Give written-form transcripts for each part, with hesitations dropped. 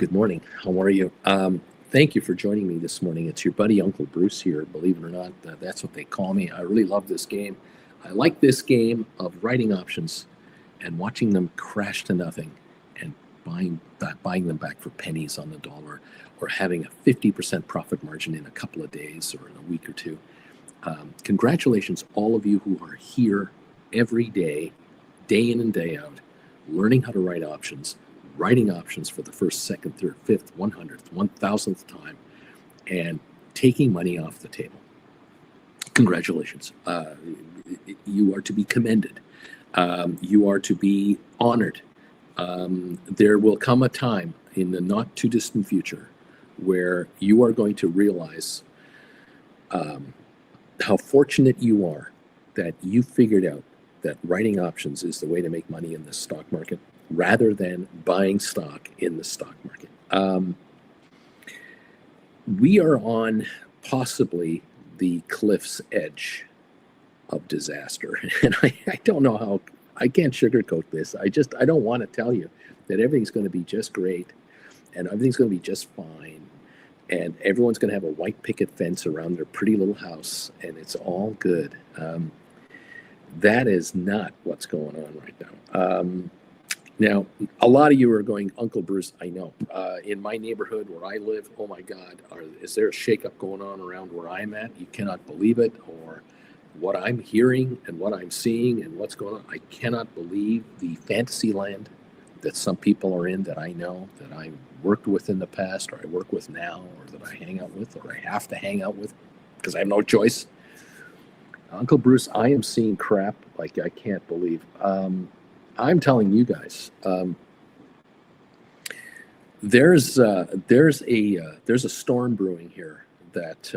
Good morning. How are you? Thank you for joining me this morning. It's your buddy Uncle Bruce here. Believe it or not, that's what they call me. I really love this game. I like this game of writing options and watching them crash to nothing and buying them back for pennies on the dollar, or having a 50% profit margin in a couple of days or in a week or two. Congratulations, all of you who are here every day in and day out, learning how to write options, writing options for the first, second, third, fifth, 100th, 1000th time, and taking money off the table. Congratulations. You are to be commended. You are to be honored. There will come a time in the not too distant future where you are going to realize how fortunate you are that you figured out that writing options is the way to make money in the stock market, rather than buying stock in the stock market. We are on possibly the cliff's edge of disaster. And I don't know how, I can't sugarcoat this. I don't want to tell you that everything's going to be just great and everything's going to be just fine. And everyone's going to have a white picket fence around their pretty little house and it's all good. That is not what's going on right now. Now, a lot of you are going, Uncle Bruce, I know. In my neighborhood where I live, oh my God, is there a shakeup going on around where I'm at? You cannot believe it. Or what I'm hearing and what I'm seeing and what's going on. I cannot believe the fantasy land that some people are in that I know, that I worked with in the past, or I work with now, or that I hang out with, or I have to hang out with because I have no choice. Uncle Bruce, I am seeing crap like I can't believe. I'm telling you guys, there's a storm brewing here that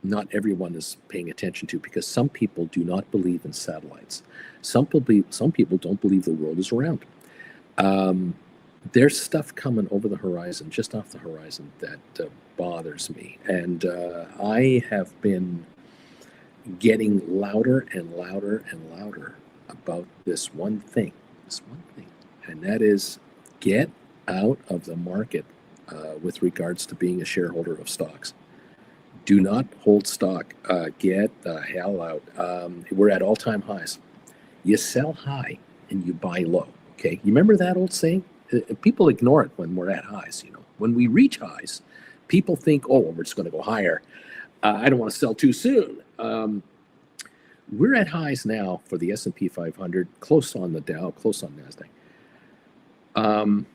not everyone is paying attention to, because some people do not believe in satellites. Some people don't believe the world is round. There's stuff coming over the horizon, just off the horizon, that bothers me, and I have been getting louder and louder and louder about this one thing, and that is get out of the market with regards to being a shareholder of stocks. Do not hold stock. Get the hell out. We're at all-time highs. You sell high and you buy low. Okay, you remember that old saying? People ignore it when we're at highs. You know, when we reach highs, people think, "Oh, well, we're just going to go higher. I don't want to sell too soon." We're at highs now for the S&P 500, close on the Dow, close on NASDAQ.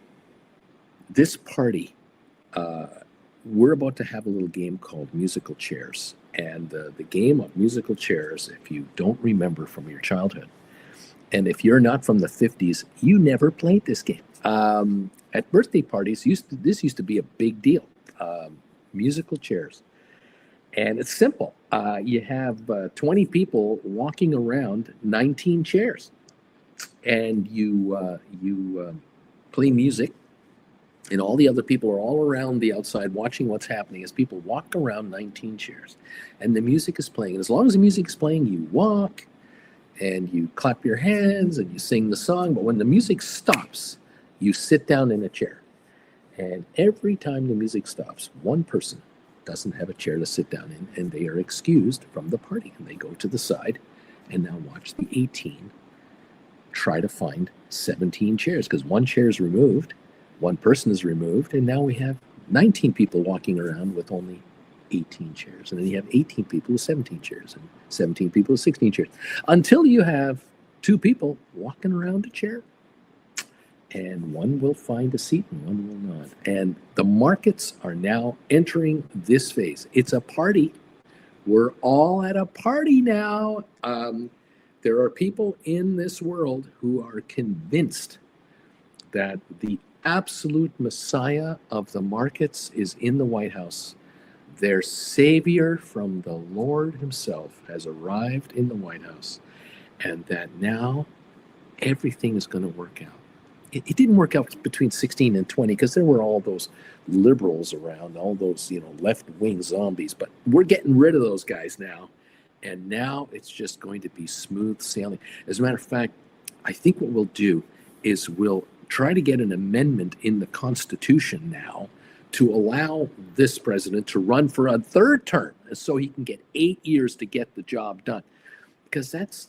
This party, we're about to have a little game called musical chairs. And the game of musical chairs, if you don't remember from your childhood, and if you're not from the 50s, you never played this game. At birthday parties, this used to be a big deal, musical chairs. And it's simple. You have 20 people walking around 19 chairs, and you play music, and all the other people are all around the outside watching what's happening as people walk around 19 chairs, and the music is playing. And as long as the music is playing, you walk, and you clap your hands, and you sing the song. But when the music stops, you sit down in a chair. And every time the music stops, one person doesn't have a chair to sit down in, and they are excused from the party, and they go to the side and now watch the 18 try to find 17 chairs, because one chair is removed, one person is removed, and now we have 19 people walking around with only 18 chairs, and then you have 18 people with 17 chairs, and 17 people with 16 chairs, until you have two people walking around a chair, and one will find a seat and one will not. And the markets are now entering this phase. It's a party. We're all at a party now. There are people in this world who are convinced that the absolute messiah of the markets is in the White House. Their savior from the Lord himself has arrived in the White House, and that now everything is going to work out. It didn't work out between 16 and 20 because there were all those liberals around, all those, left-wing zombies. But we're getting rid of those guys now. And now it's just going to be smooth sailing. As a matter of fact, I think what we'll do is we'll try to get an amendment in the Constitution now to allow this president to run for a third term so he can get 8 years to get the job done. Because that's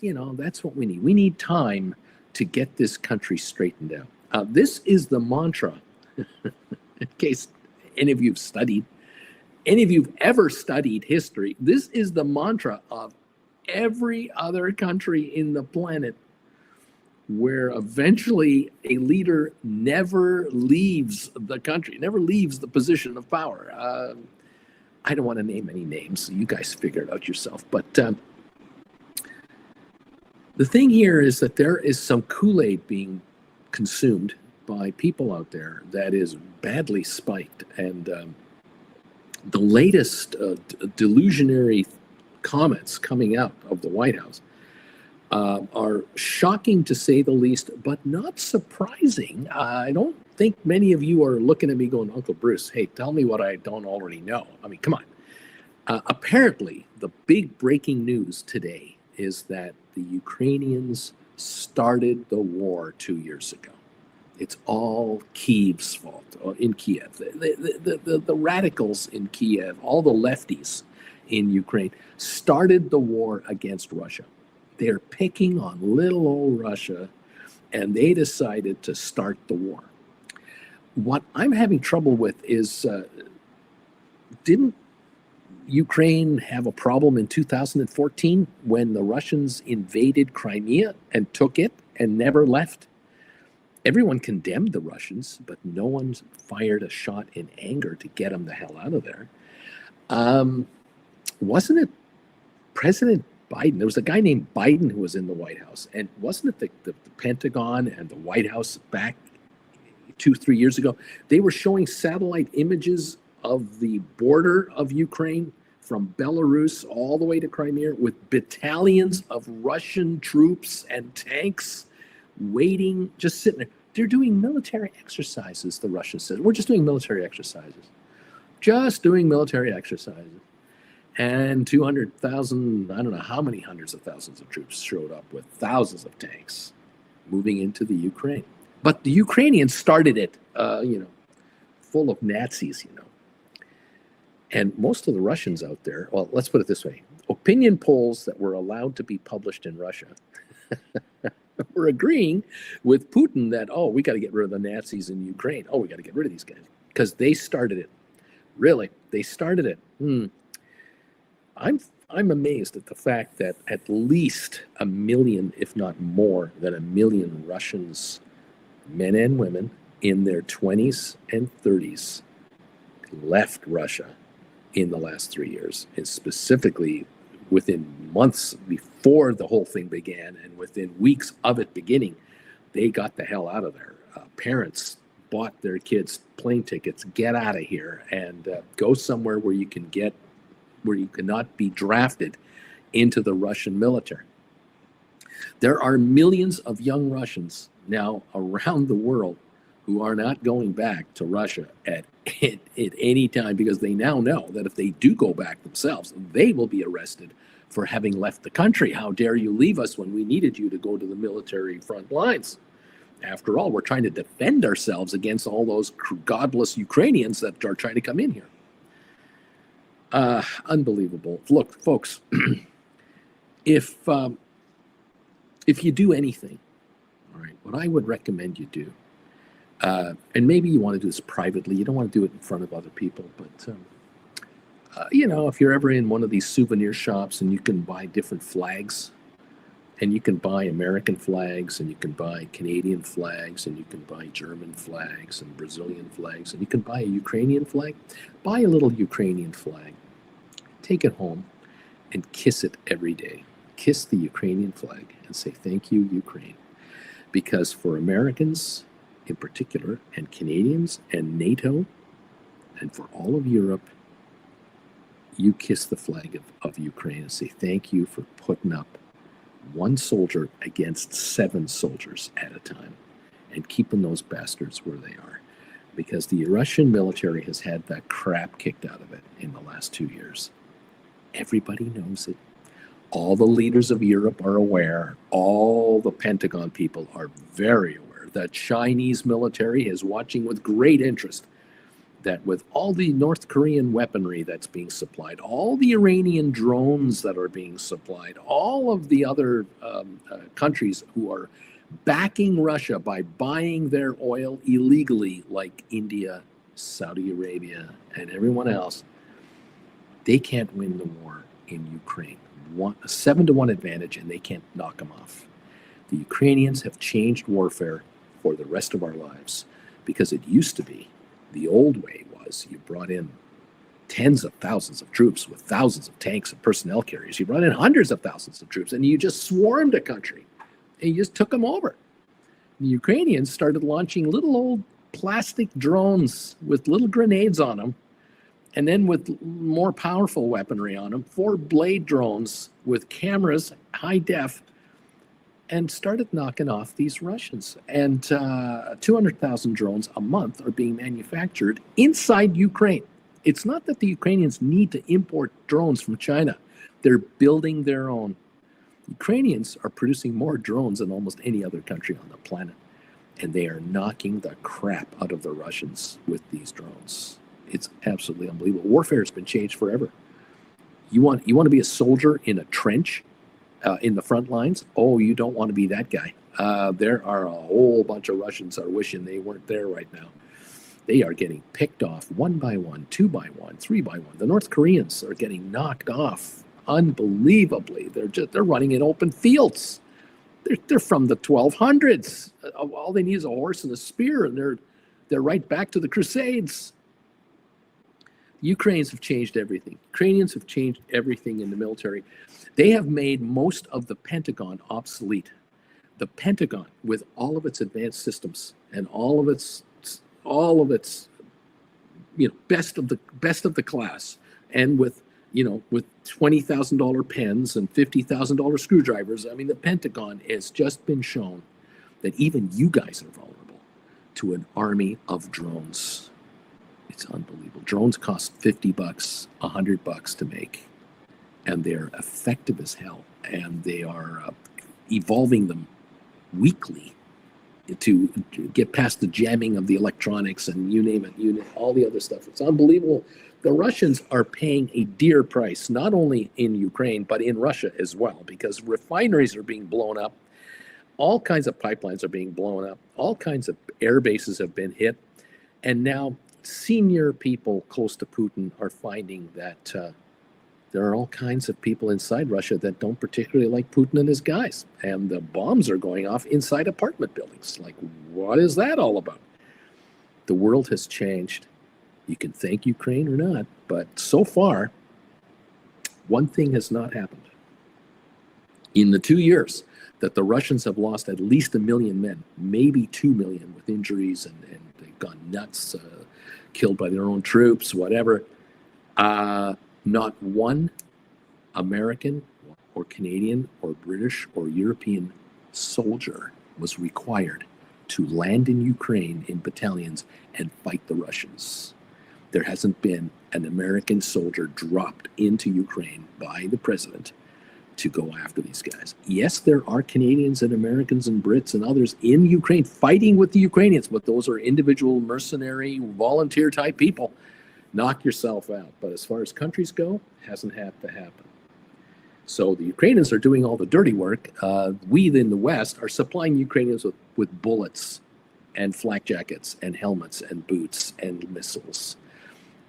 what we need. We need time to get this country straightened out. This is the mantra, in case any of you've ever studied history, this is the mantra of every other country in the planet, where eventually a leader never leaves the country, never leaves the position of power. I don't want to name any names. You guys figure it out yourself. But the thing here is that there is some Kool-Aid being consumed by people out there that is badly spiked. And the latest delusionary comments coming out of the White House are shocking, to say the least, but not surprising. I don't think many of you are looking at me going, Uncle Bruce, hey, tell me what I don't already know. I mean, come on. Apparently, the big breaking news today is that the Ukrainians started the war 2 years ago. It's all Kiev's fault, in Kiev. The radicals in Kiev, all the lefties in Ukraine, started the war against Russia. They're picking on little old Russia, and they decided to start the war. What I'm having trouble with is, didn't Ukraine have a problem in 2014 when the Russians invaded Crimea and took it and never left? Everyone condemned the Russians, but no one fired a shot in anger to get them the hell out of there. Wasn't it President Biden? There was a guy named Biden who was in the White House. And wasn't it the Pentagon and the White House back 2-3 years ago? They were showing satellite images of the border of Ukraine from Belarus all the way to Crimea with battalions of Russian troops and tanks waiting, just sitting there. They're doing military exercises, the Russians said. We're just doing military exercises. Just doing military exercises. And 200,000, I don't know how many hundreds of thousands of troops showed up with thousands of tanks moving into the Ukraine. But the Ukrainians started it, full of Nazis, And most of the Russians out there, well, let's put it this way. Opinion polls that were allowed to be published in Russia were agreeing with Putin that, we got to get rid of the Nazis in Ukraine. We got to get rid of these guys because they started it. Really, they started it. I'm amazed at the fact that at least 1 million, if not more than 1 million Russians, men and women in their 20s and 30s, left Russia in the last 3 years, and specifically within months before the whole thing began and within weeks of it beginning, they got the hell out of there. Parents bought their kids plane tickets, get out of here, and go somewhere where you cannot be drafted into the Russian military. There are millions of young Russians now around the world who are not going back to Russia at any time, because they now know that if they do go back themselves, they will be arrested for having left the country. How dare you leave us when we needed you to go to the military front lines? After all, we're trying to defend ourselves against all those godless Ukrainians that are trying to come in here. Unbelievable. Look, folks, if you do anything, all right, what I would recommend you do, and maybe you want to do this privately, you don't want to do it in front of other people, but if you're ever in one of these souvenir shops and you can buy different flags, and you can buy American flags, and you can buy Canadian flags, and you can buy German flags and Brazilian flags, and you can buy a Ukrainian flag, buy a little Ukrainian flag, take it home and kiss it every day. Kiss the Ukrainian flag and say, thank you, Ukraine. Because for Americans in particular, and Canadians and NATO, and for all of Europe, you kiss the flag of Ukraine and say, thank you for putting up one soldier against 7 soldiers at a time and keeping those bastards where they are. Because the Russian military has had that crap kicked out of it in the last 2 years. Everybody knows it. All the leaders of Europe are aware. All the Pentagon people are very aware. the Chinese military is watching with great interest that with all the North Korean weaponry that's being supplied, all the Iranian drones that are being supplied, all of the other countries who are backing Russia by buying their oil illegally, like India, Saudi Arabia, and everyone else, they can't win the war in Ukraine. A 7-1 advantage, and they can't knock them off. The Ukrainians have changed warfare for the rest of our lives, because it used to be, the old way was you brought in tens of thousands of troops with thousands of tanks and personnel carriers. You brought in hundreds of thousands of troops, and you just swarmed a country, and you just took them over. The Ukrainians started launching little old plastic drones with little grenades on them, and then with more powerful weaponry on them, 4-blade drones with cameras, high def, and started knocking off these Russians. And 200,000 drones a month are being manufactured inside Ukraine. It's not that the Ukrainians need to import drones from China. They're building their own. Ukrainians are producing more drones than almost any other country on the planet. And they are knocking the crap out of the Russians with these drones. It's absolutely unbelievable. Warfare has been changed forever. You want to be a soldier in a trench in the front lines? Oh, you don't want to be that guy. There are a whole bunch of Russians that are wishing they weren't there right now. They are getting picked off 1 by 1, 2 by 1, 3 by 1. The North Koreans are getting knocked off unbelievably. They're running in open fields. They're from the 1200s. All they need is a horse and a spear, and they're right back to the Crusades. Ukrainians have changed everything. Ukrainians have changed everything in the military. They have made most of the Pentagon obsolete. The Pentagon, with all of its advanced systems and all of its best of the class, and with $20,000 pens and $50,000 screwdrivers. I mean, the Pentagon has just been shown that even you guys are vulnerable to an army of drones. It's unbelievable. Drones cost $50, $100 to make, and they're effective as hell. And they are evolving them weekly to get past the jamming of the electronics and you name it, all the other stuff. It's unbelievable. The Russians are paying a dear price, not only in Ukraine, but in Russia as well, because refineries are being blown up. All kinds of pipelines are being blown up. All kinds of air bases have been hit. And now senior people close to Putin are finding that there are all kinds of people inside Russia that don't particularly like Putin and his guys. And the bombs are going off inside apartment buildings. Like, what is that all about? The world has changed. You can thank Ukraine or not, but so far, one thing has not happened. In the 2 years that the Russians have lost at least 1 million men, maybe 2 million with injuries, and they've gone nuts, killed by their own troops, whatever, not one American or Canadian or British or European soldier was required to land in Ukraine in battalions and fight the Russians. There hasn't been an American soldier dropped into Ukraine by the president to go after these guys. Yes, there are Canadians and Americans and Brits and others in Ukraine fighting with the Ukrainians, but those are individual mercenary, volunteer type people. Knock yourself out. But as far as countries go, hasn't had to happen. So the Ukrainians are doing all the dirty work. We in the West are supplying Ukrainians with bullets and flak jackets and helmets and boots and missiles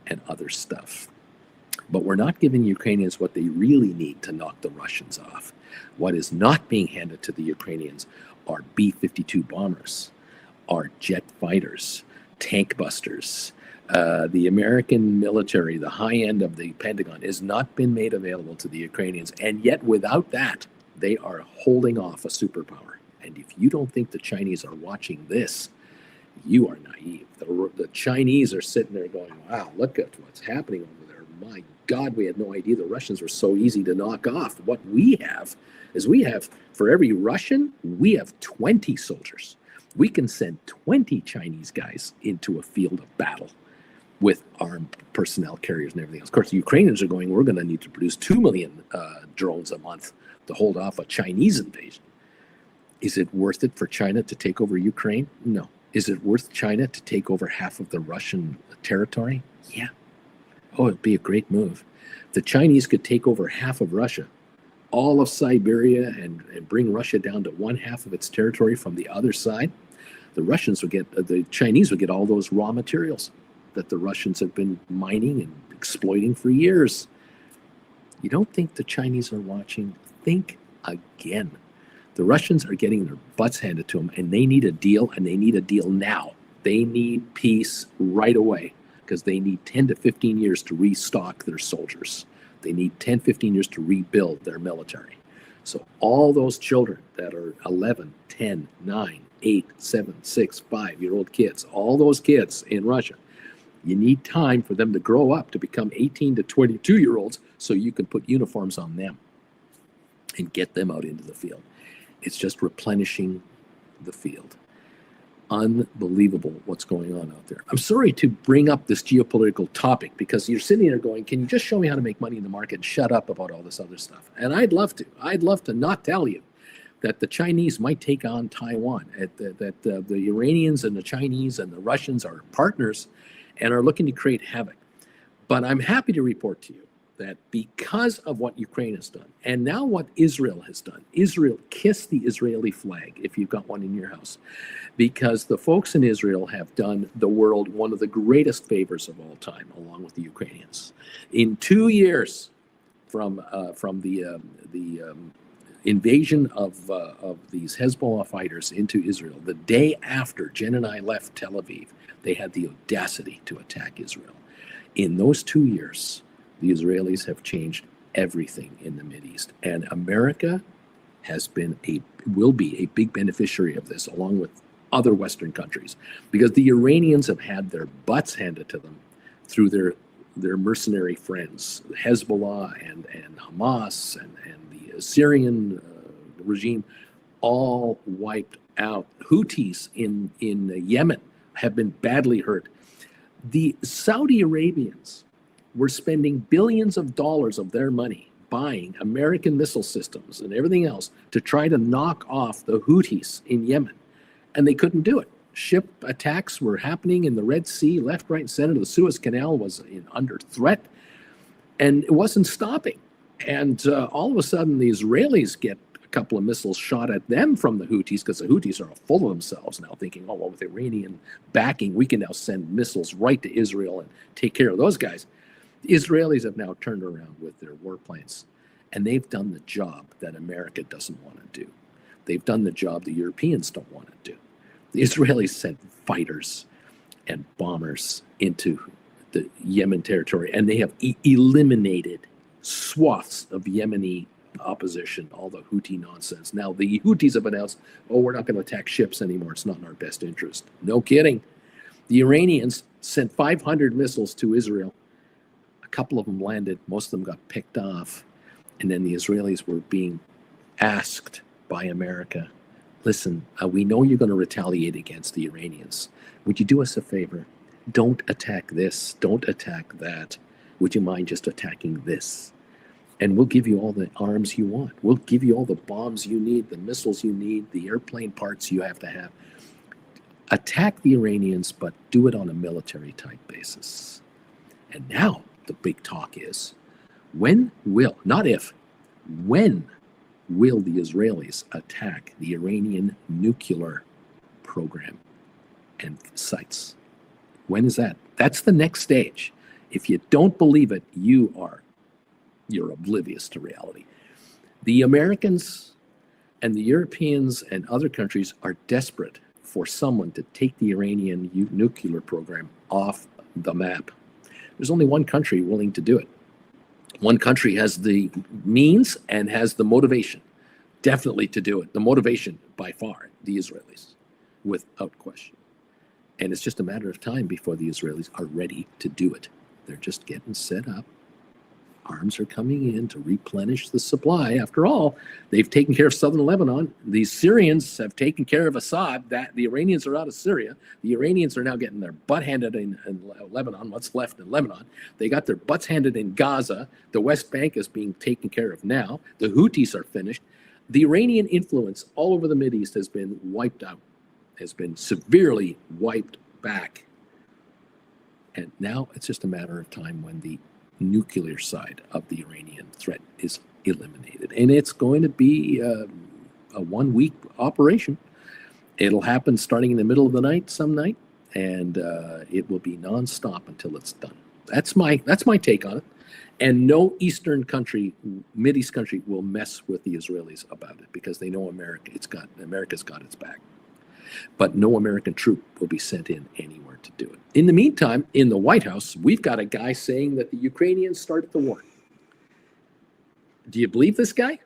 and other stuff. But we're not giving Ukrainians what they really need to knock the Russians off. What is not being handed to the Ukrainians are B-52 bombers, are jet fighters, tank busters. The American military, the high end of the Pentagon, has not been made available to the Ukrainians. And yet without that, they are holding off a superpower. And if you don't think the Chinese are watching this, you are naive. The Chinese are sitting there going, wow, look at what's happening over there. My God, we had no idea the Russians were so easy to knock off. What we have is for every Russian, we have 20 soldiers. We can send 20 Chinese guys into a field of battle with armed personnel carriers and everything else. Of course, the Ukrainians are going, we're going to need to produce 2 million drones a month to hold off a Chinese invasion. Is it worth it for China to take over Ukraine? No. Is it worth China to take over half of the Russian territory? Yeah. Oh, it'd be a great move. The Chinese could take over half of Russia, all of Siberia, and bring Russia down to one half of its territory from the other side. The Chinese would get all those raw materials that the Russians have been mining and exploiting for years. You don't think the Chinese are watching? Think again. The Russians are getting their butts handed to them, and they need a deal, and they need a deal now. They need peace right away because they need 10 to 15 years to restock their soldiers. They need 10, 15 years to rebuild their military. So all those children that are 11, 10, 9, 8, 7, 6, 5-year-old kids, all those kids in Russia, you need time for them to grow up to become 18 to 22-year-olds so you can put uniforms on them and get them out into the field. It's just replenishing the field. Unbelievable what's going on out there. I'm sorry to bring up this geopolitical topic because you're sitting there going, can you just show me how to make money in the market and shut up about all this other stuff? And I'd love to. I'd love to not tell you that the Chinese might take on Taiwan, that the Iranians and the Chinese and the Russians are partners and are looking to create havoc. But I'm happy to report to you that because of what Ukraine has done, and now what Israel has done, Israel, kiss the Israeli flag if you've got one in your house, because the folks in Israel have done the world one of the greatest favors of all time, along with the Ukrainians. In 2 years from the invasion of these Hezbollah fighters into Israel, the day after Jen and I left Tel Aviv, they had the audacity to attack Israel. In those 2 years, the Israelis have changed everything in the Mideast, and America will be a big beneficiary of this, along with other Western countries, because the Iranians have had their butts handed to them through their mercenary friends, Hezbollah and Hamas and the Syrian regime, all wiped out. Houthis in Yemen have been badly hurt. The Saudi Arabians were spending billions of dollars of their money buying American missile systems and everything else to try to knock off the Houthis in Yemen. And they couldn't do it. Ship attacks were happening in the Red Sea, left, right, and center. The Suez Canal was under threat, and it wasn't stopping. And all of a sudden, the Israelis get a couple of missiles shot at them from the Houthis, because the Houthis are full of themselves now, thinking, oh, well, with Iranian backing, we can now send missiles right to Israel and take care of those guys. The Israelis have now turned around with their warplanes, and they've done the job that America doesn't want to do. They've done the job the Europeans don't want to do. The Israelis sent fighters and bombers into the Yemen territory, and they have eliminated swaths of Yemeni opposition, all the Houthi nonsense. Now, the Houthis have announced, oh, we're not going to attack ships anymore. It's not in our best interest. No kidding. The Iranians sent 500 missiles to Israel. A couple of them landed. Most of them got picked off. And then the Israelis were being asked by America, listen, we know you're going to retaliate against the Iranians. Would you do us a favor? Don't attack this. Don't attack that. Would you mind just attacking this? And we'll give you all the arms you want. We'll give you all the bombs you need, the missiles you need, the airplane parts you have to have. Attack the Iranians, but do it on a military type basis. And now the big talk is, when will the Israelis attack the Iranian nuclear program and sites? When is that? That's the next stage. If you don't believe it, you're oblivious to reality. The Americans and the Europeans and other countries are desperate for someone to take the Iranian nuclear program off the map. There's only one country willing to do it. One country has the means and has the motivation, definitely, to do it. The motivation, by far, the Israelis, without question. And it's just a matter of time before the Israelis are ready to do it. They're just getting set up. Arms are coming in to replenish the supply. After all, they've taken care of southern Lebanon. The Syrians have taken care of Assad. The Iranians are out of Syria. The Iranians are now getting their butt handed in Lebanon, what's left in Lebanon. They got their butts handed in Gaza. The West Bank is being taken care of now. The Houthis are finished. The Iranian influence all over the Mideast has been wiped out, has been severely wiped back. And now it's just a matter of time when the nuclear side of the Iranian threat is eliminated. And it's going to be a 1 week operation. It'll happen starting in the middle of the night some night, and it will be nonstop until it's done. That's my take on it. And no Eastern country, Mideast country, will mess with the Israelis about it because they know America's got its back. But no American troop will be sent in anywhere to do it. In the meantime, in the White House, we've got a guy saying that the Ukrainians started the war. Do you believe this guy?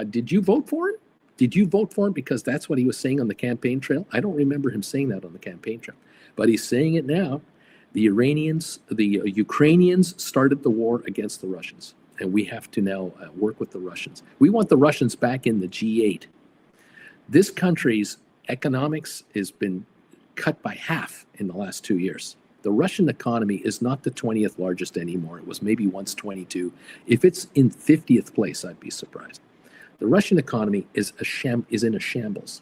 Did you vote for him? Did you vote for him because that's what he was saying on the campaign trail? I don't remember him saying that on the campaign trail, but he's saying it now. The Ukrainians started the war against the Russians, and we have to now work with the Russians. We want the Russians back in the G8. This country's economics has been cut by half in the last 2 years. The Russian economy is not the 20th largest anymore. It was maybe once 22. If it's in 50th place, I'd be surprised. The Russian economy is in a shambles.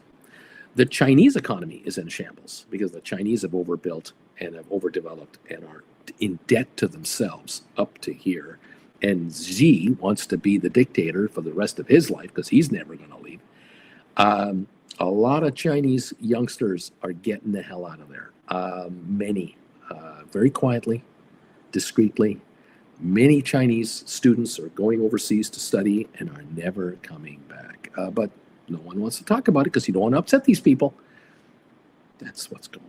The Chinese economy is in shambles because the Chinese have overbuilt and have overdeveloped and are in debt to themselves up to here. And Xi wants to be the dictator for the rest of his life because he's never going to leave. A lot of Chinese youngsters are getting the hell out of there. Many, very quietly, discreetly. Many Chinese students are going overseas to study and are never coming back. But no one wants to talk about it because you don't want to upset these people. That's what's going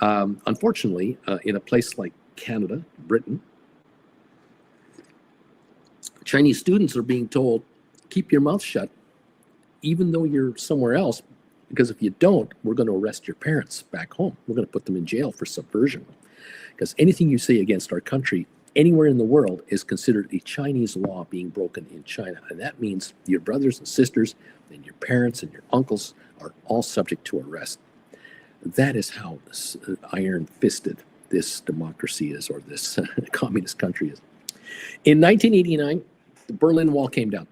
on. Unfortunately, in a place like Canada, Britain, Chinese students are being told, keep your mouth shut, even though you're somewhere else, because if you don't, we're going to arrest your parents back home. We're going to put them in jail for subversion. Because anything you say against our country, anywhere in the world, is considered a Chinese law being broken in China. And that means your brothers and sisters and your parents and your uncles are all subject to arrest. That is how iron-fisted this democracy is, or this communist country is. In 1989, the Berlin Wall came down.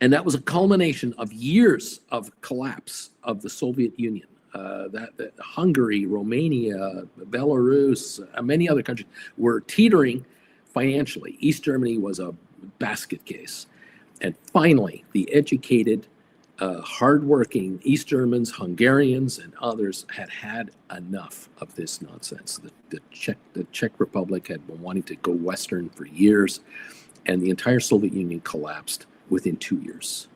And that was a culmination of years of collapse of the Soviet Union. That Hungary, Romania, Belarus, many other countries were teetering financially. East Germany was a basket case. And finally, the educated, hardworking East Germans, Hungarians, and others had enough of this nonsense. The Czech Republic had been wanting to go Western for years, and the entire Soviet Union collapsed within 2 years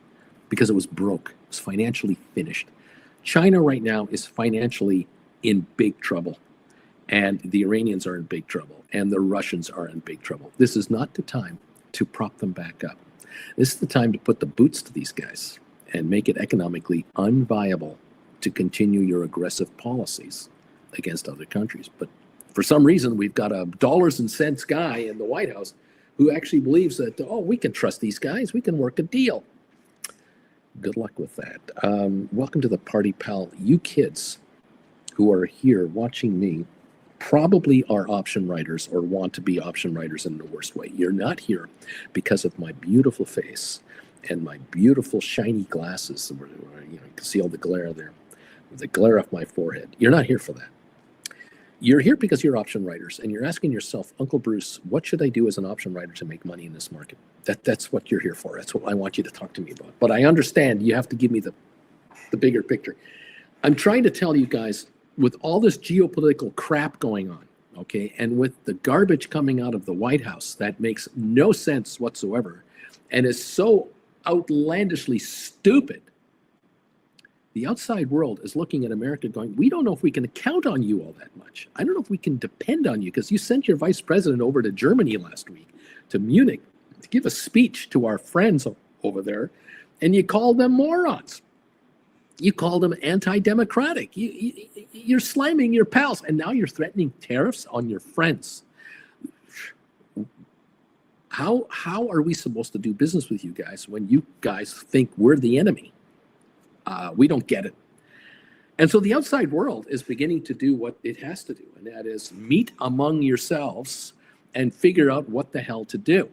because it was broke. It was financially finished. China right now is financially in big trouble, and the Iranians are in big trouble, and the Russians are in big trouble. This is not the time to prop them back up. This is the time to put the boots to these guys and make it economically unviable to continue your aggressive policies against other countries. But for some reason, we've got a dollars and cents guy in the White House who actually believes that, oh, we can trust these guys, we can work a deal. Good luck with that. Welcome to the party, pal. You kids who are here watching me probably are option writers or want to be option writers in the worst way. You're not here because of my beautiful face and my beautiful shiny glasses where you can see all the glare there, the glare off my forehead. You're not here for that. You're here because you're option writers, and you're asking yourself, Uncle Bruce, what should I do as an option writer to make money in this market? That's what you're here for. That's what I want you to talk to me about. But I understand you have to give me the bigger picture. I'm trying to tell you guys, with all this geopolitical crap going on, okay, and with the garbage coming out of the White House that makes no sense whatsoever and is so outlandishly stupid, the outside world is looking at America going, we don't know if we can count on you all that much. I don't know if we can depend on you because you sent your vice president over to Germany last week, to Munich, to give a speech to our friends over there, and you called them morons. You called them anti-democratic. You're slamming your pals, and now you're threatening tariffs on your friends. How are we supposed to do business with you guys when you guys think we're the enemy? We don't get it. And so the outside world is beginning to do what it has to do, and that is meet among yourselves and figure out what the hell to do.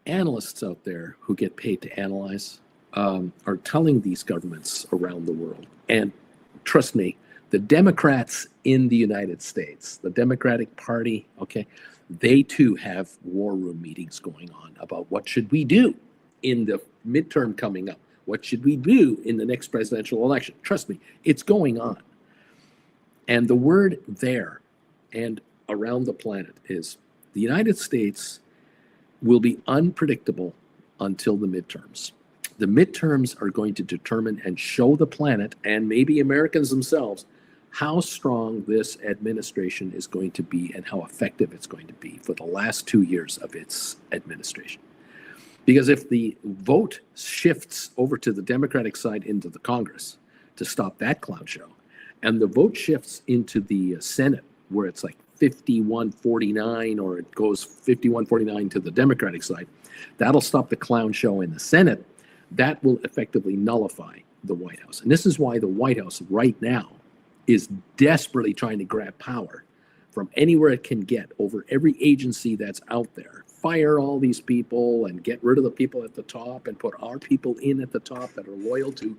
analysts out there who get paid to analyze are telling these governments around the world, and trust me, the Democrats in the United States, the Democratic Party, okay, they too have war room meetings going on about what should we do in the midterm coming up. What should we do in the next presidential election? Trust me, it's going on. And the word there and around the planet is the United States will be unpredictable until the midterms. The midterms are going to determine and show the planet and maybe Americans themselves how strong this administration is going to be and how effective it's going to be for the last 2 years of its administration. Because if the vote shifts over to the Democratic side into the Congress to stop that clown show, and the vote shifts into the Senate where it's like 51-49, or it goes 51-49 to the Democratic side, that'll stop the clown show in the Senate. That will effectively nullify the White House. And this is why the White House right now is desperately trying to grab power from anywhere it can get over every agency that's out there. Fire all these people and get rid of the people at the top and put our people in at the top that are loyal to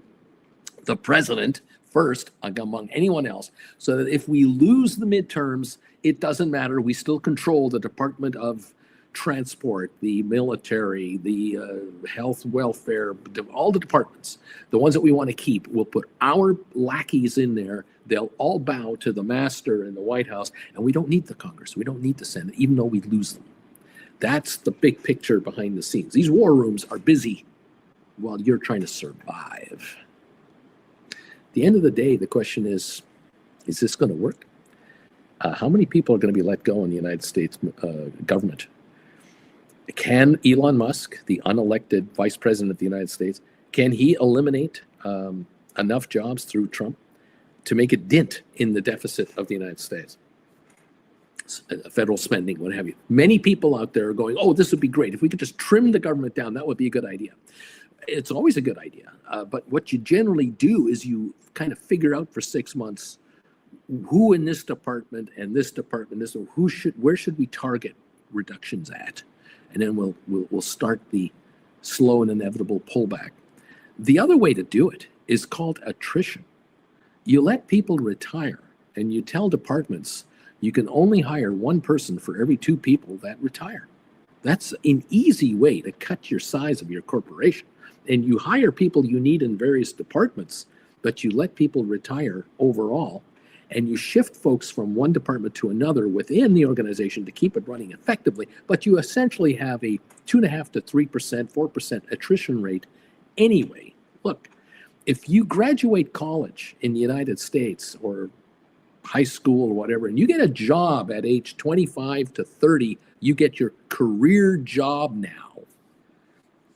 the president first among anyone else, so that if we lose the midterms, it doesn't matter. We still control the Department of Transport, the military, the health, welfare, all the departments, the ones that we want to keep. We'll put our lackeys in there. They'll all bow to the master in the White House, and we don't need the Congress. We don't need the Senate, even though we lose them. That's the big picture behind the scenes. These war rooms are busy while you're trying to survive. At the end of the day, the question is this going to work? How many people are going to be let go in the United States government? Can Elon Musk, the unelected vice president of the United States, can he eliminate enough jobs through Trump to make a dent in the deficit of the United States? Federal spending, what have you. Many people out there are going, oh, this would be great. If we could just trim the government down, that would be a good idea. It's always a good idea. But what you generally do is you kind of figure out for 6 months who in this department and this department, where should we target reductions at? And then we'll start the slow and inevitable pullback. The other way to do it is called attrition. You let people retire and you tell departments you can only hire one person for every 2 people that retire. That's an easy way to cut your size of your corporation. And you hire people you need in various departments, but you let people retire overall, and you shift folks from one department to another within the organization to keep it running effectively. But you essentially have a 2.5% to 3%, 4% attrition rate anyway. Look, if you graduate college in the United States or high school or whatever, and you get a job at age 25 to 30, you get your career job now.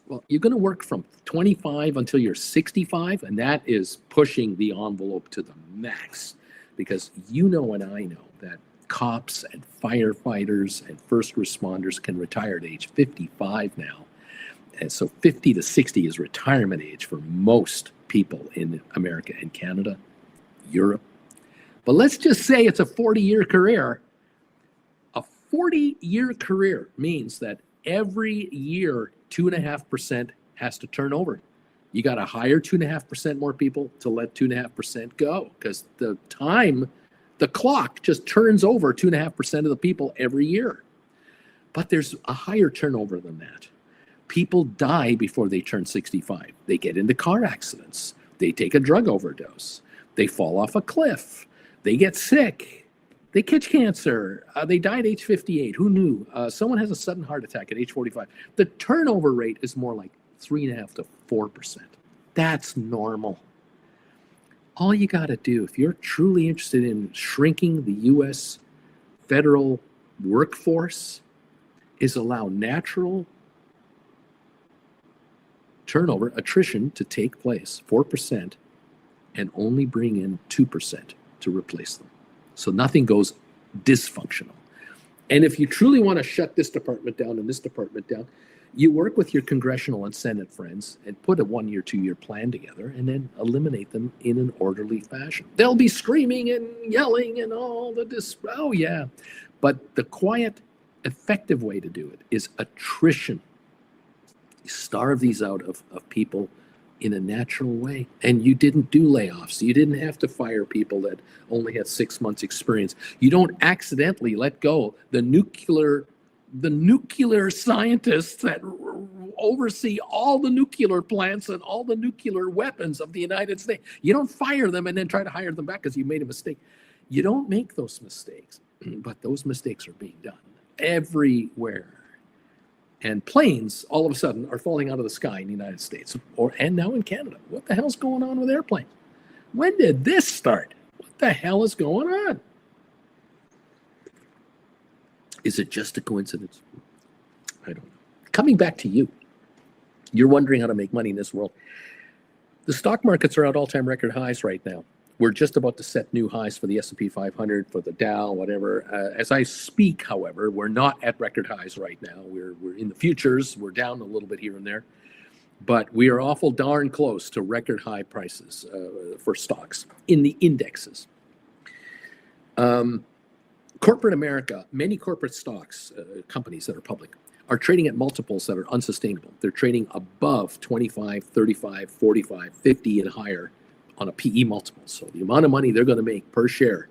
Well, you're going to work from 25 until you're 65, and that is pushing the envelope to the max, because you know and I know that cops and firefighters and first responders can retire at age 55 now. And so 50 to 60 is retirement age for most people in America and Canada, Europe. But let's just say it's a 40-year career. A 40-year career means that every year, 2.5% has to turn over. You got to hire 2.5% more people to let 2.5% go, because the clock just turns over 2.5% of the people every year. But there's a higher turnover than that. People die before they turn 65. They get into car accidents. They take a drug overdose. They fall off a cliff. They get sick. They catch cancer. They die at age 58. Who knew? Someone has a sudden heart attack at age 45. The turnover rate is more like 3.5% to 4%. That's normal. All you got to do, if you're truly interested in shrinking the U.S. federal workforce, is allow natural turnover, attrition, to take place, 4%, and only bring in 2% to replace them. So nothing goes dysfunctional. And if you truly want to shut this department down and this department down, you work with your congressional and Senate friends and put a 1-year, 2-year plan together, and then eliminate them in an orderly fashion. They'll be screaming and yelling and all the oh yeah. But the quiet, effective way to do it is attrition. You starve these out of people in a natural way. And you didn't do layoffs. You didn't have to fire people that only had 6 months experience. You don't accidentally let go the nuclear scientists that oversee all the nuclear plants and all the nuclear weapons of the United States. You don't fire them and then try to hire them back because you made a mistake. You don't make those mistakes, but those mistakes are being done everywhere. And planes, all of a sudden, are falling out of the sky in the United States and now in Canada. What the hell's going on with airplanes? When did this start? What the hell is going on? Is it just a coincidence? I don't know. Coming back to you, you're wondering how to make money in this world. The stock markets are at all-time record highs right now. We're just about to set new highs for the S&P 500, for the Dow, whatever. As I speak, however, we're not at record highs right now. We're in the futures. We're down a little bit here and there. But we are awful darn close to record high prices for stocks in the indexes. Corporate America, many corporate stocks, companies that are public, are trading at multiples that are unsustainable. They're trading above 25, 35, 45, 50 and higher on a PE multiple. So the amount of money they're going to make per share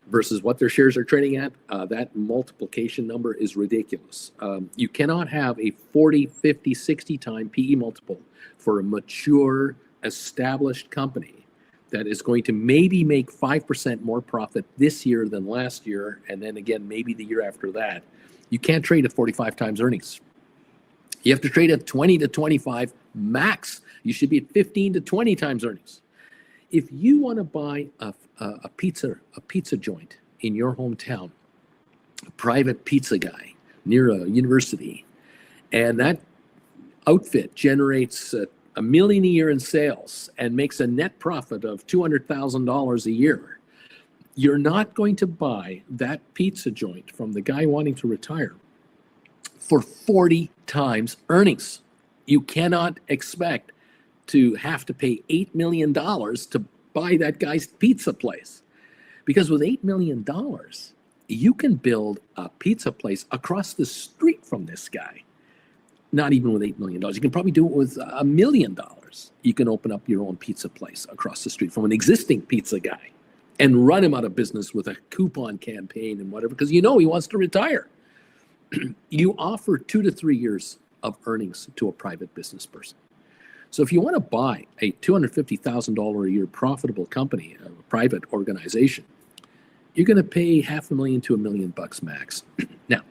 versus what their shares are trading at, that multiplication number is ridiculous. You cannot have a 40, 50, 60 time PE multiple for a mature, established company that is going to maybe make 5% more profit this year than last year, and then again, maybe the year after that. You can't trade at 45 times earnings. You have to trade at 20 to 25 max. You should be at 15 to 20 times earnings. If you want to buy a pizza joint in your hometown, a private pizza guy near a university, and that outfit generates $1 million a year in sales and makes a net profit of $200,000 a year, you're not going to buy that pizza joint from the guy wanting to retire for 40 times earnings. You cannot expect to have to pay $8 million to buy that guy's pizza place. Because with $8 million, you can build a pizza place across the street from this guy. Not even with $8 million. You can probably do it with $1 million. You can open up your own pizza place across the street from an existing pizza guy and run him out of business with a coupon campaign and whatever, because you know he wants to retire. You offer 2 to 3 years of earnings to a private business person. So if you want to buy a $250,000 a year profitable company, a private organization, you're going to pay $500,000 to $1 million max. Now,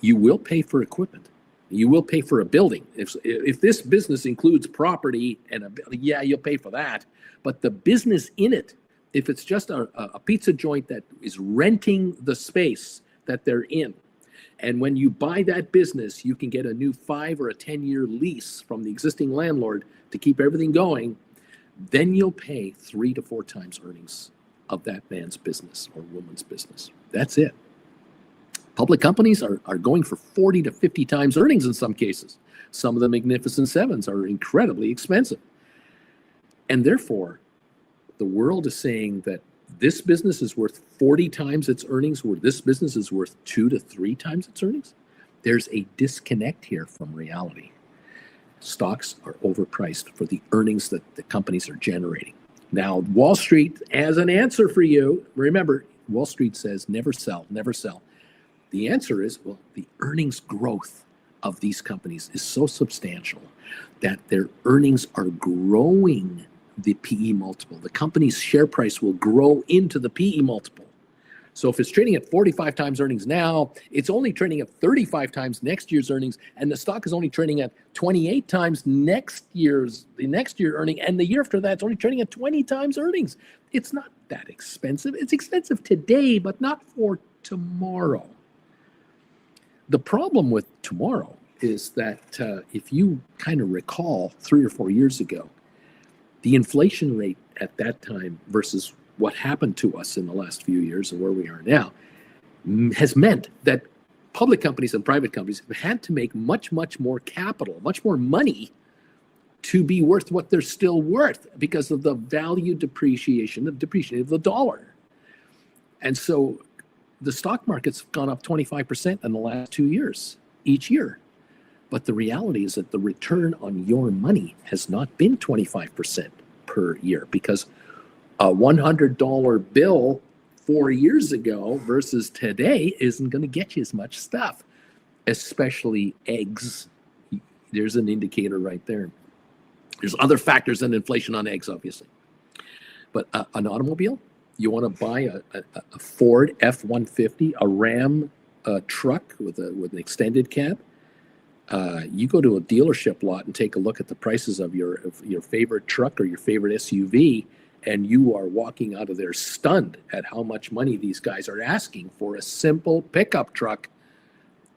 you will pay for equipment. You will pay for a building. If this business includes property and a building, yeah, you'll pay for that. But the business in it, if it's just a pizza joint that is renting the space that they're in, and when you buy that business, you can get a new 5 or a 10-year lease from the existing landlord to keep everything going, then you'll pay 3 to 4 times earnings of that man's business or woman's business. That's it. Public companies are going for 40 to 50 times earnings in some cases. Some of the Magnificent Sevens are incredibly expensive. And therefore, the world is saying that this business is worth 40 times its earnings, where this business is worth 2 to 3 times its earnings. There's a disconnect here from reality. Stocks are overpriced for the earnings that the companies are generating. Now, Wall Street, as an answer for you, remember, Wall Street says never sell, never sell. The answer is, well, the earnings growth of these companies is so substantial that their earnings are growing the PE multiple. The company's share price will grow into the PE multiple. So if it's trading at 45 times earnings now, it's only trading at 35 times next year's earnings, and the stock is only trading at 28 times the next year earning, and the year after that, it's only trading at 20 times earnings. It's not that expensive. It's expensive today, but not for tomorrow. The problem with tomorrow is that if you kind of recall 3 or 4 years ago, the inflation rate at that time versus what happened to us in the last few years and where we are now has meant that public companies and private companies have had to make much, much more capital, much more money to be worth what they're still worth because of the value depreciation of the dollar. And so the stock market's gone up 25% in the last 2 years, each year. But the reality is that the return on your money has not been 25% per year, because a $100 bill 4 years ago versus today isn't going to get you as much stuff, especially eggs. There's an indicator right there. There's other factors than inflation on eggs, obviously. But an automobile, you want to buy a Ford F-150, a Ram truck with an extended cab. You go to a dealership lot and take a look at the prices of your favorite truck or your favorite SUV, and you are walking out of there stunned at how much money these guys are asking for a simple pickup truck.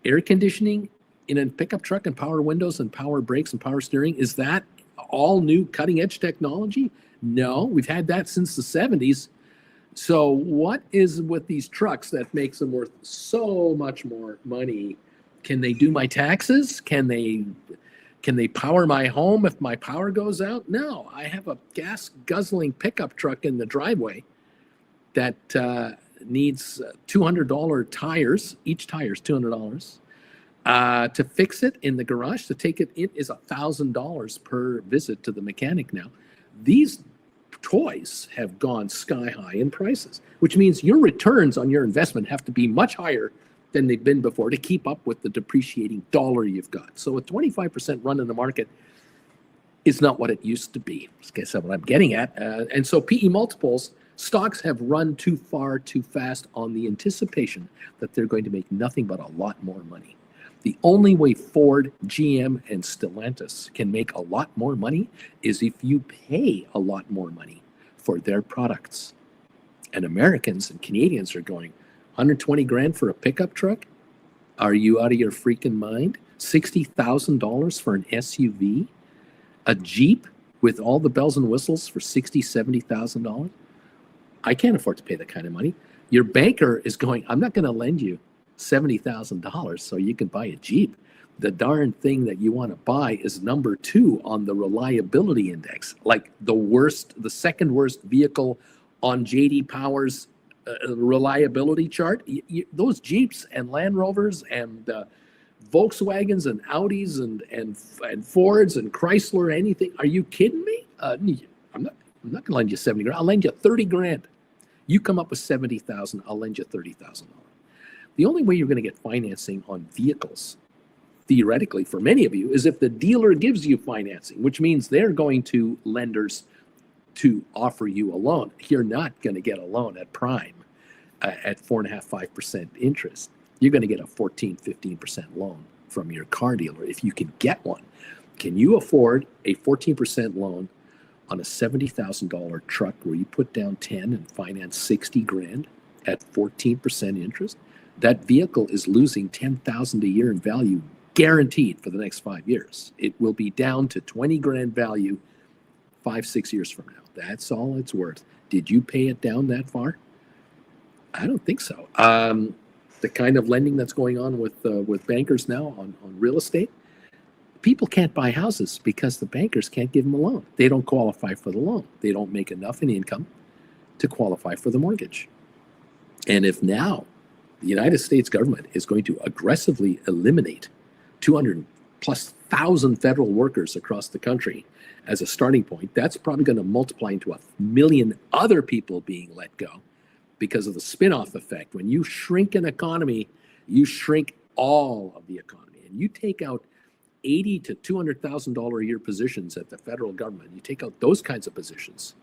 Air conditioning in a pickup truck and power windows and power brakes and power steering, is that all new cutting edge technology? No, we've had that since the 70s. So what is with these trucks that makes them worth so much more money? Can they do my taxes? Can they power my home if my power goes out? No, I have a gas guzzling pickup truck in the driveway that needs $200 tires. Each tire is $200. To fix it in the garage, to take it in, is $1,000 per visit to the mechanic now. These toys have gone sky high in prices, which means your returns on your investment have to be much higher than they've been before to keep up with the depreciating dollar you've got. So a 25% run in the market is not what it used to be. I guess that's what I'm getting at. And so PE multiples, stocks have run too far too fast on the anticipation that they're going to make nothing but a lot more money. The only way Ford, GM, and Stellantis can make a lot more money is if you pay a lot more money for their products. And Americans and Canadians are going, 120 grand for a pickup truck? Are you out of your freaking mind? $60,000 for an SUV? A Jeep with all the bells and whistles for $60,000, $70,000? I can't afford to pay that kind of money. Your banker is going, I'm not going to lend you $70,000 so you can buy a Jeep. The darn thing that you want to buy is number 2 on the reliability index, like the second worst vehicle on JD Power's reliability chart. Those Jeeps and Land Rovers and Volkswagens and Audis and Fords and Chrysler, anything. Are you kidding me? I'm not going to lend you 70 grand. I'll lend you 30 grand. You come up with 70,000, I'll lend you $30,000. The only way you're going to get financing on vehicles, theoretically, for many of you, is if the dealer gives you financing, which means they're going to lenders to offer you a loan. You're not going to get a loan at prime at 4.5%, 5% interest. You're going to get a 14%, 15% loan from your car dealer if you can get one. Can you afford a 14% loan on a $70,000 truck where you put down 10 and finance 60 grand at 14% interest? That vehicle is losing $10,000 a year in value, guaranteed, for the next 5 years. It will be down to 20 grand value 5, 6 years from now. That's all it's worth. Did you pay it down that far? I don't think so. The kind of lending that's going on with bankers now on real estate, people can't buy houses because the bankers can't give them a loan. They don't qualify for the loan. They don't make enough in income to qualify for the mortgage. And if now the United States government is going to aggressively eliminate 200,000+ federal workers across the country as a starting point, that's probably going to multiply into 1 million other people being let go because of the spin-off effect. When you shrink an economy, you shrink all of the economy. And you take out $80,000 to $200,000 a year positions at the federal government, you take out those kinds of positions,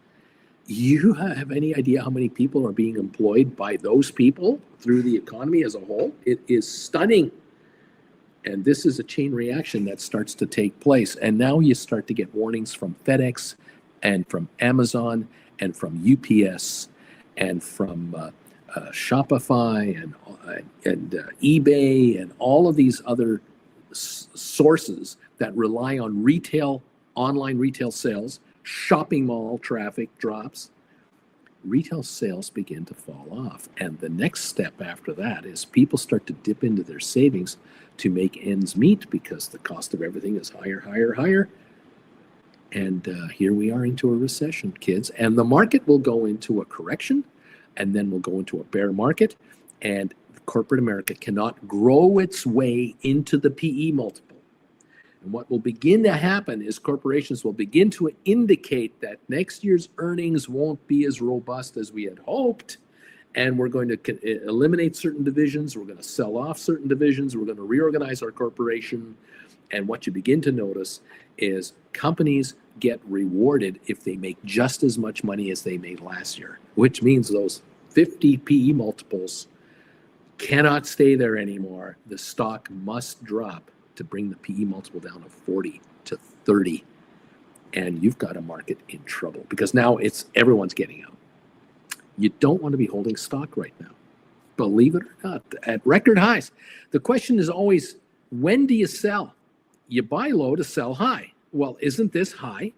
you have any idea how many people are being employed by those people through the economy as a whole? It is stunning. And this is a chain reaction that starts to take place. And now you start to get warnings from FedEx and from Amazon and from UPS and from Shopify and eBay and all of these other sources that rely on retail, online retail sales. Shopping mall traffic drops, retail sales begin to fall off. And the next step after that is people start to dip into their savings to make ends meet because the cost of everything is higher, higher, higher. And here we are into a recession, kids. And the market will go into a correction, and then we'll go into a bear market. And corporate America cannot grow its way into the PE multiple And what will begin to happen is corporations will begin to indicate that next year's earnings won't be as robust as we had hoped. And we're going to eliminate certain divisions. We're going to sell off certain divisions. We're going to reorganize our corporation. And what you begin to notice is companies get rewarded if they make just as much money as they made last year, which means those 50 PE multiples cannot stay there anymore. The stock must drop to bring the PE multiple down to 40 to 30. And you've got a market in trouble because now everyone's getting out. You don't want to be holding stock right now, believe it or not, at record highs. The question is always, when do you sell? You buy low to sell high. Well, isn't this high?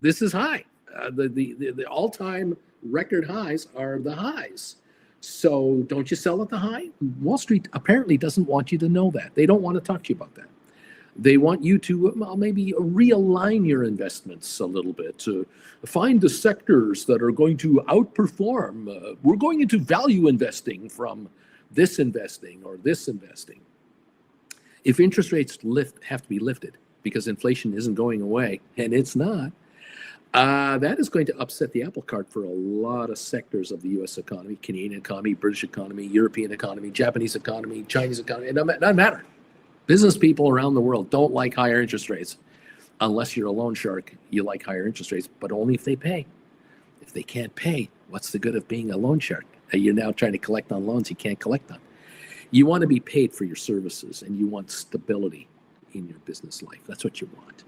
This is high. The all-time record highs are the highs. So don't you sell at the high? Wall Street apparently doesn't want you to know that. They don't want to talk to you about that. They want you to maybe realign your investments a little bit, to find the sectors that are going to outperform. We're going into value investing from this investing or this investing. If interest rates have to be lifted because inflation isn't going away, and it's not, that is going to upset the apple cart for a lot of sectors of the U.S. economy, Canadian economy, British economy, European economy, Japanese economy, Chinese economy. It doesn't matter. Business people around the world don't like higher interest rates. Unless you're a loan shark, you like higher interest rates, but only if they pay. If they can't pay, what's the good of being a loan shark? You're now trying to collect on loans you can't collect on. You want to be paid for your services, and you want stability in your business life. That's what you want.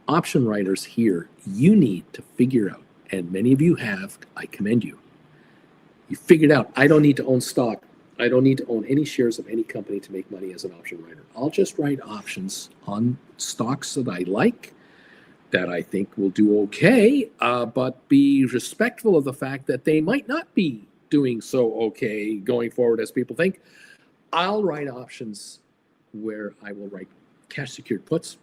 Option writers here, you need to figure out, and many of you have, I commend you. You figured out, I don't need to own stock. I don't need to own any shares of any company to make money as an option writer. I'll just write options on stocks that I like, that I think will do okay, but be respectful of the fact that they might not be doing so okay going forward as people think. I'll write options where I will write cash secured puts,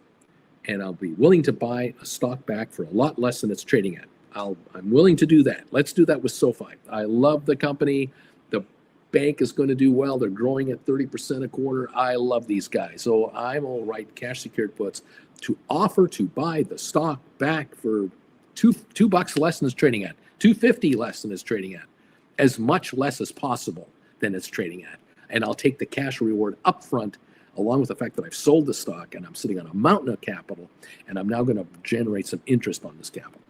and I'll be willing to buy a stock back for a lot less than it's trading at. I'm willing to do that. Let's do that with Sofi. I love the company. The bank is going to do well. They're growing at 30% a quarter. I love these guys. So I will write cash secured puts to offer to buy the stock back for $2 less than it's trading at, $2.50 less than it's trading at, as much less as possible than it's trading at. And I'll take the cash reward up front, along with the fact that I've sold the stock and I'm sitting on a mountain of capital, and I'm now going to generate some interest on this capital.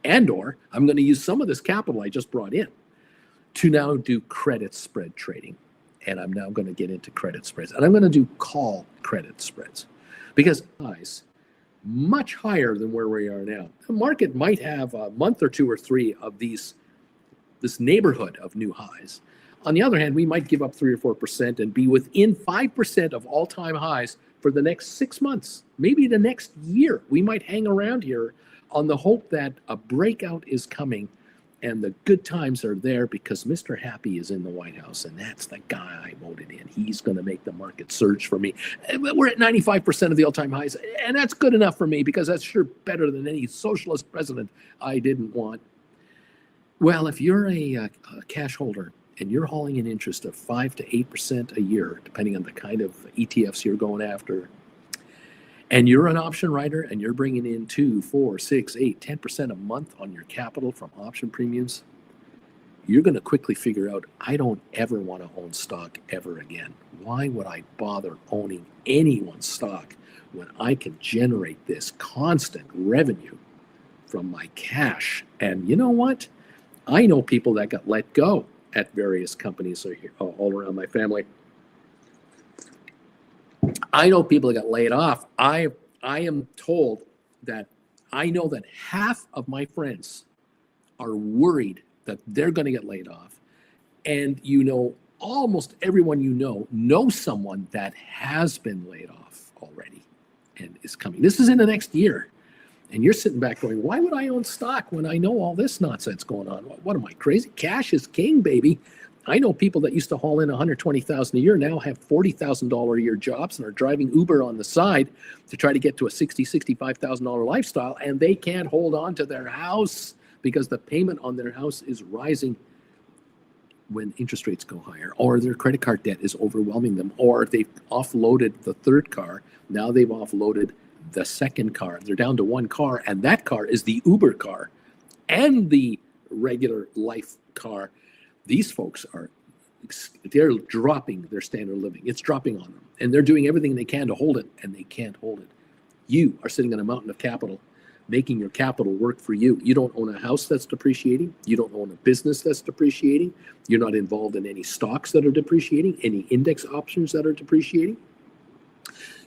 And or I'm going to use some of this capital I just brought in to now do credit spread trading. And I'm now going to get into credit spreads. And I'm going to do call credit spreads because highs much higher than where we are now. The market might have a month or 2 or 3 of this neighborhood of new highs. On the other hand, we might give up 3 or 4% and be within 5% of all-time highs for the next 6 months, maybe the next year. We might hang around here on the hope that a breakout is coming and the good times are there because Mr. Happy is in the White House, and that's the guy I voted in. He's going to make the market surge for me. We're at 95% of the all-time highs, and that's good enough for me because that's sure better than any socialist president I didn't want. Well, if you're a cash holder and you're hauling an interest of 5 to 8% a year, depending on the kind of ETFs you're going after, and you're an option writer and you're bringing in 2, 4, 6, 8, 10% a month on your capital from option premiums, you're going to quickly figure out, I don't ever want to own stock ever again. Why would I bother owning anyone's stock when I can generate this constant revenue from my cash? And you know what? I know people that got let go at various companies all around my family. I know people that got laid off. I am told that I know that half of my friends are worried that they're going to get laid off. And almost everyone knows someone that has been laid off already and is coming. This is in the next year. And you're sitting back going, why would I own stock when I know all this nonsense going on? What am I, crazy? Cash is king, baby. I know people that used to haul in $120,000 a year now have $40,000 a year jobs and are driving Uber on the side to try to get to a $60,000, $65,000 lifestyle, and they can't hold on to their house because the payment on their house is rising when interest rates go higher, or their credit card debt is overwhelming them, or they've offloaded the third car. Now they've offloaded the second car. They're down to one car, and that car is the Uber car and the regular life car. These folks they're dropping their standard of living. It's dropping on them, and they're doing everything they can to hold it, and they can't hold it. You are sitting on a mountain of capital, making your capital work for you. You don't own a house that's depreciating. You don't own a business that's depreciating. You're not involved in any stocks that are depreciating, any index options that are depreciating.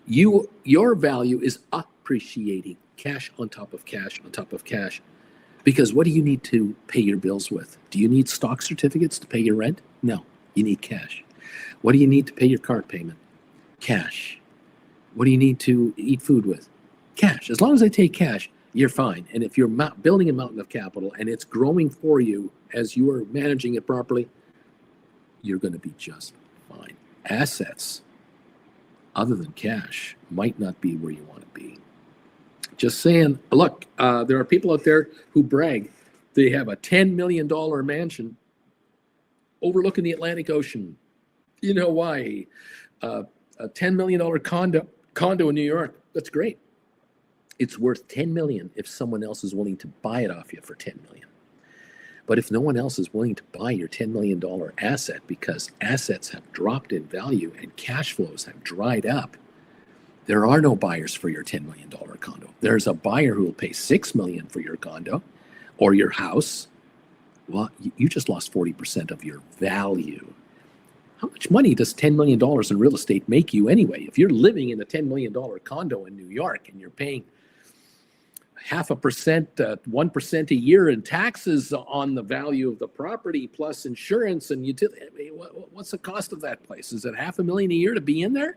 Your value is appreciating, cash on top of cash on top of cash. Because what do you need to pay your bills with? Do you need stock certificates to pay your rent? No, you need cash. What do you need to pay your car payment? Cash. What do you need to eat food with? Cash. As long as I take cash, you're fine. And if you're building a mountain of capital and it's growing for you as you are managing it properly, you're going to be just fine. Assets, other than cash, might not be where you want to be. Just saying, look, there are people out there who brag they have a $10 million mansion overlooking the Atlantic Ocean. You know why? A $10 million condo in New York. That's great. It's worth $10 million if someone else is willing to buy it off you for $10 million. But if no one else is willing to buy your $10 million asset because assets have dropped in value and cash flows have dried up, there are no buyers for your $10 million condo. There's a buyer who will pay $6 million for your condo or your house. Well, you just lost 40% of your value. How much money does $10 million in real estate make you anyway? If you're living in a $10 million condo in New York and you're paying 0.5%, 1% a year in taxes on the value of the property, plus insurance and utility, what's the cost of that place? Is it $500,000 a year to be in there?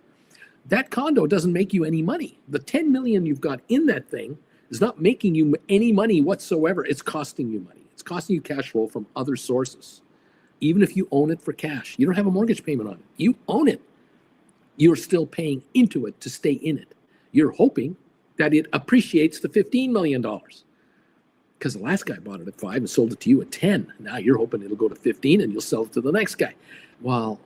That condo doesn't make you any money. The $10 million you've got in that thing is not making you any money whatsoever. It's costing you money. It's costing you cash flow from other sources. Even if you own it for cash, you don't have a mortgage payment on it. You own it. You're still paying into it to stay in it. You're hoping that it appreciates to $15 million because the last guy bought it at 5 and sold it to you at 10. Now you're hoping it'll go to 15 and you'll sell it to the next guy. Well,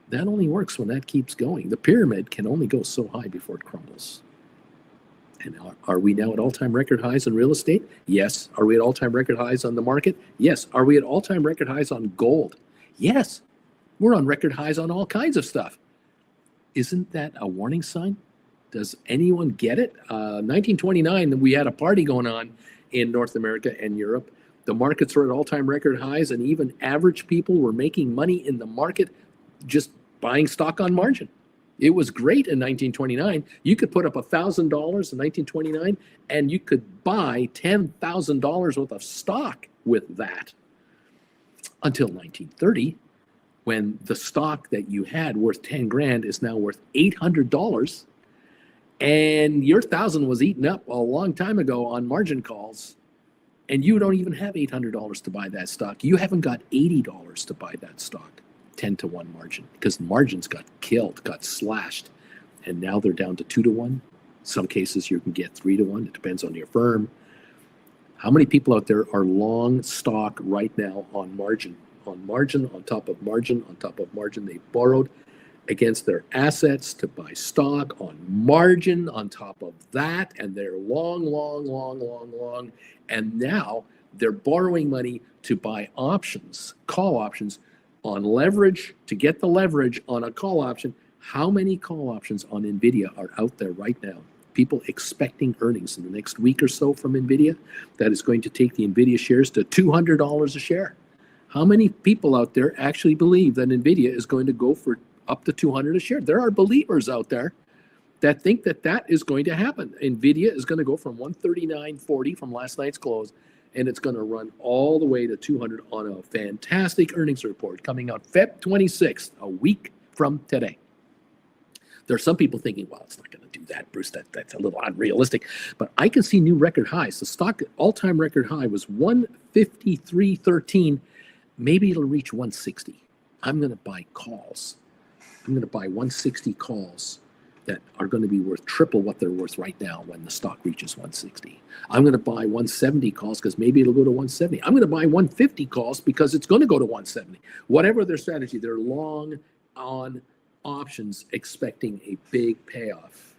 that only works when that keeps going. The pyramid can only go so high before it crumbles. And are we now at all-time record highs in real estate? Yes. Are we at all-time record highs on the market? Yes. Are we at all-time record highs on gold? Yes. We're on record highs on all kinds of stuff. Isn't that a warning sign? Does anyone get it? 1929, we had a party going on in North America and Europe. The markets were at all-time record highs, and even average people were making money in the market just buying stock on margin. It was great in 1929. You could put up $1,000 in 1929, and you could buy $10,000 worth of stock with that. Until 1930, when the stock that you had worth 10 grand is now worth $800, and your 1,000 was eaten up a long time ago on margin calls, and you don't even have $800 to buy that stock. You haven't got $80 to buy that stock. 10-to-1 margin, because margins got killed, got slashed, and now they're down to 2-to-1. Some cases you can get 3-to-1. It depends on your firm. How many people out there are long stock right now on margin, on top of margin, on top of margin? They borrowed against their assets to buy stock on margin on top of that, and they're long, and now they're borrowing money to buy options, call options, on leverage, to get the leverage on a call option. How many call options on NVIDIA are out there right now? People expecting earnings in the next week or so from NVIDIA that is going to take the NVIDIA shares to $200 a share. How many people out there actually believe that NVIDIA is going to go for up to $200 a share? There are believers out there that think that that is going to happen. NVIDIA is going to go from $139.40 from last night's close, and it's going to run all the way to 200 on a fantastic earnings report coming out Feb 26th, a week from today. There are some people thinking, well, it's not going to do that, Bruce. That's a little unrealistic. But I can see new record highs. The stock all-time record high was 153.13. Maybe it'll reach 160. I'm going to buy calls. I'm going to buy 160 calls that are going to be worth triple what they're worth right now when the stock reaches 160. I'm going to buy 170 calls because maybe it'll go to 170. I'm going to buy 150 calls because it's going to go to 170. Whatever their strategy, they're long on options expecting a big payoff.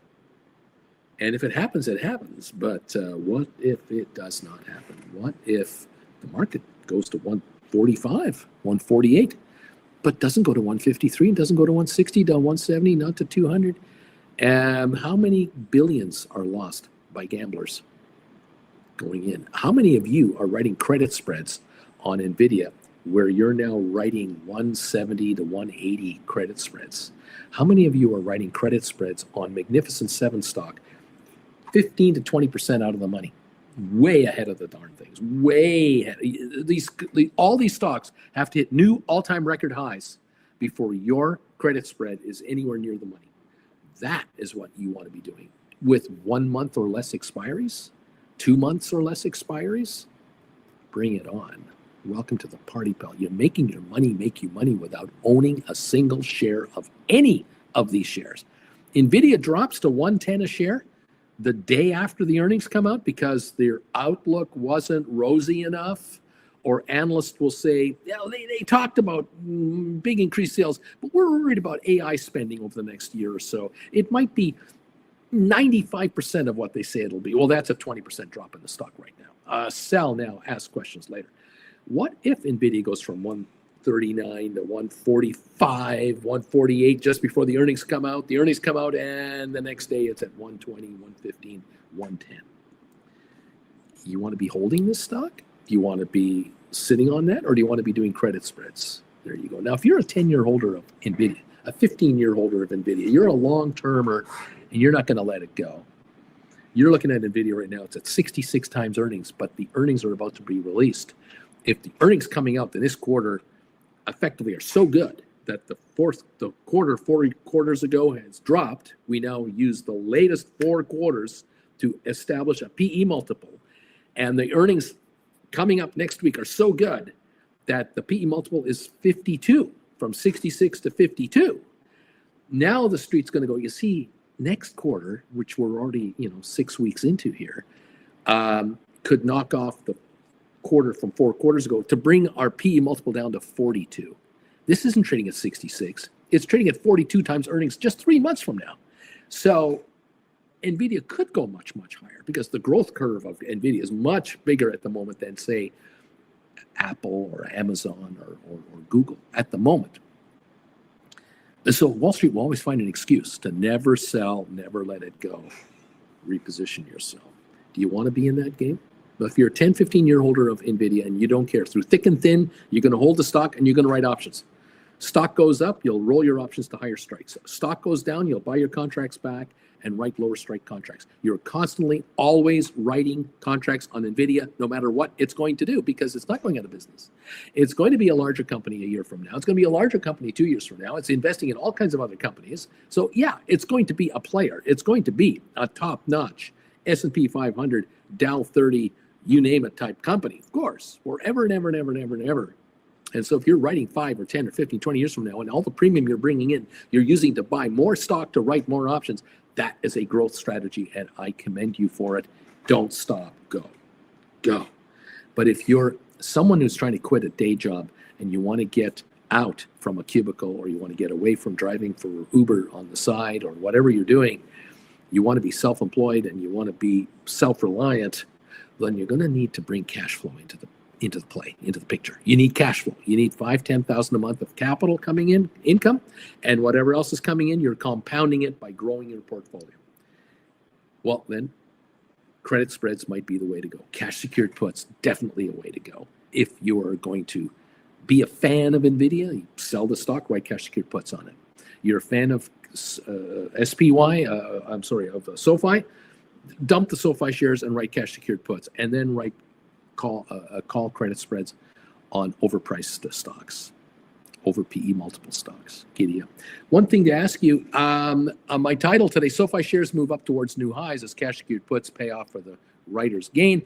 And if it happens, it happens. But what if it does not happen? What if the market goes to 145, 148, but doesn't go to 153 and doesn't go to 160, to 170, not to 200? How many billions are lost by gamblers going in? How many of you are writing credit spreads on NVIDIA where you're now writing 170 to 180 credit spreads? How many of you are writing credit spreads on Magnificent 7 stock 15 to 20% out of the money? Way ahead of the darn things. Way ahead. All these stocks have to hit new all-time record highs before your credit spread is anywhere near the money. That is what you want to be doing. With 1 month or less expiries, 2 months or less expiries, bring it on. Welcome to the party, pal. You're making your money make you money without owning a single share of any of these shares. NVIDIA drops to 110 a share the day after the earnings come out because their outlook wasn't rosy enough, or analysts will say, yeah, they talked about big increased sales, but we're worried about AI spending over the next year or so. It might be 95% of what they say it'll be. Well, that's a 20% drop in the stock right now. Sell now, ask questions later. What if NVIDIA goes from 139 to 145, 148 just before the earnings come out? The earnings come out and the next day it's at 120, 115, 110. You want to be holding this stock? Do you want to be sitting on that, or do you want to be doing credit spreads? There you go. Now, if you're a 10-year holder of NVIDIA, a 15-year holder of NVIDIA, you're a long-termer and you're not going to let it go. You're looking at NVIDIA right now. It's at 66 times earnings, but the earnings are about to be released. If the earnings coming out in this quarter effectively are so good that the quarter 4 quarters ago has dropped, we now use the latest 4 quarters to establish a PE multiple. And the earnings coming up next week are so good that the PE multiple is 52, from 66 to 52. Now the street's going to go, you see, next quarter, which we're already 6 weeks into here, could knock off the quarter from 4 quarters ago to bring our PE multiple down to 42. This isn't trading at 66. It's trading at 42 times earnings just 3 months from now. So NVIDIA could go much, much higher because the growth curve of NVIDIA is much bigger at the moment than, say, Apple or Amazon or Google at the moment. And so Wall Street will always find an excuse to never sell, never let it go. Reposition yourself. Do you want to be in that game? But if you're a 10, 15-year holder of NVIDIA and you don't care, through thick and thin, you're going to hold the stock and you're going to write options. Stock goes up, you'll roll your options to higher strikes. Stock goes down, you'll buy your contracts back and write lower strike contracts. You're constantly always writing contracts on NVIDIA, no matter what it's going to do, because it's not going out of business. It's going to be a larger company a year from now. It's going to be a larger company 2 years from now. It's investing in all kinds of other companies. So yeah, it's going to be a player. It's going to be a top-notch S&P 500, Dow 30, you name it type company, of course, forever and ever and ever and ever and ever. And so if you're writing 5 or 10 or 15, 20 years from now, and all the premium you're bringing in, you're using to buy more stock to write more options, that is a growth strategy, and I commend you for it. Don't stop. Go. But if you're someone who's trying to quit a day job and you want to get out from a cubicle, or you want to get away from driving for Uber on the side, or whatever you're doing, you want to be self-employed and you want to be self-reliant, then you're going to need to bring cash flow into the picture. You need cash flow. You need $5,000-$10,000 a month of capital coming in, income, and whatever else is coming in, you're compounding it by growing your portfolio. Well, then credit spreads might be the way to go. Cash secured puts, definitely a way to go. If you are going to be a fan of NVIDIA, you sell the stock, write cash secured puts on it. You're a fan of Sofi, dump the Sofi shares and write cash secured puts, and then call credit spreads on overpriced stocks, over PE multiple stocks. Giddy up. One thing to ask you, on my title today, Sofi shares move up towards new highs as cash secured puts pay off for the writer's gain,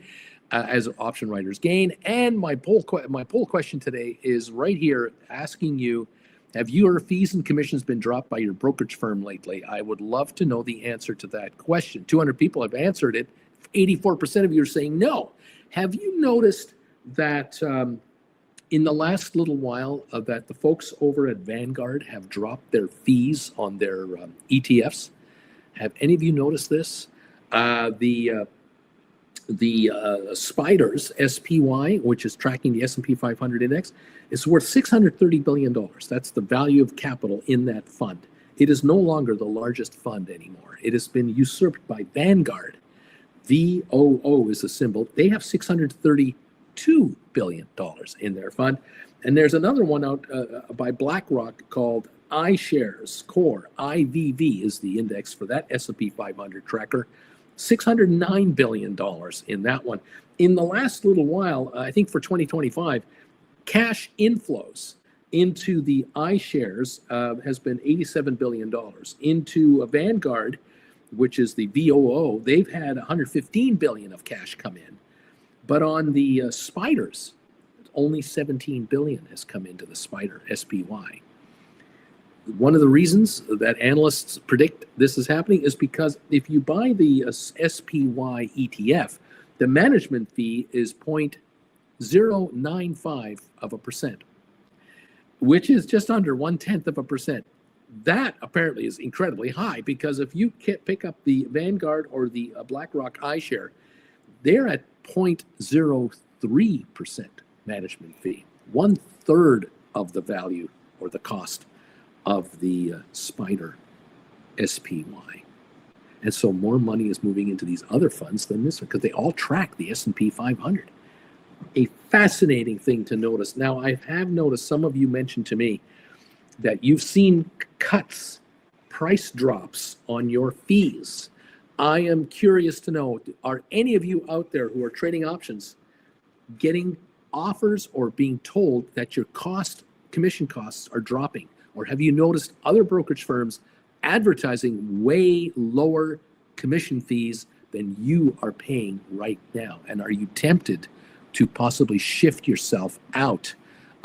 as option writer's gain. And my poll question today is right here, asking you Have your fees and commissions been dropped by your brokerage firm lately? I would love to know the answer to that question. 200 people have answered it. 84% of you are saying no. Have you noticed that in the last little while that the folks over at Vanguard have dropped their fees on their ETFs? Have any of you noticed this? The Spiders, SPY, which is tracking the S&P 500 index, is worth $630 billion. That's the value of capital in that fund. It is no longer the largest fund anymore. It has been usurped by Vanguard. VOO is the symbol. They have $632 billion in their fund. And there's another one out by BlackRock called iShares Core. IVV is the index for that S&P 500 tracker. $609 billion in that one. In the last little while, I think for 2025, cash inflows into the iShares has been $87 billion. Into Vanguard, which is the VOO, they've had $115 billion of cash come in. But on the Spiders, only $17 billion has come into the Spider, SPY. One of the reasons that analysts predict this is happening is because if you buy the SPY ETF, the management fee is 0.095%, which is just under 1/10%. That apparently is incredibly high, because if you pick up the Vanguard or the BlackRock iShare, they're at 0.03% management fee, 1/3 of the value or the cost of the Spider SPY. And so more money is moving into these other funds than this one, because they all track the S&P 500. A fascinating thing to notice. Now, I have noticed some of you mentioned to me that you've seen cuts, price drops on your fees. I am curious to know, are any of you out there who are trading options getting offers or being told that your commission costs are dropping? Or have you noticed other brokerage firms advertising way lower commission fees than you are paying right now? And are you tempted to possibly shift yourself out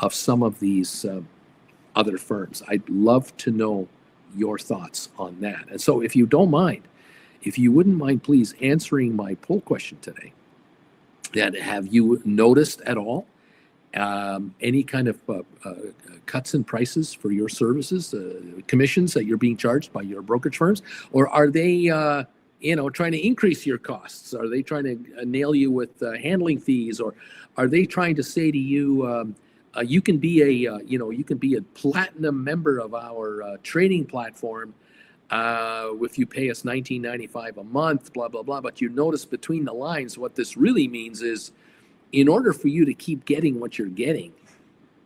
of some of these other firms? I'd love to know your thoughts on that. And so if you don't mind, if you wouldn't mind, please answering my poll question today. That have you noticed at all any kind of cuts in prices for your services, commissions that you're being charged by your brokerage firms? Or are they trying to increase your costs? Are they trying to nail you with handling fees? Or are they trying to say to you, you can be a platinum member of our trading platform if you pay us $19.95 a month, blah, blah, blah. But you notice between the lines, what this really means is, in order for you to keep getting what you're getting,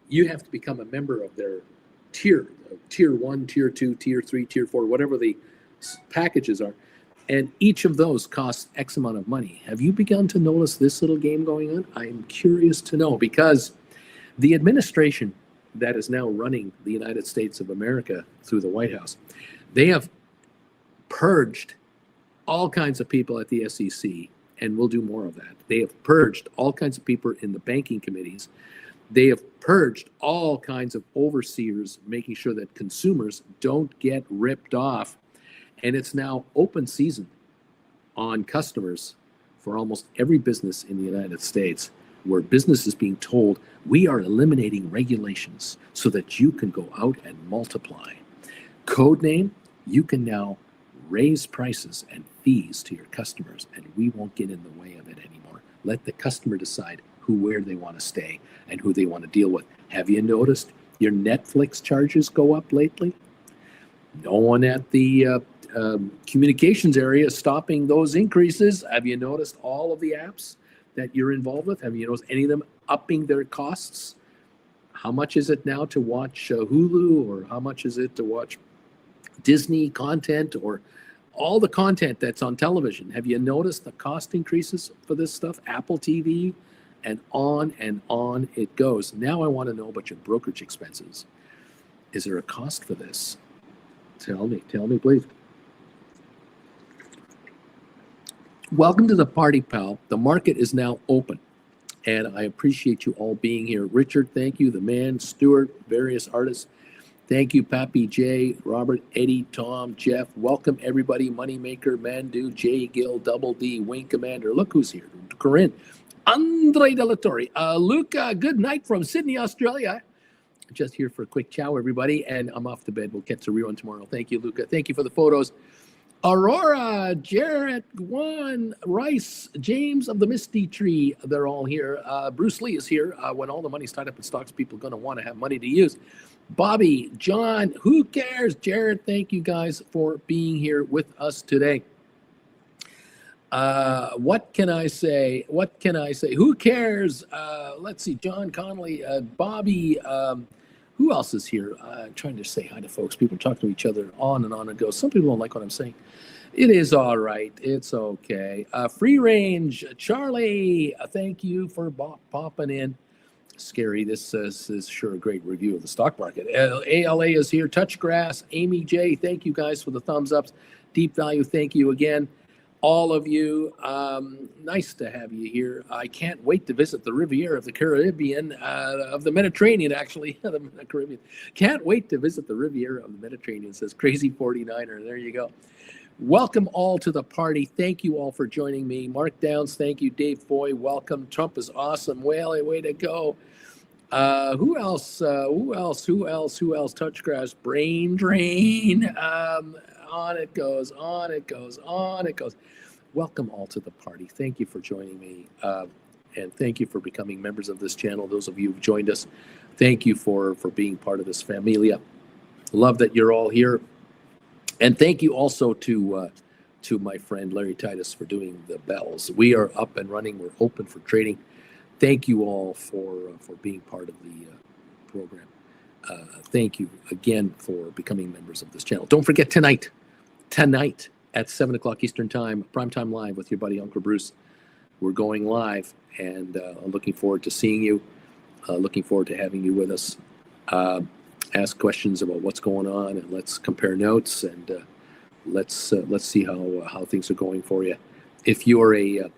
you have to become a member of their tier 1, tier 2, tier 3, tier 4, whatever the packages are. And each of those costs X amount of money. Have you begun to notice this little game going on? I'm curious to know, because the administration that is now running the United States of America through the White House, they have purged all kinds of people at the SEC, and we'll do more of that. They have purged all kinds of people in the banking committees. They have purged all kinds of overseers, making sure that consumers don't get ripped off. And it's now open season on customers for almost every business in the United States, where business is being told, we are eliminating regulations so that you can go out and multiply. Code name, you can now raise prices and fees to your customers, and we won't get in the way of it anymore. Let the customer decide where they want to stay and who they want to deal with. Have you noticed your Netflix charges go up lately? No one at the communications area is stopping those increases. Have you noticed all of the apps that you're involved with? Have you noticed any of them upping their costs? How much is it now to watch Hulu, or how much is it to watch Disney content, or all the content that's on television? Have you noticed the cost increases for this stuff? Apple TV, and on it goes. Now I want to know about your brokerage expenses. Is there a cost for this? Tell me, please. Welcome to the party, pal. The market is now open, and I appreciate you all being here. Richard, thank you. The man, Stuart, various artists. Thank you, Pappy J, Robert, Eddie, Tom, Jeff. Welcome, everybody. Moneymaker, Mandu, J, Gill, Double D, Wing Commander. Look who's here. Corinne, Andre De La Torre, Luca, good night from Sydney, Australia. Just here for a quick chow, everybody, and I'm off to bed. We'll catch the rerun tomorrow. Thank you, Luca. Thank you for the photos. Aurora, Jarrett, Juan, Rice, James of the Misty Tree. They're all here. Bruce Lee is here. When all the money's tied up in stocks, people are going to want to have money to use. Bobby, John, who cares? Jared, thank you guys for being here with us today. What can I say? What can I say? Who cares? Let's see. John Connolly, Bobby. Who else is here? Trying to say hi to folks. People talk to each other on and go. Some people don't like what I'm saying. It is all right. It's okay. Free range. Charlie, thank you for popping in. Scary. This is sure a great review of the stock market. ALA is here. Touchgrass. Amy J, thank you guys for the thumbs ups. Deep Value, thank you again. All of you, nice to have you here. I can't wait to visit the Riviera of the Caribbean, of the Mediterranean, actually. The Caribbean. Can't wait to visit the Riviera of the Mediterranean, says Crazy 49er. There you go. Welcome all to the party. Thank you all for joining me. Mark Downs, thank you. Dave Foy, welcome. Trump is awesome. Well, way to go. Who else? Who else? Touchgrass, Brain Drain. On it goes, on it goes, on it goes. Welcome all to the party. Thank you for joining me. And thank you for becoming members of this channel. Those of you who've joined us, thank you for being part of this familia. Love that you're all here. And thank you also to my friend Larry Titus for doing the bells. We are up and running. We're open for trading. Thank you all for being part of the program. Thank you again for becoming members of this channel. Don't forget tonight at 7 o'clock Eastern Time, Primetime Live with your buddy Uncle Bruce. We're going live, and I'm looking forward to seeing you. Looking forward to having you with us. Ask questions about what's going on, and let's compare notes, and let's see how things are going for you. If you're a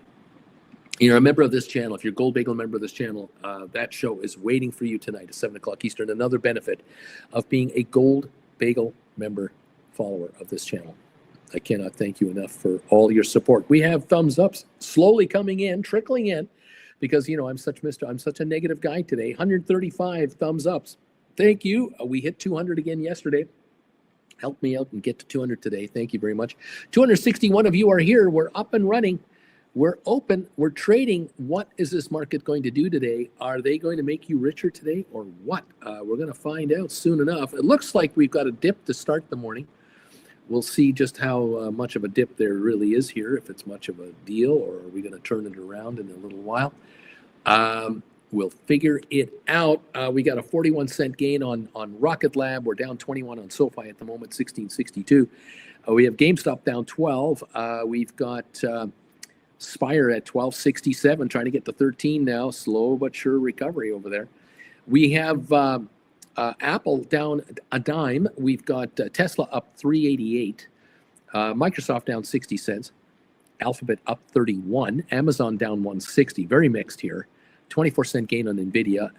member of this channel, if you're a Gold Bagel member of this channel, that show is waiting for you tonight at 7 o'clock Eastern. Another benefit of being a Gold Bagel member follower of this channel. I cannot thank you enough for all your support. We have thumbs ups slowly coming in, trickling in, because I'm such a negative guy today. 135 thumbs ups. Thank you. We hit 200 again yesterday. Help me out and get to 200 today. Thank you very much. 261 of you are here. We're up and running. We're open. We're trading. What is this market going to do today? Are they going to make you richer today or what? We're going to find out soon enough. It looks like we've got a dip to start the morning. We'll see just how much of a dip there really is here, if it's much of a deal, or are we going to turn it around in a little while? We'll figure it out. We got a 41-cent gain on Rocket Lab. We're down 21 on Sofi at the moment, 16.62. We have GameStop down 12. We've got Spire at 12.67, trying to get to 13 now. Slow but sure recovery over there. We have Apple down a dime. We've got Tesla up 3.88. Microsoft down 60 cents. Alphabet up 31. Amazon down 160. Very mixed here. 24-cent gain on NVIDIA.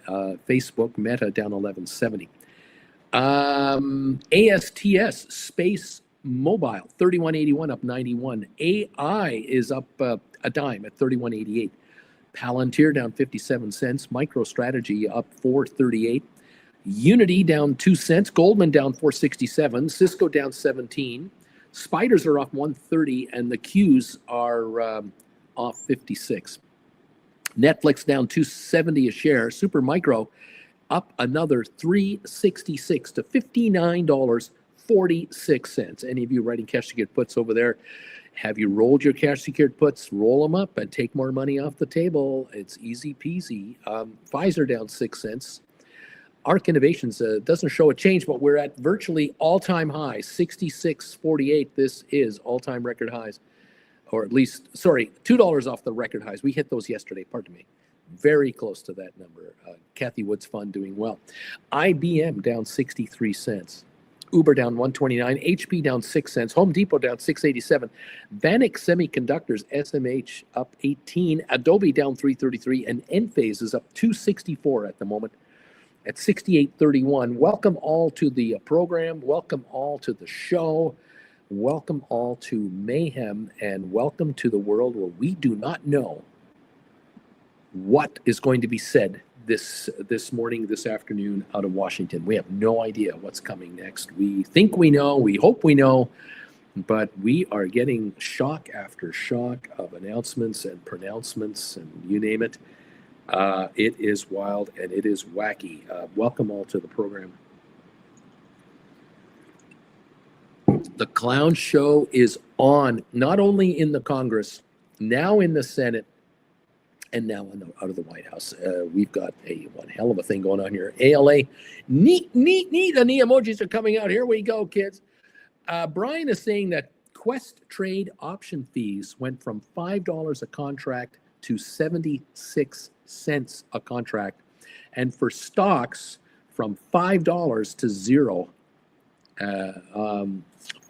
Facebook, Meta down 11.70. ASTS, Space Mobile, 31.81 up 91. AI is up a dime at 31.88. Palantir down 57 cents. MicroStrategy up 4.38. Unity down 2 cents. Goldman down 4.67. Cisco down 17. Spiders are off 1.30, and the Qs are off 56. Netflix down 2.70 a share. Supermicro up another 3.66 to $59.46. Any of you writing cash secured puts over there, have you rolled your cash secured puts? Roll them up and take more money off the table. It's easy peasy. Pfizer down 6 cents. ARC Innovations doesn't show a change, but we're at virtually all-time highs, 66.48. This is all-time record highs, or at least, sorry, $2 off the record highs. We hit those yesterday, pardon me. Very close to that number. Kathy Wood's fund doing well. IBM down 63 cents. Uber down 129. HP down 6 cents. Home Depot down 687. Vanik Semiconductors, SMH, up 18. Adobe down 333. And Enphase is up 264 at the moment. at 68.31. Welcome all to the program. Welcome all to the show. Welcome all to Mayhem, and welcome to the world where we do not know what is going to be said this morning, this afternoon out of Washington. We have no idea what's coming next. We think we know, we hope we know, but we are getting shock after shock of announcements and pronouncements and you name it. It is wild and it is wacky. Welcome all to the program. The clown show is on, not only in the Congress, now in the Senate, and now out of the White House. We've got one hell of a thing going on here. ALA, neat. The knee emojis are coming out. Here we go, kids. Brian is saying that Quest trade option fees went from $5 a contract to 76 cents a contract, and for stocks from $5 to zero.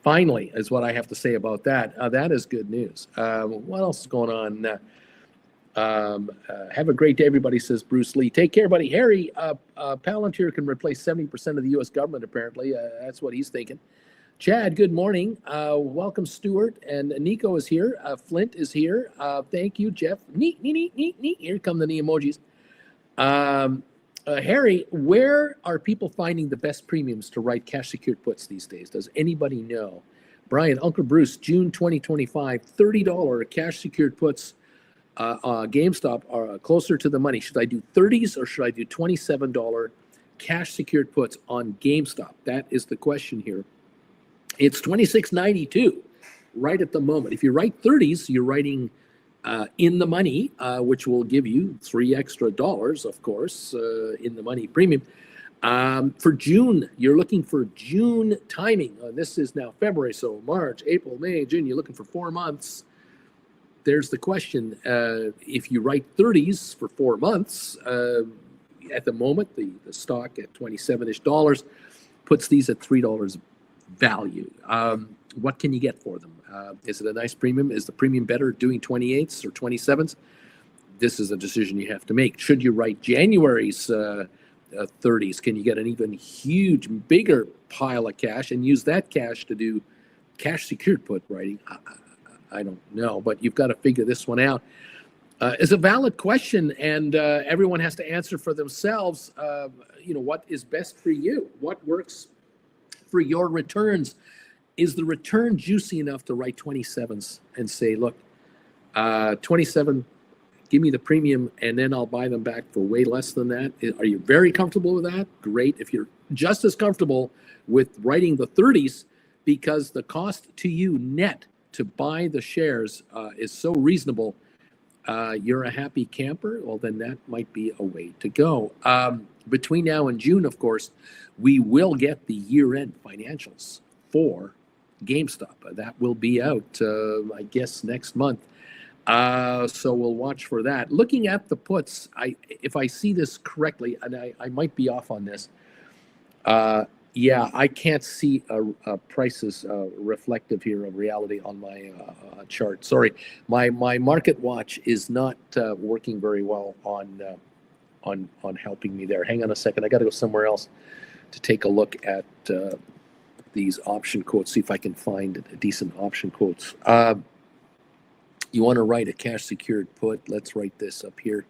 Finally, is what I have to say about that. That is good news. What else is going on? Have a great day, everybody, says Bruce Lee. Take care, buddy. Harry, Palantir can replace 70% of the U.S. government, apparently. That's what he's thinking. Chad, good morning. Welcome, Stuart. And Nico is here. Flint is here. Thank you, Jeff. Neat. Here come the knee emojis. Harry, where are people finding the best premiums to write cash secured puts these days? Does anybody know? Brian, Uncle Bruce, June 2025, $30 cash secured puts. GameStop are closer to the money. Should I do 30s or should I do $27 cash secured puts on GameStop? That is the question here. It's $26.92 right at the moment. If you write 30s, you're writing in the money, which will give you $3 extra, of course, in the money premium. For June, you're looking for June timing. This is now February, so March, April, May, June. You're looking for 4 months. There's the question. If you write 30s for 4 months, at the moment, the stock at $27-ish puts these at $3 value. What can you get for them? Is it a nice premium? Is the premium better doing 28s or 27s? This is a decision you have to make. Should you write January's 30s? Can you get an even huge, bigger pile of cash and use that cash to do cash secured put writing? I don't know, but you've got to figure this one out. It's a valid question, and everyone has to answer for themselves. What is best for you? What works for your returns? Is the return juicy enough to write 27s and say, look, 27, give me the premium, and then I'll buy them back for way less than that? Are you very comfortable with that? Great. If you're just as comfortable with writing the 30s because the cost to you net to buy the shares is so reasonable, you're a happy camper, well, then that might be a way to go. Between now and June, of course, we will get the year-end financials for GameStop. That will be out, I guess, next month. So we'll watch for that. Looking at the puts, if I see this correctly, and I might be off on this, I can't see prices reflective here of reality on my chart. Sorry, my market watch is not working very well on helping me there. Hang on a second. I got to go somewhere else to take a look at these option quotes, see if I can find decent option quotes. You want to write a cash secured put? Let's write this up here.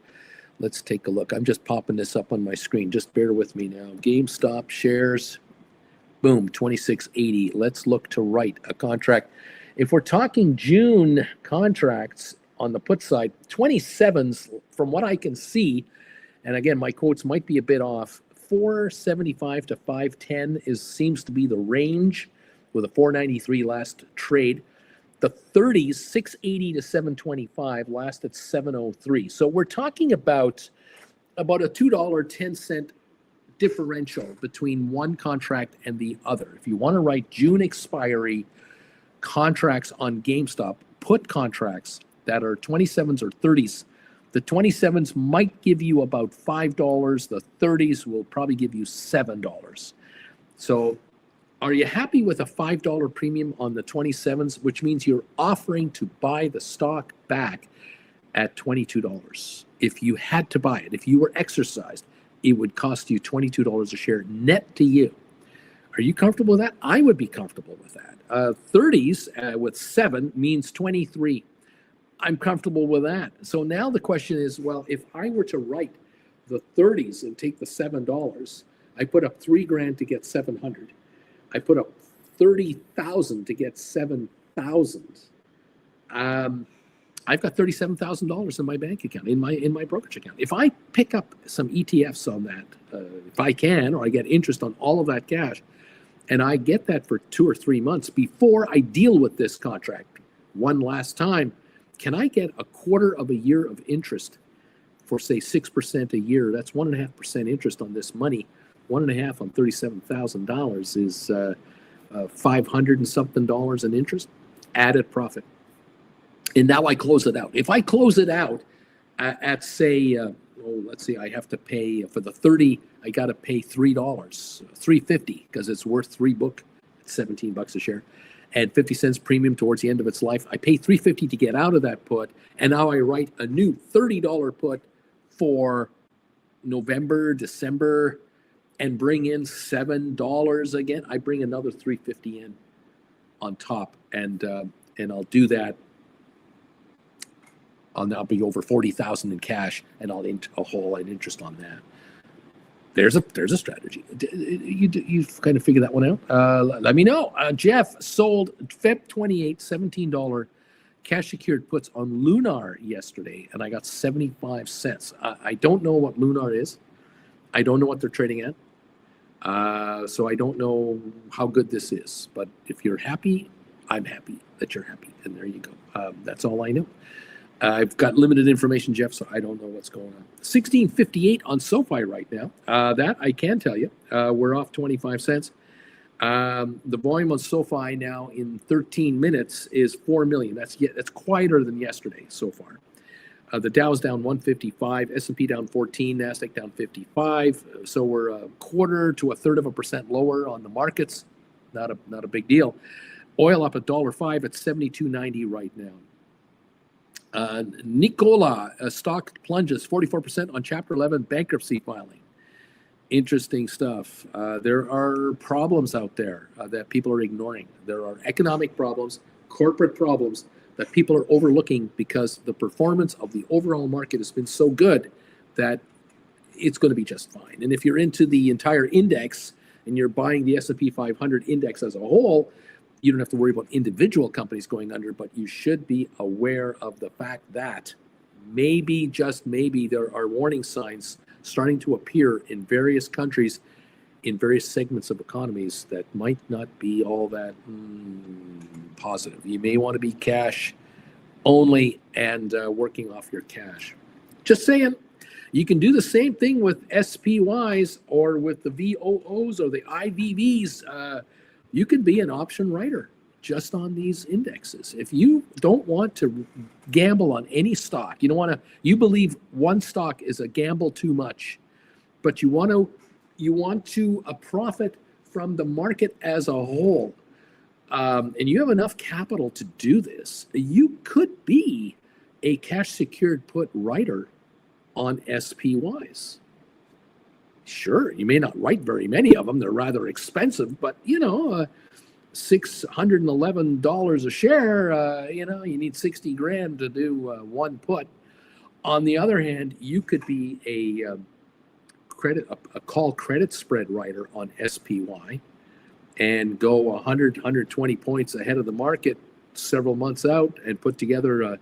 Let's take a look. I'm just popping this up on my screen. Just bear with me now. GameStop shares. Boom, 26.80. Let's look to write a contract. If we're talking June contracts on the put side, 27s, from what I can see, and again, my quotes might be a bit off, 475 to 510 seems to be the range, with a 493 last trade. The 30s, 680 to 725, last at 703. So we're talking about a $2.10 differential between one contract and the other. If you want to write June expiry contracts on GameStop, put contracts that are 27s or 30s, the 27s might give you about $5. The 30s will probably give you $7. So are you happy with a $5 premium on the 27s, which means you're offering to buy the stock back at $22? If you had to buy it, if you were exercised, it would cost you $22 a share net to you. Are you comfortable with that? I would be comfortable with that. 30s with 7 means 23. I'm comfortable with that. So now the question is, well, if I were to write the 30s and take the $7, I put up $3,000 to get 700. I put up 30,000 to get 7,000. I've got $37,000 in my bank account, in my brokerage account. If I pick up some ETFs on that, if I can, or I get interest on all of that cash, and I get that for 2 or 3 months before I deal with this contract one last time, can I get a quarter of a year of interest for, say, 6% a year? That's 1.5% interest on this money. 1.5 on $37,000 is 500 and something dollars in interest, added profit. And now I close it out. If I close it out at say, let's see, I have to pay for the 30. I got to pay $3, $3.50 because it's worth $3 it's $17 a share, and 50 cents premium towards the end of its life. I pay $3.50 to get out of that put, and now I write a new $30 put for November, December, and bring in $7 again. I bring another $3.50 in on top, and I'll do that. I'll be over 40,000 in cash, and I'll haul an interest on that. There's a strategy. You've kind of figured that one out. Let me know. Jeff sold Feb 28, $17 cash secured puts on Lunar yesterday, and I got 75 cents. I don't know what Lunar is. I don't know what they're trading at. So I don't know how good this is. But if you're happy, I'm happy that you're happy. And there you go. That's all I know. I've got limited information, Jeff, so I don't know what's going on. 16.58 on Sofi right now. That I can tell you. We're off 25 cents. The volume on Sofi now in 13 minutes is 4 million. That's quieter than yesterday so far. The Dow's down 155, S&P down 14, Nasdaq down 55. So we're a quarter to a third of a percent lower on the markets. Not a big deal. Oil up $1.05 at 72.90 right now. Nikola stock plunges 44% on Chapter 11 bankruptcy filing. Interesting stuff. There are problems out there that people are ignoring. There are economic problems, corporate problems that people are overlooking because the performance of the overall market has been so good that it's going to be just fine. And if you're into the entire index and you're buying the S&P 500 index as a whole, you don't have to worry about individual companies going under, but you should be aware of the fact that maybe, just maybe, there are warning signs starting to appear in various countries, in various segments of economies that might not be all that positive. You may want to be cash only and working off your cash. Just saying. You can do the same thing with SPYs or with the VOOs or the IVVs. You could be an option writer just on these indexes. If you don't want to gamble on any stock, you believe one stock is a gamble too much, but you want to profit from the market as a whole, and you have enough capital to do this, you could be a cash secured put writer on SPYs. Sure, you may not write very many of them. They're rather expensive, but $611 a share, you need 60 grand to do one put. On the other hand, you could be a call credit spread writer on SPY and go 100, 120 points ahead of the market several months out and put together a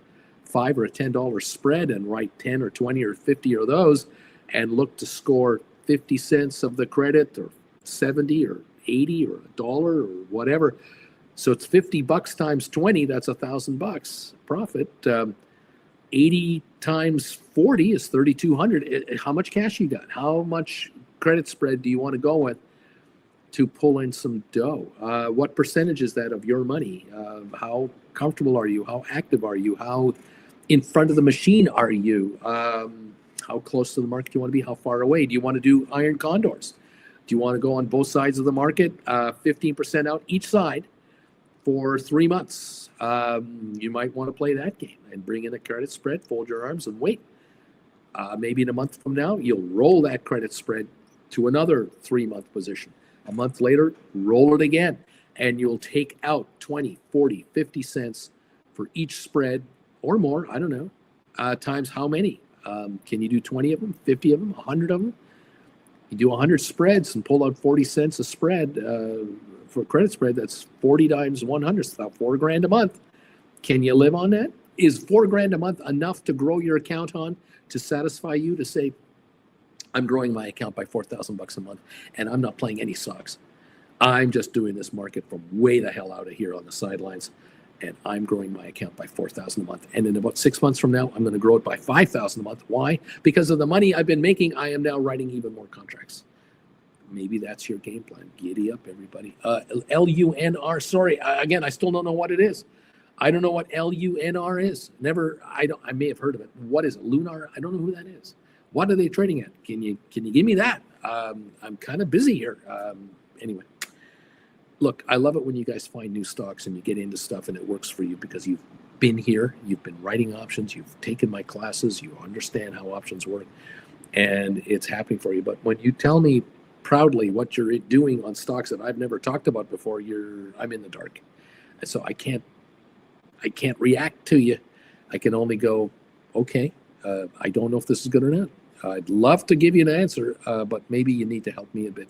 $5 or a $10 spread and write 10 or 20 or 50 of those and look to score 50 cents of the credit or 70 or 80 or $1 or whatever. So it's $50 times 20, that's $1,000 profit. 80 times 40 is 3,200. How much cash you got? How much credit spread do you want to go with to pull in some dough? What percentage is that of your money? How comfortable are you? How active are you? How in front of the machine are you? How close to the market do you want to be? How far away? Do you want to do iron condors? Do you want to go on both sides of the market, 15% out each side for 3 months? You might want to play that game and bring in a credit spread, fold your arms and wait. Maybe in a month from now, you'll roll that credit spread to another 3-month position. A month later, roll it again, and you'll take out 20, 40, 50 cents for each spread or more, I don't know, times how many? Can you do 20 of them, 50 of them, 100 of them? You do 100 spreads and pull out 40 cents a spread for a credit spread. That's 40 times 100, it's about $4,000 a month. Can you live on that? Is $4,000 a month enough to grow your account on to satisfy you to say, I'm growing my account by $4,000 a month and I'm not playing any stocks. I'm just doing this market from way the hell out of here on the sidelines, and I'm growing my account by $4,000 a month. And in about 6 months from now, I'm going to grow it by $5,000 a month. Why? Because of the money I've been making, I am now writing even more contracts. Maybe that's your game plan. Giddy up, everybody. LUNR. Sorry, again, I still don't know what it is. I don't know what LUNR is. I may have heard of it. What is it? Lunar? I don't know who that is. What are they trading at? Can you give me that? I'm kind of busy here. Anyway, look, I love it when you guys find new stocks and you get into stuff and it works for you because you've been here, you've been writing options, you've taken my classes, you understand how options work, and it's happening for you. But when you tell me proudly what you're doing on stocks that I've never talked about before, I'm in the dark. So I can't react to you. I can only go, okay, I don't know if this is good or not. I'd love to give you an answer, but maybe you need to help me a bit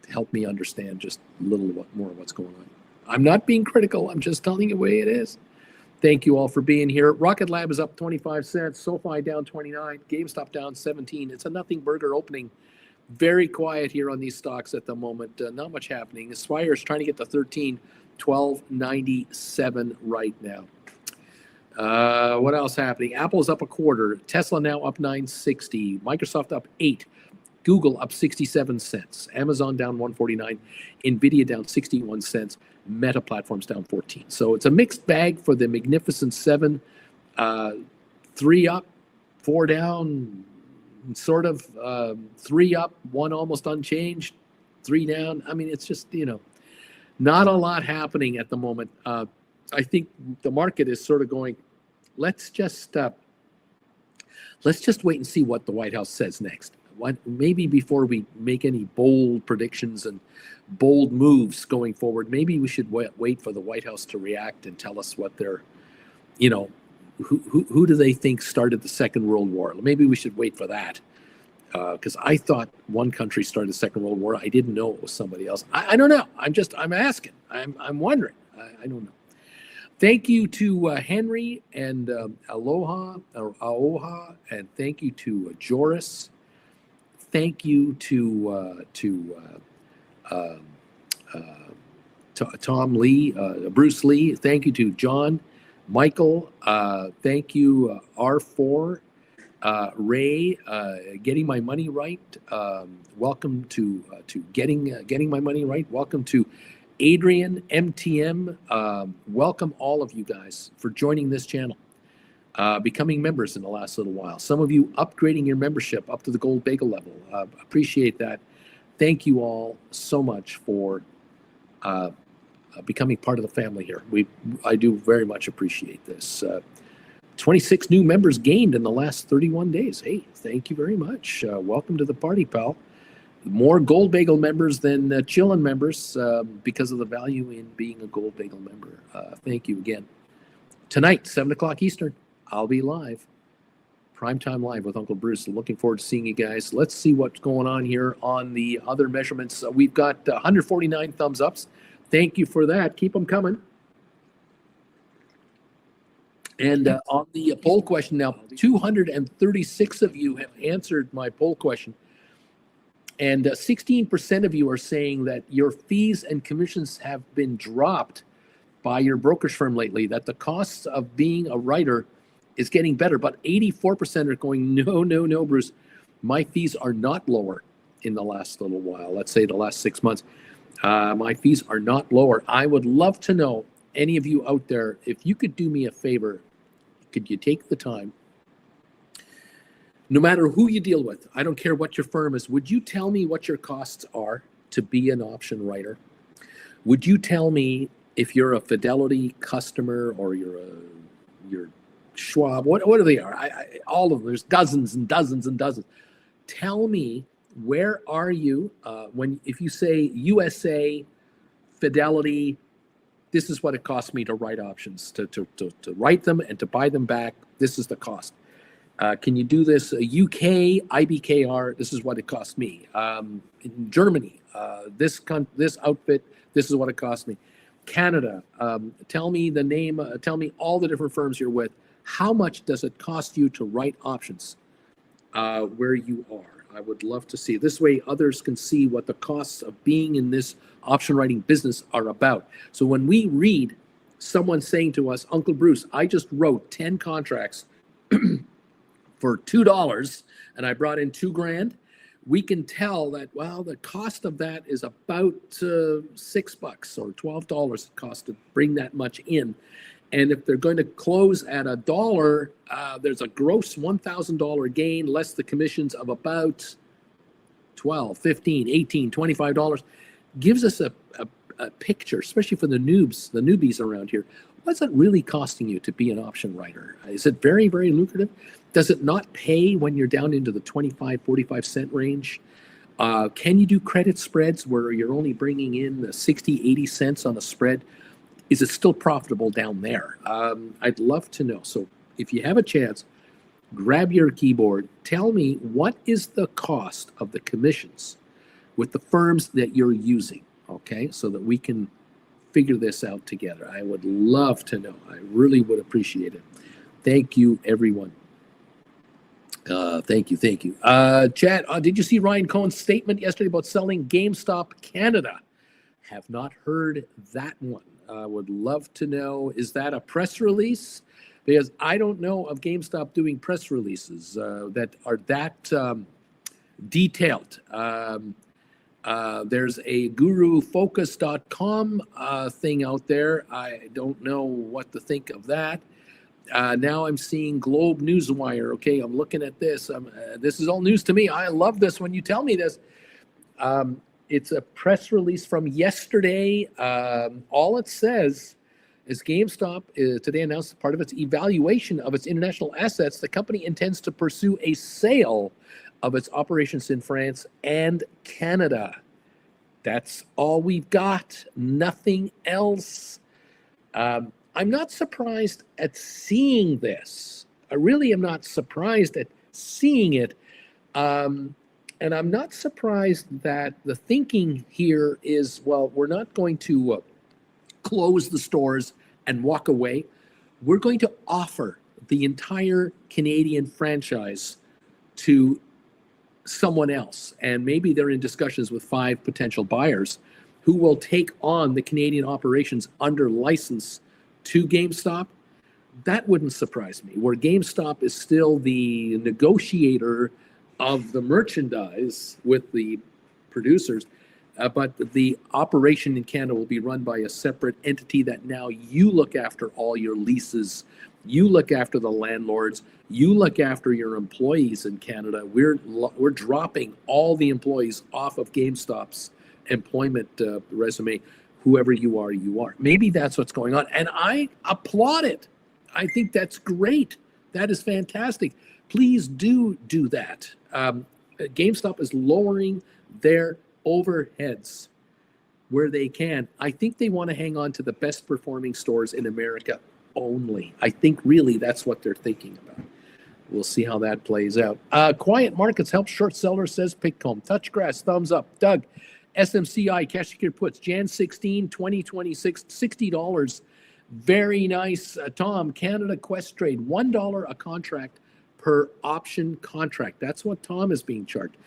to help me understand just a little more of what's going on. I'm not being critical. I'm just telling you the way it is. Thank you all for being here. Rocket Lab is up 25 cents. SoFi down 29. GameStop down 17. It's a nothing burger opening. Very quiet here on these stocks at the moment. Not much happening. Aspire is trying to get to 13, 12.97 right now. What else happening? Apple's up a quarter. Tesla now up 9.60. Microsoft up 8. Google up 67 cents. Amazon down 149. Nvidia down 61 cents. Meta Platforms down 14. So it's a mixed bag for the Magnificent Seven. 3 up, 4 down, sort of 3 up, 1 almost unchanged, 3 down. I mean, it's just, not a lot happening at the moment. I think the market is sort of going, let's just wait and see what the White House says next. Maybe before we make any bold predictions and bold moves going forward, maybe we should wait for the White House to react and tell us what they're, who do they think started the Second World War? Maybe we should wait for that. Because I thought one country started the Second World War. I didn't know it was somebody else. I don't know. I'm asking. I'm wondering. I don't know. Thank you to Henry and Aloha, and thank you to Joris. Thank you to Tom Lee, Bruce Lee. Thank you to John, Michael. Thank you, R4. Ray, getting my money right. Welcome to getting my money right. Welcome to Adrian, MTM. Welcome all of you guys for joining this channel, becoming members in the last little while. Some of you upgrading your membership up to the Gold Bagel level. Appreciate that. Thank you all so much for becoming part of the family here. I do very much appreciate this. 26 new members gained in the last 31 days. Hey, thank you very much. Welcome to the party, pal. More Gold Bagel members than Chillin' members because of the value in being a Gold Bagel member. Thank you again. Tonight, 7 o'clock Eastern, I'll be live. Primetime Live with Uncle Bruce. Looking forward to seeing you guys. Let's see what's going on here on the other measurements. We've got 149 thumbs ups. Thank you for that. Keep them coming. And on the poll question now, 236 of you have answered my poll question. And 16% of you are saying that your fees and commissions have been dropped by your brokerage firm lately, that the costs of being a writer is getting better. But 84% are going, no, Bruce. My fees are not lower in the last little while. Let's say the last 6 months. My fees are not lower. I would love to know, any of you out there, if you could do me a favor, could you take the time, no matter who you deal with, I don't care what your firm is, would you tell me what your costs are to be an option writer? Would you tell me if you're a Fidelity customer or you're Schwab, what they are. All of them. There's dozens and dozens and dozens. Tell me, where are you if you say USA, Fidelity, this is what it costs me to write options, to write them and to buy them back. This is the cost. Can you do this? UK, IBKR, this is what it cost me. In Germany, this outfit, this is what it cost me. Canada, tell me the name, tell me all the different firms you're with. How much does it cost you to write options where you are? I would love to see. This way others can see what the costs of being in this option writing business are about. So when we read someone saying to us, Uncle Bruce, I just wrote 10 contracts for $2 and I brought in $2,000, we can tell that, well, the cost of that is about $6 or $12 it costs to bring that much in. And if they're going to close at $1, there's a gross $1,000 gain, less the commissions of about $12, $15, $18, $25. Gives us a picture, especially for the newbies around here. What's it really costing you to be an option writer? Is it very, very lucrative? Does it not pay when you're down into the 25, 45 cent range? Can you do credit spreads where you're only bringing in 60, 80 cents on a spread? Is it still profitable down there? I'd love to know. So if you have a chance, grab your keyboard. Tell me, what is the cost of the commissions with the firms that you're using, okay? So that we can figure this out together. I would love to know. I really would appreciate it. Thank you, everyone. Thank you. Chad, did you see Ryan Cohen's statement yesterday about selling GameStop Canada? Have not heard that one. Would love to know, is that a press release? Because I don't know of GameStop doing press releases that are that detailed. There's a gurufocus.com thing out there. I don't know what to think of that. Now I'm seeing Globe Newswire. Okay, I'm looking at this. This is all news to me. I love this when you tell me this. It's a press release from yesterday. All it says is GameStop today announced part of its evaluation of its international assets. The company intends to pursue a sale of its operations in France and Canada. That's all we've got. Nothing else. I'm not surprised at seeing this. I really am not surprised at seeing it. And I'm not surprised that the thinking here is, well, we're not going to close the stores and walk away. We're going to offer the entire Canadian franchise to someone else. And maybe they're in discussions with 5 potential buyers who will take on the Canadian operations under license to GameStop. That wouldn't surprise me. Where GameStop is still the negotiator of the merchandise with the producers, but the operation in Canada will be run by a separate entity that now you look after all your leases, you look after the landlords, you look after your employees in Canada. We're dropping all the employees off of GameStop's employment resume. Whoever you are, you are. Maybe that's what's going on. And I applaud it. I think that's great. That is fantastic. Please do that. GameStop is lowering their overheads where they can. I think they want to hang on to the best performing stores in America only. I think really that's what they're thinking about. We'll see how that plays out. Quiet markets help short sellers, says Picomb. Touchgrass, thumbs up. Doug, SMCI, cash secured puts, Jan 16, 2026, $60. Very nice. Tom, Canada Quest Trade, $1 a contract per option contract. That's what Tom is being charged.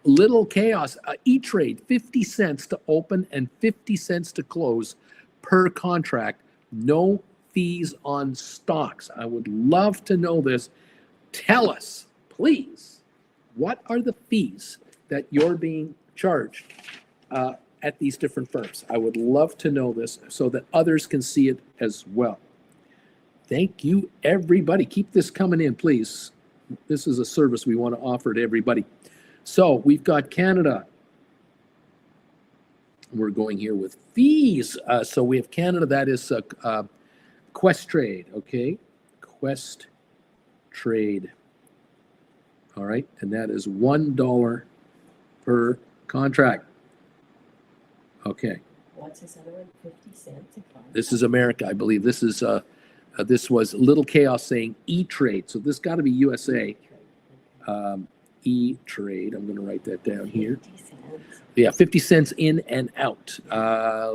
Little Chaos, E-Trade, 50 cents to open and 50 cents to close per contract. No fees on stocks. I would love to know this. Tell us, please, what are the fees that you're being charged at these different firms? I would love to know this so that others can see it as well. Thank you, everybody. Keep this coming in, please. This is a service we want to offer to everybody. So we've got Canada. We're going here with fees. So we have Canada. That is Quest Trade. Okay, Quest trade. All right, and that is $1 per contract. Okay. What's this other one? 50 cents a contract? This is America, I believe. This is this was Little Chaos saying E-Trade. So this got to be USA. E-Trade. I'm going to write that down here. 50 cents. Yeah, 50 cents in and out.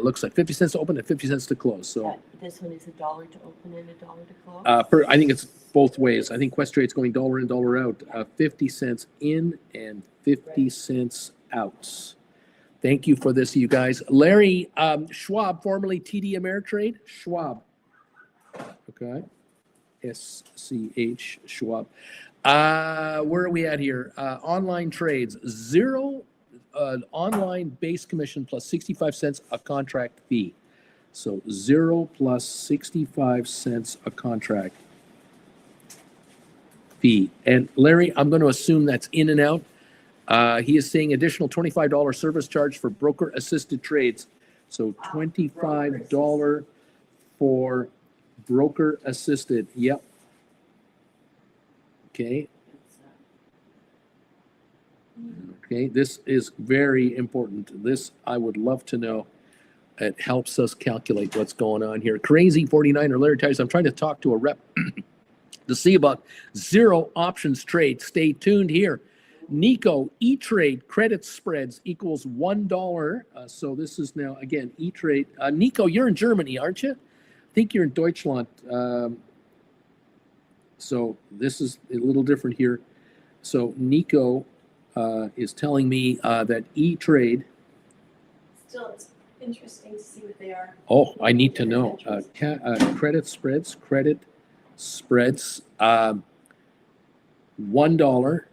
Looks like 50 cents to open and 50 cents to close. So this one is $1 to open and $1 to close? I think it's both ways. I think Quest Trade's going dollar in, dollar out. 50 cents in and 50 cents out. Thank you for this, you guys. Larry Schwab, formerly TD Ameritrade. Schwab. Okay. SCH Schwab. Where are we at here? Online trades. 0 online base commission plus 65 cents a contract fee. So 0 plus 65 cents a contract fee. And Larry, I'm going to assume that's in and out. He is saying additional $25 service charge for broker assisted trades. So $25 for broker assisted. Yep. Okay. Okay. This is very important. This I would love to know. It helps us calculate what's going on here. Crazy 49er Larry Tice. I'm trying to talk to a rep to see about zero options trade. Stay tuned here. Nico, E-Trade credit spreads equals $1. So this is now, again, E-Trade. Nico, you're in Germany, aren't you? I think you're in Deutschland. So this is a little different here. So Nico is telling me that E-Trade. Still, it's interesting to see what they are. Oh, I need to know. Credit spreads, $1.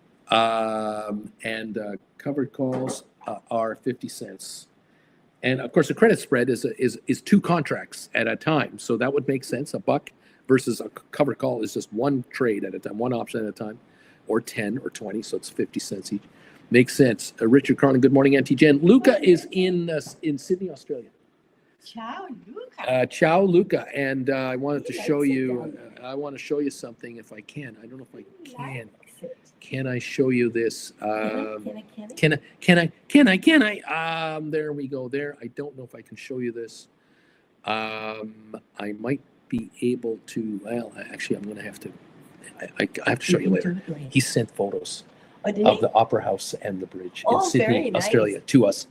And covered calls are 50 cents. And of course, a credit spread is two contracts at a time. So that would make sense. $1 versus a covered call is just one trade at a time, one option at a time, or 10 or 20. So it's 50 cents each. Makes sense. Richard Carlin, good morning, Auntie Jen. Luca is in Sydney, Australia. Ciao, Luca. Ciao, Luca. And I wanted to show you. I want to show you something if I can. I don't know if I can. Can I show you this? Can I? There we go. There. I don't know if I can show you this. I might be able to. Well, actually, I'm going to have to. I have to show you later. He sent photos of the Opera House and the bridge in Sydney, Australia, to us.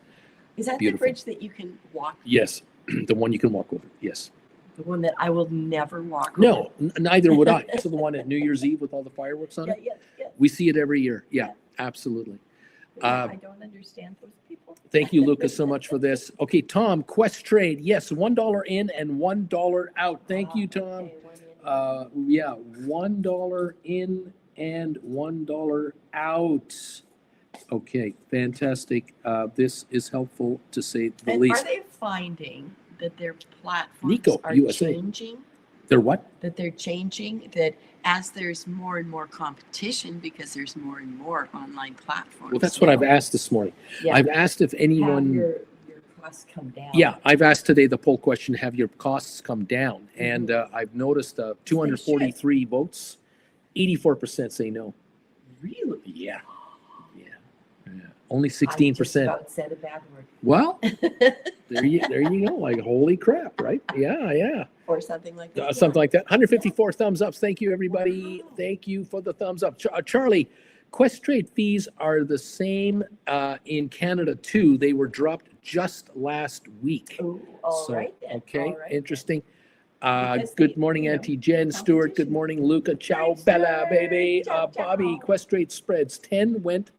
Is that Beautiful. the bridge that you can walk? Yes, the one you can walk over. Yes. The one that I will never walk over. No, neither would I. So the one at New Year's Eve with all the fireworks on it? Yeah. We see it every year. Yeah, absolutely. I don't understand those people. Thank you, Lucas, so much for this. Okay, Tom, Quest Trade. Yes, $1 in and $1 out. Thank you, Tom. Okay, yeah, $1 in and $1 out. Okay, fantastic. This is helpful to say the least. Are they finding that their platforms Nico, are USA. changing? They're what? That they're changing, that as there's more and more competition because there's more and more online platforms. Well, that's what I've asked this morning. Yeah. I've asked if anyone. Have your costs come down. Yeah, I've asked today the poll question, have your costs come down? And I've noticed 243 votes, 84% say no. Really? Yeah. Only 16%. I just about said a bad word. Well, there you go. Like, holy crap, right? Yeah. Or something like that. Something like that. 154 thumbs ups. Thank you, everybody. Wow. Thank you for the thumbs up. Charlie, Quest Trade fees are the same in Canada too. They were dropped just last week. Ooh, all So, right then. okay, All right interesting. Because Good they, morning, you know, Auntie Jen, Stewart. Good competition. morning, Luca. Ciao, Thanks, Bella, Stewart. baby. Ciao, Bobby, ciao. Quest Trade spreads. 10 went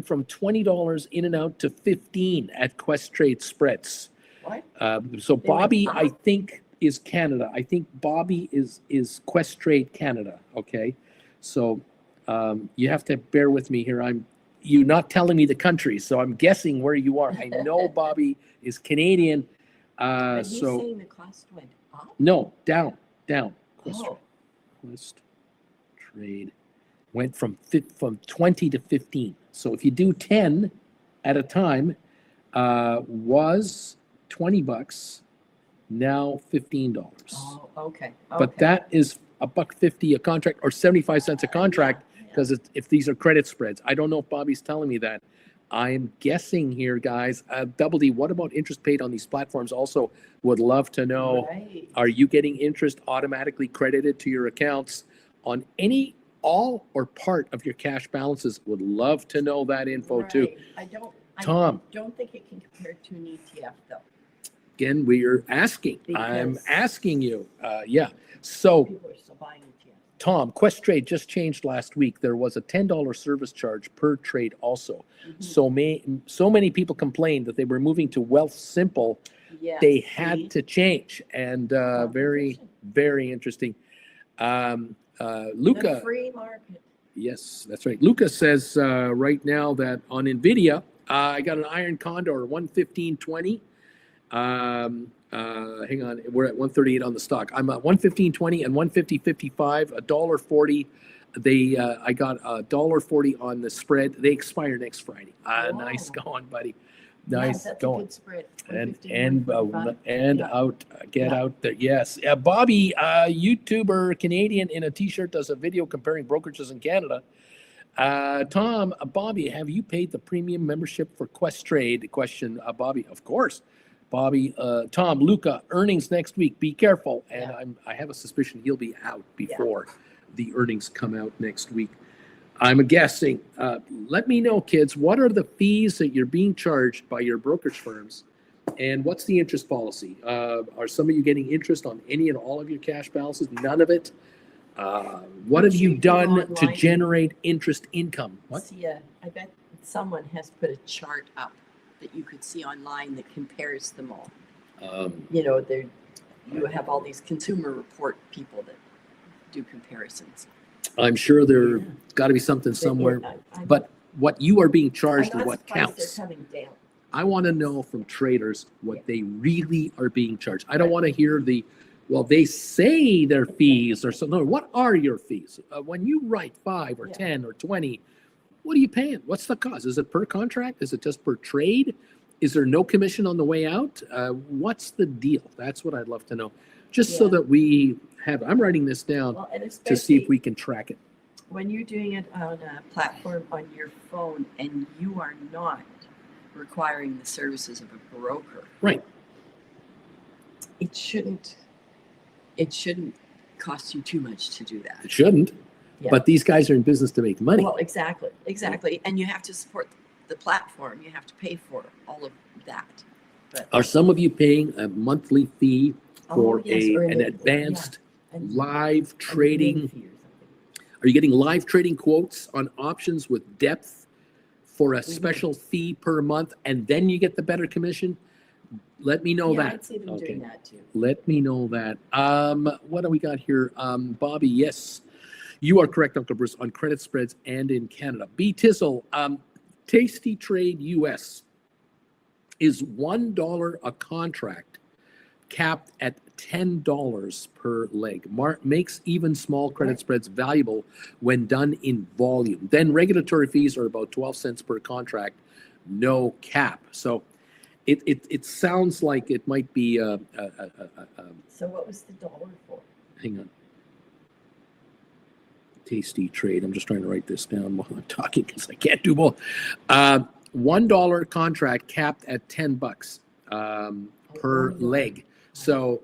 from $20 in and out to 15 at Quest Trade spreads. What? So They went Bobby, up? I think, is Canada. I think Bobby is Quest Trade Canada. Okay, so you have to bear with me here. You're not telling me the country, so I'm guessing where you are. I know Bobby is Canadian. But he's So saying the cost went up? no, down. Quest, Oh. Quest Trade went from 20 to 15. So if you do 10 at a time, was $20, now $15. Oh, okay. But that is $1.50 a contract or 75 cents a contract because if these are credit spreads. I don't know if Bobby's telling me that. I'm guessing here, guys. Double D, what about interest paid on these platforms? Also, would love to know, Right. are you getting interest automatically credited to your accounts on any, all, or part of your cash balances? Would love to know that info too. Right. Tom. I don't think it can compare to an ETF though. Again, we are asking. I'm Because asking you. Yeah. So, people are still buying ETFs. Tom, Quest Trade just changed last week. There was a $10 service charge per trade also. Mhm. So many people complained that they were moving to Wealth Simple. Yes, They see? had to change. And very, Competition. very interesting. The Luca, free market. yes, that's right. Luca says right now that on NVIDIA, I got an Iron Condor 115.20. Hang on, we're at 138 on the stock. I'm at 115.20 and 150.55, $1.40. They I got $1.40 on the spread. They expire next Friday. Nice Wow. going, buddy. Yes, Nice that's a going. good spread. And 115, 145. Yeah. out, get Yeah. out there. Yes, Bobby, YouTuber Canadian in a T-shirt, does a video comparing brokerages in Canada. Tom, Bobby, have you paid the premium membership for Quest Trade? Question, Bobby, of course. Bobby, Tom, Luca, earnings next week. Be careful. And Yeah. I have a suspicion he'll be out before the earnings come out next week. I'm guessing. Let me know, kids, what are the fees that you're being charged by your brokerage firms? And what's the interest policy? Are some of you getting interest on any and all of your cash balances? None of it? What have you done to generate interest income? What? See, I bet someone has put a chart up that you could see online that compares them all. You know, you have all these consumer report people that do comparisons. I'm sure there got to be something somewhere. But what you are being charged and what counts. They're coming down. I want to know from traders what they really are being charged. I don't want to hear well, they say their fees or something. No, what are your fees? When you write 5 or 10 or 20, what are you paying? What's the cost? Is it per contract? Is it just per trade? Is there no commission on the way out? What's the deal? That's what I'd love to know. Just so that we have, I'm writing this down to see if we can track it. When you're doing it on a platform on your phone and you are not requiring the services of a broker. Right. It shouldn't cost you too much to do that. It shouldn't. Yeah. But these guys are in business to make money. Well, exactly. And you have to support the platform. You have to pay for all of that. But are some of you paying a monthly fee for an advanced live trading? Are you getting live trading quotes on options with depth for a special fee per month, and then you get the better commission? Let me know that. I'd see them doing that too. Let me know that. What do we got here? Bobby, yes, you are correct, Uncle Bruce, on credit spreads and in Canada. B. Tizzle, Tasty Trade US is $1 a contract, capped at $10 per leg. Makes even small credit spreads valuable when done in volume. Then regulatory fees are about 12 cents per contract, no cap. So it sounds like it might be so what was the dollar for? Hang on. Tasty Trade. I'm just trying to write this down while I'm talking because I can't do both. $1 contract capped at $10 per leg. So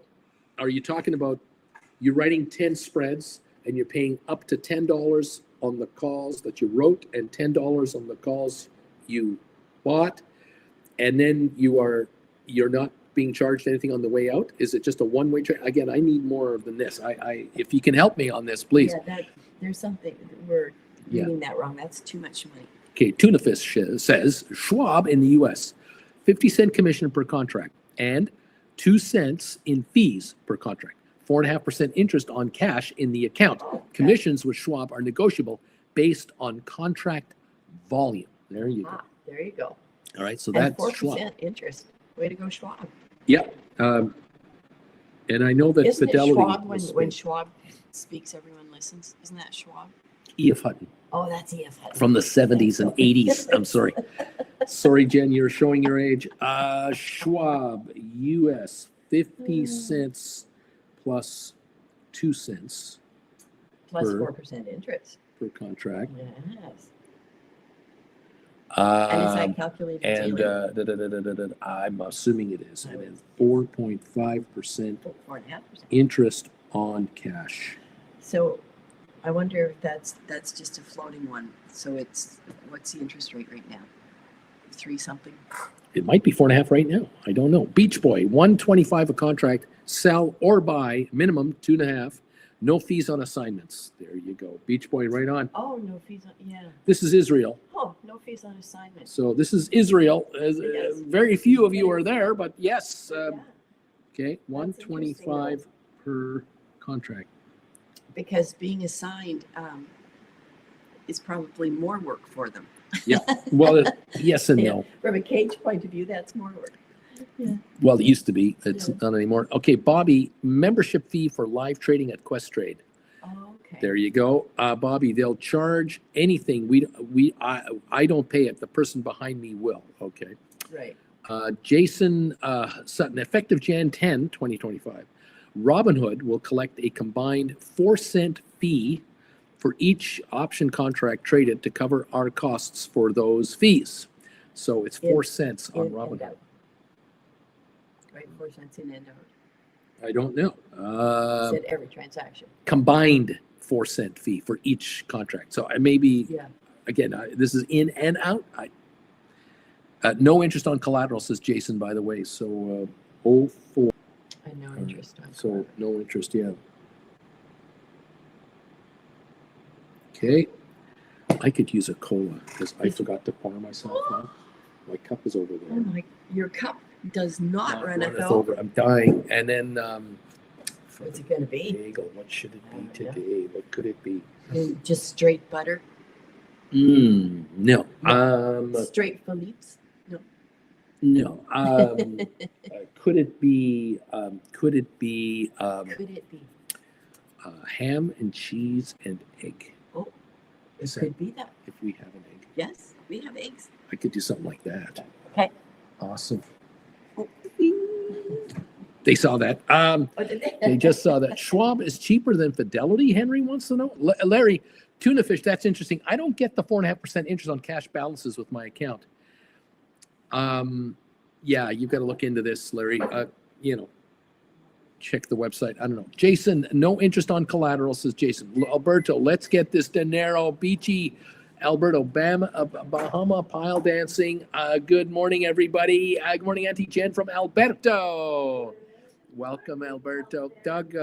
are you talking about you're writing 10 spreads and you're paying up to $10 on the calls that you wrote and $10 on the calls you bought, and then you're not being charged anything on the way out? Is it just a one-way trade? Again, I need more than this. If you can help me on this, please. Yeah, there's something we're reading that wrong. That's too much money. Okay, Tuna Fish says Schwab in the U.S. 50-cent commission per contract and 2 cents in fees per contract. 4.5% interest on cash in the account. Commissions with Schwab are negotiable based on contract volume. There you go. There you go. All right, so that's 4% Schwab. interest. Way to go, Schwab. Yeah. And I know that Isn't Fidelity. It Schwab when Schwab speaks, everyone listens? Isn't that Schwab? E.F. Hutton. Oh, that's E.F. Hutton. From the 70s and 80s. I'm sorry. Sorry, Jen, you're showing your age. Schwab, U.S., 50 cents plus 2 cents. Plus per 4% interest. per contract. Yes. And is that Um, calculated and daily? I'm assuming it is, and it's 4.5% 4.5%. interest on cash. So I wonder if that's just a floating one. So what's the interest rate right now? 3 something? It might be 4.5 right now. I don't know. Beach Boy, 125 a contract, sell or buy, minimum 2.5. No fees on assignments. There you go. Beach Boy, right on. Oh, no fees on, yeah. This is Israel. Oh, no fees on assignment. So this is Israel. Yes. Very few of you are there, but yes. Yeah, Okay, 125 per contract. because being assigned is probably more work for them. Yeah. Well, yes and no. From a cage point of view, that's more work. Yeah. Well, it used to be. It's Yeah. not anymore. Okay, Bobby, membership fee for live trading at Quest Trade. Oh, okay. There you go, Bobby. They'll charge anything. I don't pay it. The person behind me will. Okay. Right. Jason Sutton, effective Jan 10, 2025. Robinhood will collect a combined 4-cent fee for each option contract traded to cover our costs for those fees. So it's 4 cents on In and Robinhood. out. Right, 4 cents in and out. I don't know. Said every transaction. Combined 4-cent fee for each contract. So maybe, Yeah. again, this is in and out. No interest on collateral, says Jason, by the way. So 04. And no interest on. So no interest, yeah. Okay. I could use a cola because I forgot to pour myself now. My cup is over there. Oh my, your cup does not run runneth over. I'm dying. And then What's it going to be? bagel. What should it be I don't today? What could it be? Just straight butter? No. Straight Philippe's? No. No. Could it be? Could it be Could it be? ham and cheese and egg? Oh, it Is that could be that. if we have an egg? Yes, we have eggs. I could do something like that. Okay. Awesome. Oh. They saw that. Oh, did they? They just saw that. Schwab is cheaper than Fidelity, Henry wants to know. Larry, tuna fish, that's interesting. I don't get the 4.5% interest on cash balances with my account. Yeah, you've got to look into this, Larry. Check the website. I don't know. Jason, no interest on collateral, says Jason. Alberto, let's get this dinero. Beachy, Alberto, Bahama pile dancing. Good morning, everybody. Good morning, Auntie Jen from Alberto. Welcome, Alberto. Doug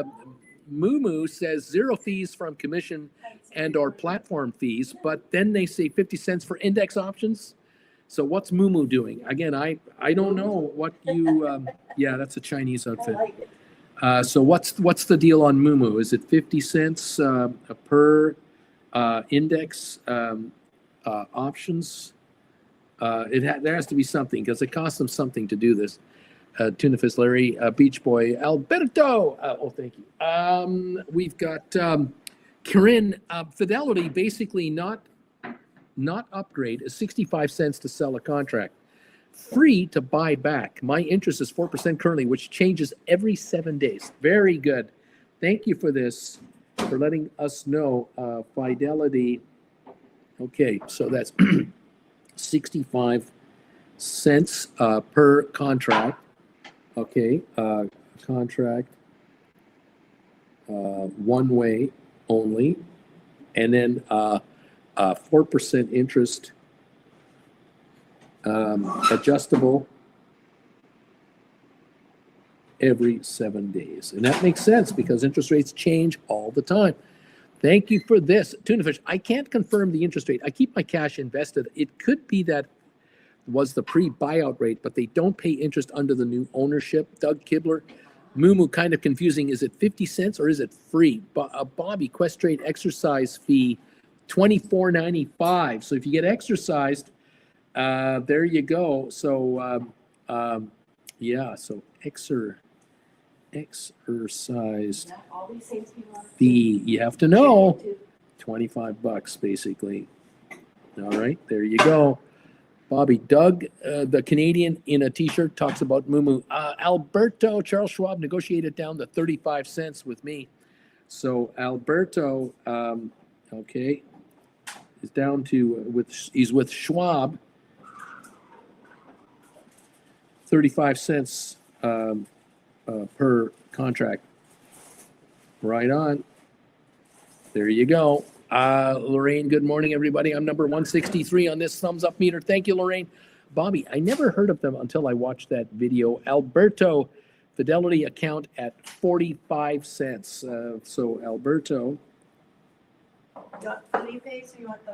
Moo says 0 fees from commission and or platform fees, but then they say 50 cents for index options. So what's Moo doing? Again, I don't know what you. Yeah, that's a Chinese outfit. So what's the deal on Moo? Is it 50 cents per index options? There has to be something because it costs them something to do this. Tuna Fish Larry, Beach Boy, Alberto. Oh, thank you. We've got Corinne, Fidelity, basically not upgrade, is 65 cents to sell a contract. Free to buy back. My interest is 4% currently, which changes every 7 days. Very good. Thank you for this, for letting us know. Fidelity. Okay, so that's 65 cents per contract. Okay, contract one way only, and then 4% interest, adjustable every 7 days, and that makes sense because interest rates change all the time. Thank you for this, Tuna Fish. I can't confirm the interest rate. I keep my cash invested. It could be that was the pre-buyout rate, but they don't pay interest under the new ownership. Doug Kibler, Moo, kind of confusing. Is it 50 cents or is it free? Bobby, Quest Trade exercise fee, $24.95. So if you get exercised, there you go. So yeah, so exercised fee. You have to know, $25 basically. All right, there you go. Bobby, Doug, the Canadian in a T-shirt, talks about Moo. Alberto, Charles Schwab negotiated down to 35 cents with me. So Alberto, okay, is down to he's with Schwab, 35 cents per contract. Right on. There you go. Lorraine, good morning, everybody. I'm number 163 on this thumbs up meter. Thank you, Lorraine. Bobby, I never heard of them until I watched that video. Alberto, Fidelity account at 45 cents. So Alberto. You want Felipe's or you want the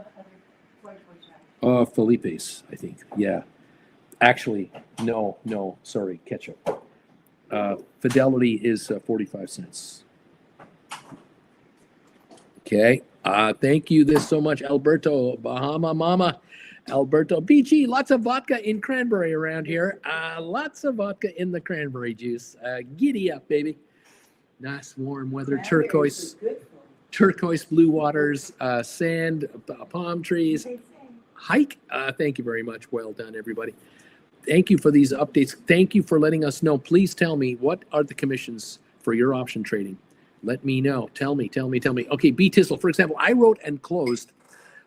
other? Felipe's, I think. Yeah. Actually, no, sorry, ketchup. Fidelity is 45 cents. Okay. Thank you this so much, Alberto. Bahama Mama. Alberto. BG, lots of vodka in cranberry around here. Lots of vodka in the cranberry juice. Giddy up, baby. Nice warm weather. Turquoise blue waters, sand, palm trees. Hike. Thank you very much. Well done, everybody. Thank you for these updates. Thank you for letting us know. Please tell me, what are the commissions for your option trading? Let me know. Tell me. Okay, B Tizzle, for example, I wrote and closed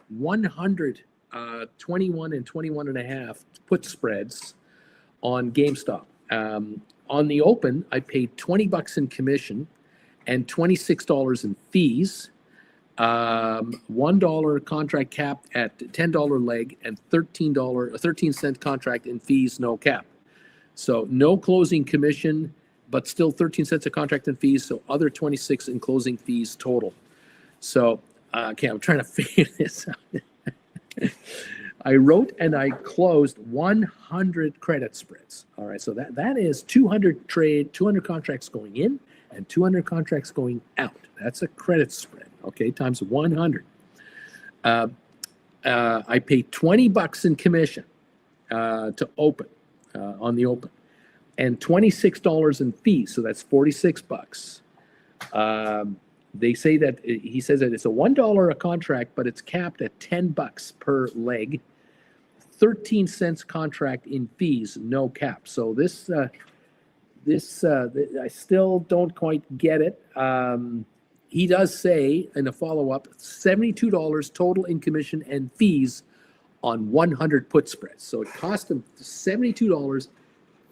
100 21 and 21 and a half put spreads on GameStop. On the open, I paid $20 in commission and $26 in fees. $1 contract capped at $10 leg and $13 contract in fees, no cap. So no closing commission, but still 13 cents a contract in fees. So other 26 in closing fees total. So, okay, I'm trying to figure this out. I wrote and I closed 100 credit spreads. All right, so that is 200 contracts going in and 200 contracts going out. That's a credit spread, okay, times 100. I paid $20 in commission to open, on the open, and $26 in fees, so that's $46. They say that, he says that it's a $1 a contract, but it's capped at $10 per leg, 13 cents contract in fees, no cap. So this I still don't quite get it. He does say in a follow-up, $72 total in commission and fees on 100 put spreads. So it cost him $72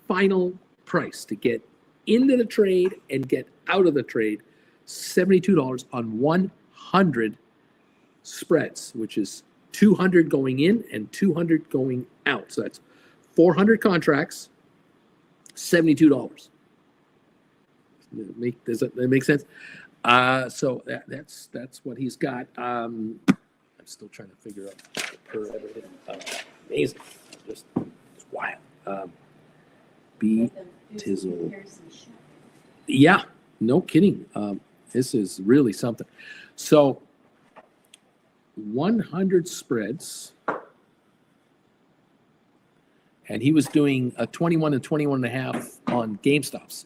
final price to get into the trade and get out of the trade. $72 on 100 spreads, which is 200 going in and 200 going out. So that's 400 contracts, $72. Does that make sense? So that's what he's got. I'm still trying to figure out per everything. Amazing, just it's wild. B Tizzle. Yeah, no kidding. This is really something. So 100 spreads, and he was doing a 21 and 21 and a half on GameStops.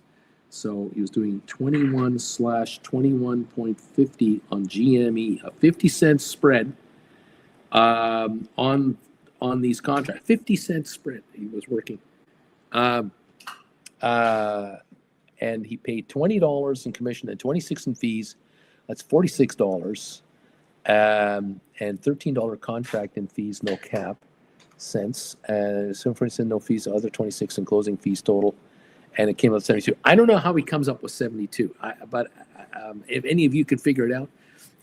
So he was doing 21/21.50 on GME, a 50-cent spread on these contracts. 50-cent spread he was working. And he paid $20 in commission and $26 in fees. That's $46. And $13 contract in fees, no cap, cents. So for instance, no fees, other 26 in closing fees total. And it came out 72. I don't know how he comes up with 72, but if any of you could figure it out,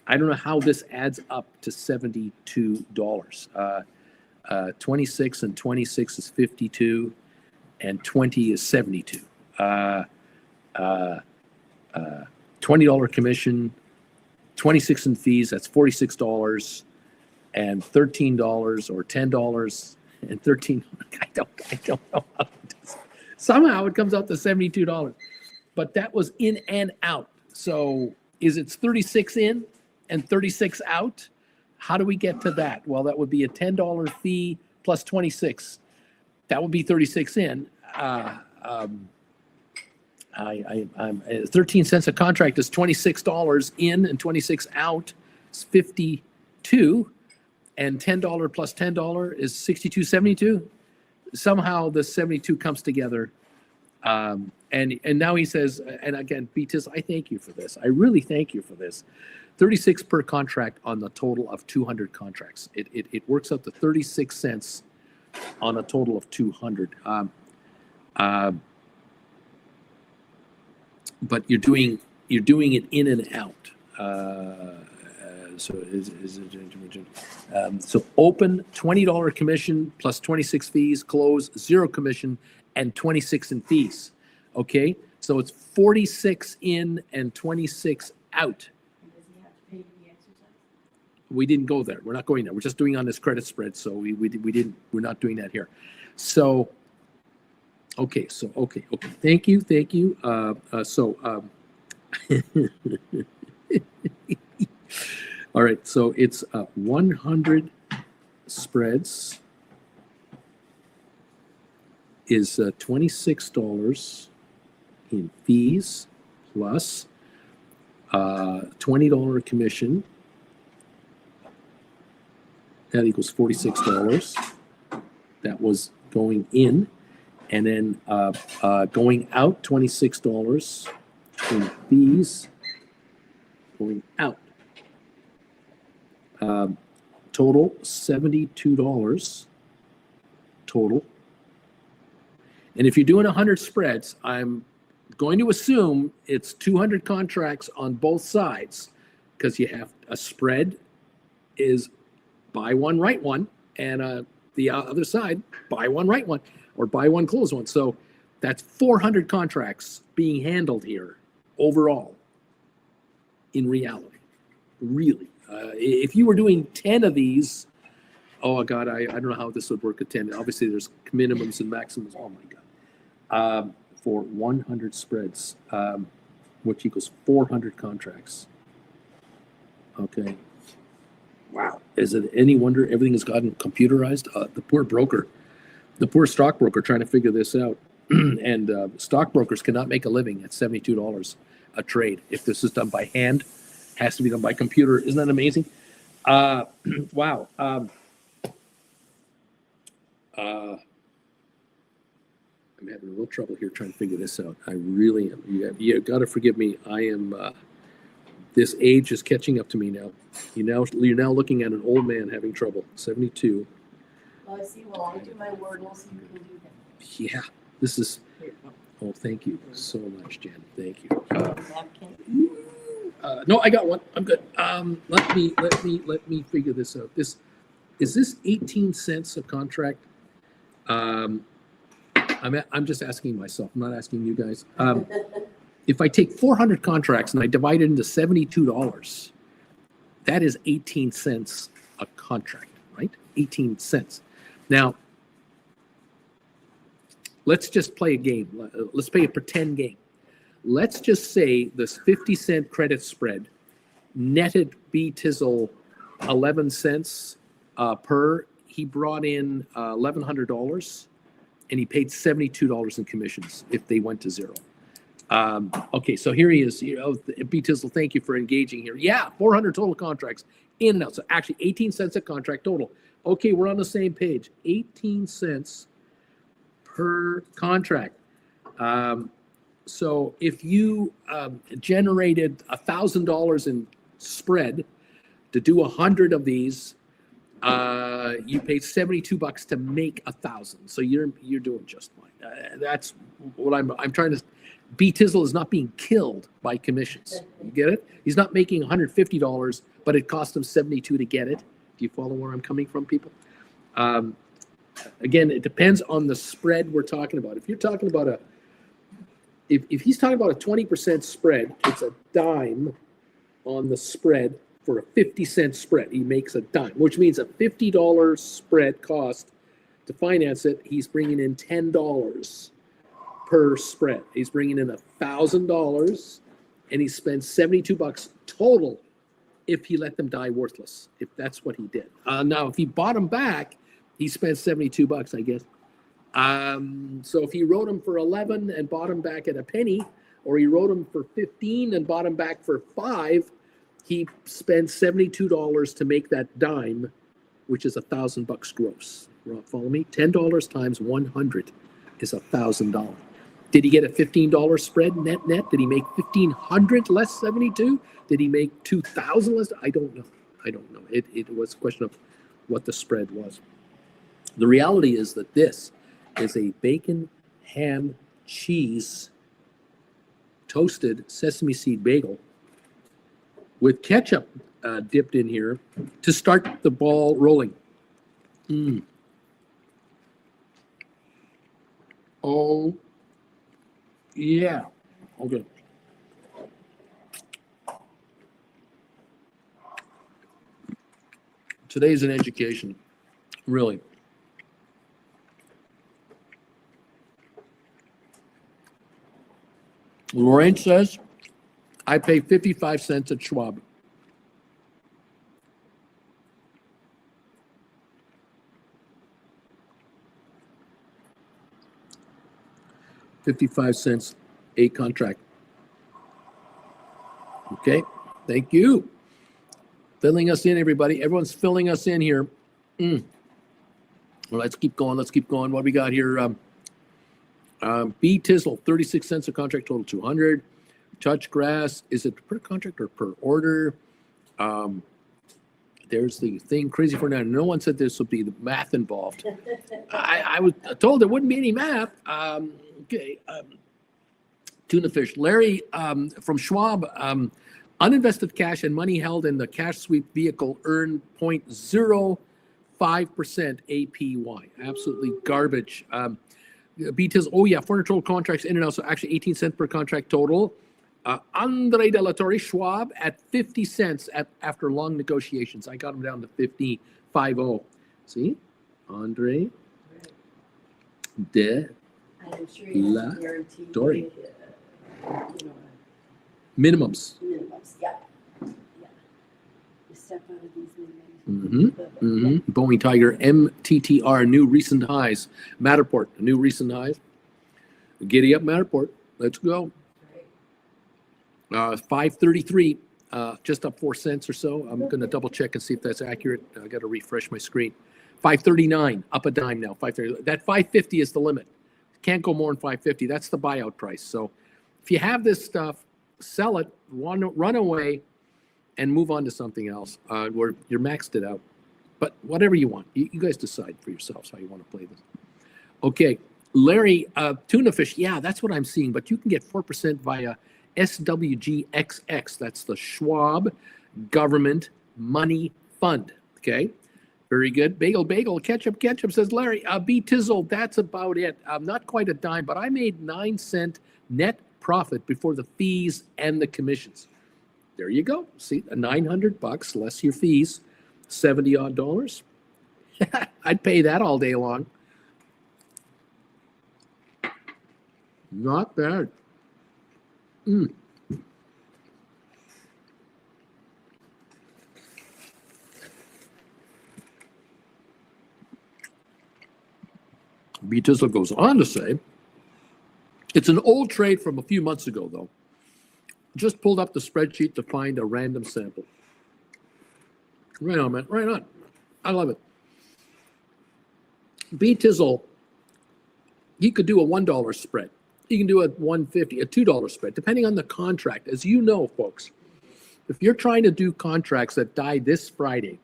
I don't know how this adds up to $72. 26 and 26 is 52, and 20 is 72. $20 commission, 26 in fees, that's $46, and $13 or $10 and 13. I don't know how it does. Somehow it comes out to $72, but that was in and out. So is it 36 in and 36 out? How do we get to that? Well, that would be a $10 fee plus 26. That would be 36 in. I'm 13 cents a contract is $26 in and 26 out is 52, and $10 plus $10 is 62.72. Somehow the 72 comes together, and And now he says, and again, Beatis, I thank you for this. I really thank you for this. 36 per contract on the total of 200 contracts. It works out to 36 cents on a total of 200. But you're doing it in and out. So open $20 commission plus 26 fees, close 0 commission and 26 in fees. Okay, so it's 46 in and 26 out. We didn't go there. We're not going there. We're just doing on this credit spread. So we're not doing that here. So okay. Thank you. All right. So it's 100 spreads is $26 in fees plus $20 commission. That equals $46. That was going in, and then going out $26 in fees. Going out. Total $72 total. And if you're doing 100 spreads, I'm going to assume it's 200 contracts on both sides, because you have a spread is buy one, write one, and the other side, buy one, write one, or buy one, close one. So that's 400 contracts being handled here overall in reality. Really. If you were doing 10 of these, oh God, I don't know how this would work at 10. Obviously, there's minimums and maximums. Oh my God. For 100 spreads, which equals 400 contracts. Okay. Wow. Is it any wonder everything has gotten computerized? The poor broker, the poor stockbroker trying to figure this out. And stockbrokers cannot make a living at $72 a trade. If this is done by hand, has to be done by computer. Isn't that amazing? Wow. I'm having a little trouble here trying to figure this out. I really am. You got to forgive me. I am. This age is catching up to me now. You're now looking at an old man having trouble. 72. Well, I see. Well, I'll do my wordles. You can do that. Yeah. This is. Oh, thank you so much, Jen. Thank you. No, I got one. I'm good. Let me figure this out. Is this 18 cents a contract? I'm just asking myself. I'm not asking you guys. If I take 400 contracts and I divide it into $72, that is 18 cents a contract, right? 18 cents. Now, let's just play a game. Let's play a pretend game. Let's just say this 50-cent credit spread netted B. Tizzle 11 cents per. He brought in $1,100, and he paid $72 in commissions if they went to zero. Okay, so here he is. B. Tizzle, thank you for engaging here. Yeah, 400 total contracts in and out. So actually 18 cents a contract total. Okay, we're on the same page. 18 cents per contract. So if you generated $1,000 in spread to do 100 of these, you paid $72 to make 1,000. So you're doing just fine. That's what I'm trying to. B. Tizzle is not being killed by commissions. You get it? He's not making $150, but it cost him $72 to get it. Do you follow where I'm coming from, people? Again, it depends on the spread we're talking about. If you're talking about if he's talking about a 20% spread, it's a dime on the spread for a 50-cent spread. He makes a dime, which means a $50 spread cost to finance it. He's bringing in $10 per spread. He's bringing in $1,000, and he spends $72 total if he let them die worthless, if that's what he did. Now, if he bought them back, he spent $72, I guess. So if he wrote them for 11 and bought them back at a penny, or he wrote them for 15 and bought them back for 5, he spent $72 to make that dime, which is $1,000 gross. Follow me? $10 times 100 is $1,000. Did he get a $15 spread net? Did he make 1,500 less 72? Did he make 2,000 less? I don't know. It was a question of what the spread was. The reality is that this is a bacon, ham, cheese, toasted sesame seed bagel with ketchup dipped in here to start the ball rolling. Oh, yeah. Okay. Today's an education, really. Lorraine says, I pay 55 cents at Schwab. $0.55 a contract. Okay, thank you. Filling us in, everybody. Everyone's filling us in here. Well, let's keep going. What do we got here? B Tizzle, 36 cents a contract, total 200. Touch Grass, is it per contract or per order? There's the thing, Crazy for now. No one said this would be the math involved. I was told there wouldn't be any math. Okay. Tuna Fish. Larry from Schwab, uninvested cash and money held in the cash sweep vehicle earn 0.05% APY. Absolutely garbage. BTS, oh yeah, foreign total contracts in and out, so actually 18 cents per contract total. Andre De La Torre, Schwab at 50 cents after long negotiations. I got him down to 50.50. See? Andre De La Torre. Minimums. Yeah. You step out of these minimums. Boeing Tiger, MTTR, new recent highs. Matterport, new recent highs. Giddy up, Matterport. Let's go. 533, just up 4 cents or so. I'm going to double check and see if that's accurate. I got to refresh my screen. 539, up a dime now. 530. That 550 is the limit. Can't go more than 550. That's the buyout price. So if you have this stuff, sell it, run away, and move on to something else. Where you're maxed it out. But whatever you want, you guys decide for yourselves how you want to play this. Okay, Larry, Tuna Fish. Yeah, that's what I'm seeing. But you can get 4% via SWGXX. That's the Schwab Government Money Fund. Okay, very good. Bagel, ketchup, says Larry. B Tizzle, that's about it. Not quite a dime, but I made 9 cent net profit before the fees and the commissions. There you go. See, $900 less your fees, $70 odd. I'd pay that all day long. Not bad. B Tizzle goes on to say, it's an old trade from a few months ago, though. Just pulled up the spreadsheet to find a random sample. Right on, man. Right on. I love it. B Tizzle, he could do a $1 spread. You can do a $1.50, a $2 spread, depending on the contract. As you know, folks, if you're trying to do contracts that die this Friday,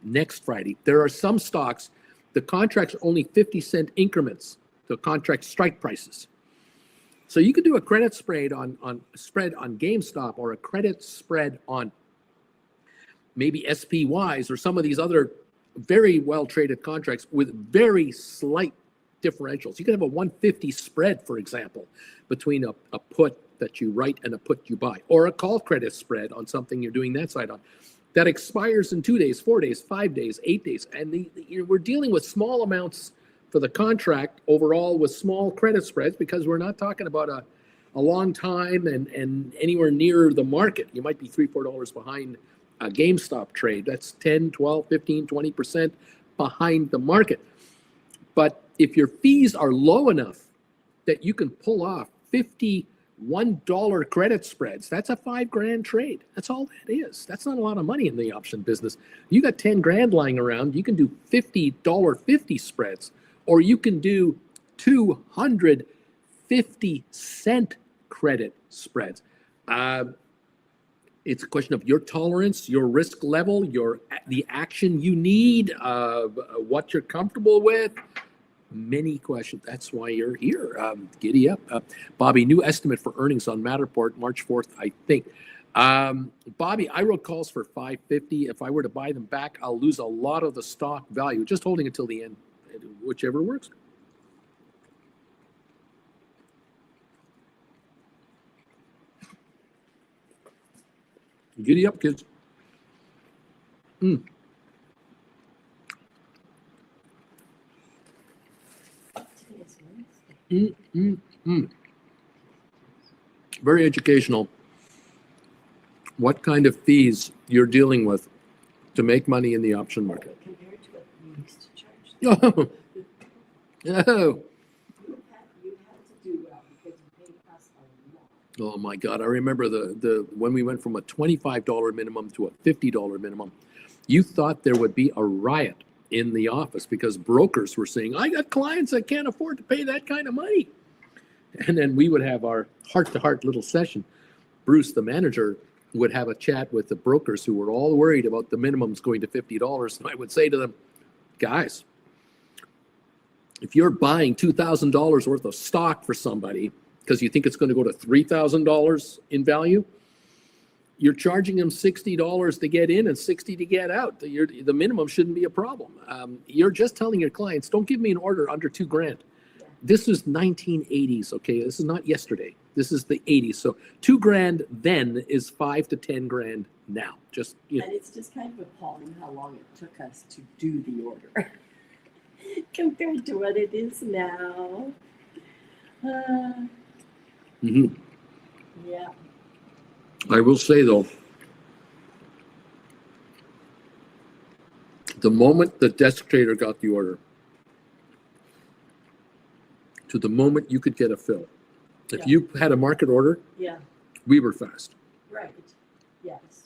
next Friday, there are some stocks, the contracts are only 50-cent increments, the contract strike prices. So you could do a credit spread on GameStop, or a credit spread on maybe SPYs or some of these other very well-traded contracts with very slight differentials. You could have a 150 spread, for example, between a put that you write and a put you buy, or a call credit spread on something you're doing that side on, that expires in 2 days, 4 days, 5 days, 8 days. And we're dealing with small amounts for the contract overall with small credit spreads, because we're not talking about a long time and anywhere near the market. You might be $3-4 behind a GameStop trade. That's 10, 12, 15, 20% behind the market. But if your fees are low enough that you can pull off $51 credit spreads, that's a $5,000 trade. That's all that is. That's not a lot of money in the option business. You got 10 grand lying around, you can do $50 spreads, or you can do $250 50-cent credit spreads. It's a question of your tolerance, your risk level, the action you need, what you're comfortable with. Many questions. That's why you're here. Giddy up. Bobby, new estimate for earnings on Matterport, March 4th, I think. Bobby, I wrote calls for 550. If I were to buy them back, I'll lose a lot of the stock value. Just holding it till the end, whichever works. Giddy up, kids. Very educational. What kind of fees you're dealing with to make money in the option market? Compared to what you used to charge. Oh. You had to do well because you paid us a lot. Oh my God! I remember the when we went from a $25 minimum to a $50 minimum. You thought there would be a riot in the office because brokers were saying, "I got clients that can't afford to pay that kind of money," and then we would have our heart-to-heart little session. Bruce, the manager, would have a chat with the brokers who were all worried about the minimums going to $50, and I would say to them, "Guys, if you're buying $2,000 worth of stock for somebody because you think it's going to go to $3,000 in value, you're charging them $60 to get in and $60 to get out. The minimum shouldn't be a problem. You're just telling your clients, don't give me an order under $2,000. This is 1980s, okay? This is not yesterday. This is the 80s. So $2,000 then is $5,000 to $10,000 now. Just, you know. And it's just kind of appalling how long it took us to do the order compared to what it is now. Yeah. I will say though, the moment the desk trader got the order, to the moment you could get a fill, if you had a market order, we were fast. Right. Yes.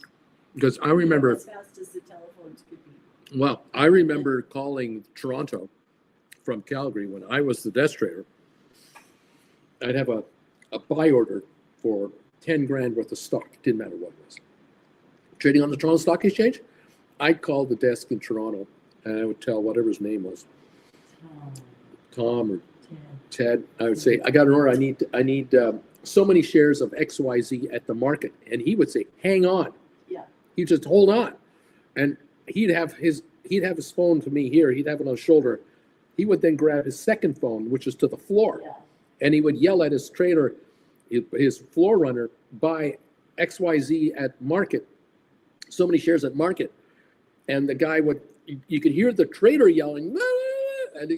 Because I remember as fast as the telephones could be. Well, I remember calling Toronto from Calgary when I was the desk trader. I'd have a buy order for $10,000 worth of stock. Didn't matter what it was. Trading on the Toronto Stock Exchange, I'd call the desk in Toronto and I would tell whatever his name was, Tom or Ted. I would say, I got an order. I need so many shares of XYZ at the market. And he would say, hang on. Yeah. He'd just hold on. And he'd have his phone to me here. He'd have it on his shoulder. He would then grab his second phone, which is to the floor. Yeah. And he would yell at his trader, his floor runner, buy XYZ at market, so many shares at market. And the guy would, you could hear the trader yelling, and,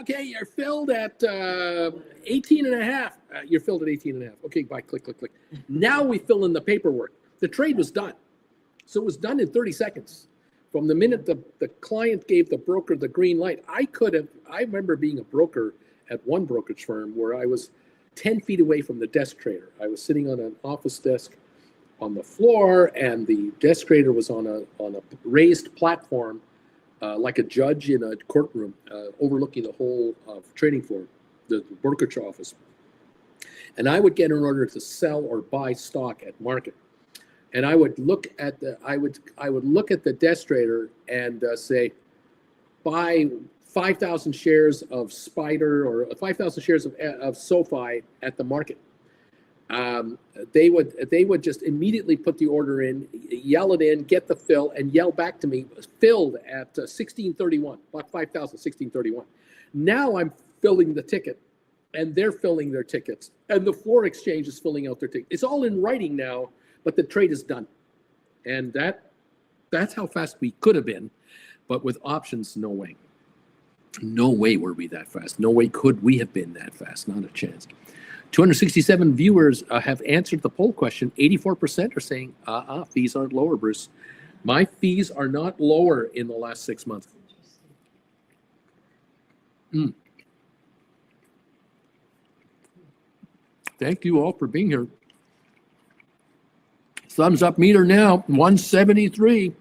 okay, you're filled at 18 and a half. You're filled at 18 and a half. Okay, bye, click, click, click. Now we fill in the paperwork. The trade was done. So it was done in 30 seconds. From the minute the client gave the broker the green light, I remember being a broker at one brokerage firm where I was 10 feet away from the desk trader. I was sitting on an office desk on the floor, and the desk trader was on a raised platform, like a judge in a courtroom, overlooking the whole trading floor, the brokerage office. And I would get an order to sell or buy stock at market. And I would look at the desk trader and say, buy 5,000 shares of Spider or 5,000 shares of Sofi at the market. They would just immediately put the order in, yell it in, get the fill, and yell back to me, filled at 1631, bought 5,000, 1631. Now I'm filling the ticket, and they're filling their tickets, and the floor exchange is filling out their tickets. It's all in writing now, but the trade is done. And that's how fast we could have been, but with options, no way. No way were we that fast. No way could we have been that fast. Not a chance. 267 viewers have answered the poll question. 84% are saying, fees aren't lower, Bruce. My fees are not lower in the last 6 months. Thank you all for being here. Thumbs up meter now, 173.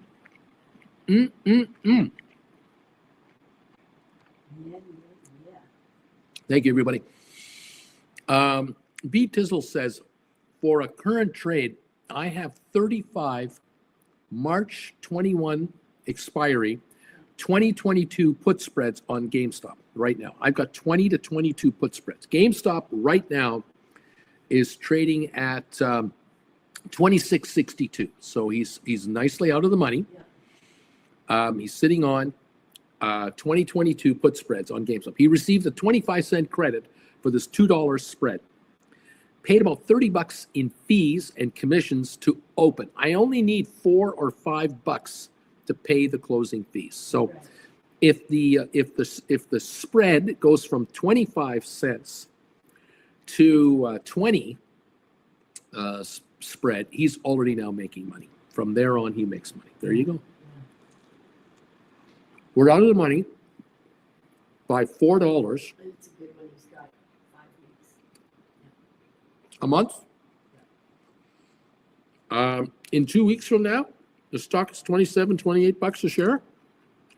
Thank you, everybody. B Tizzle says, for a current trade, I have 35 March 21 expiry 2022 put spreads on GameStop right now. I've got 20 to 22 put spreads. GameStop right now is trading at 26.62. So he's nicely out of the money. He's sitting on 2022 put spreads on GameStop. He received a 25-cent credit for this $2 spread. Paid about $30 in fees and commissions to open. I only need $4 or $5 to pay the closing fees. So if the spread goes from 25 cents to 20 spread, he's already now making money. From there on, he makes money. There you go. We're out of the money by $4 It's a good one. He's got 5 weeks. a month. In 2 weeks from now, the stock is $27, $28 a share.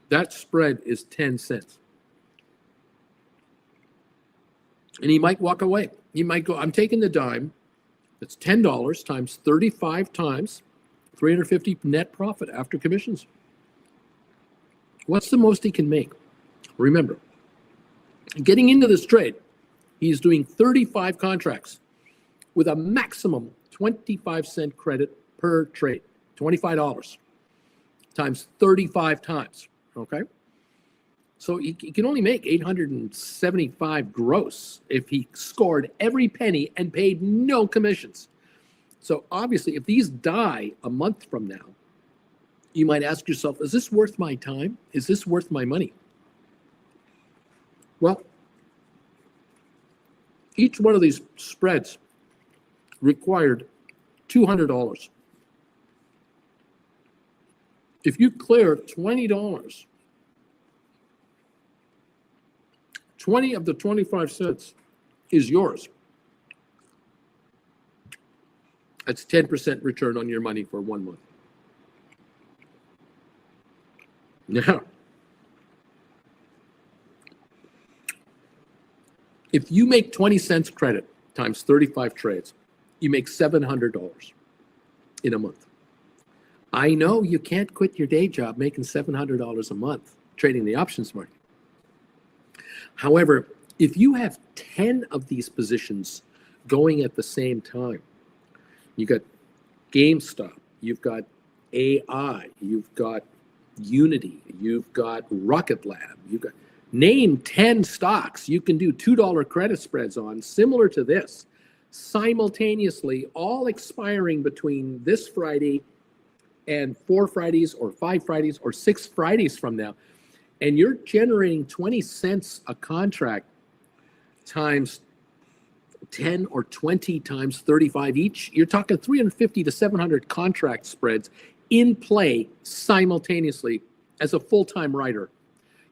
That spread is 10 cents. And he might walk away. He might go, I'm taking the dime. That's $10 times 35 times 350 net profit after commissions. What's the most he can make? Remember, getting into this trade, he's doing 35 contracts with a maximum 25-cent credit per trade, $25 times 35 times, okay? So he can only make 875 gross if he scored every penny and paid no commissions. So obviously, if these die a month from now, you might ask yourself, is this worth my time? Is this worth my money? Well, each one of these spreads required $200. If you clear $20, 20 of the 25 cents is yours. That's 10% return on your money for 1 month. Now, if you make 20 cents credit times 35 trades, you make $700 in a month. I know you can't quit your day job making $700 a month trading the options market. However, if you have 10 of these positions going at the same time, you got GameStop, you've got AI, you've got Unity, you've got Rocket Lab, you've got, name 10 stocks you can do $2 credit spreads on, similar to this, simultaneously, all expiring between this Friday and 4 Fridays or 5 Fridays or 6 Fridays from now. And you're generating 20 cents a contract times 10 or 20 times 35 each. You're talking 350 to 700 contract spreads in play simultaneously as a full-time writer.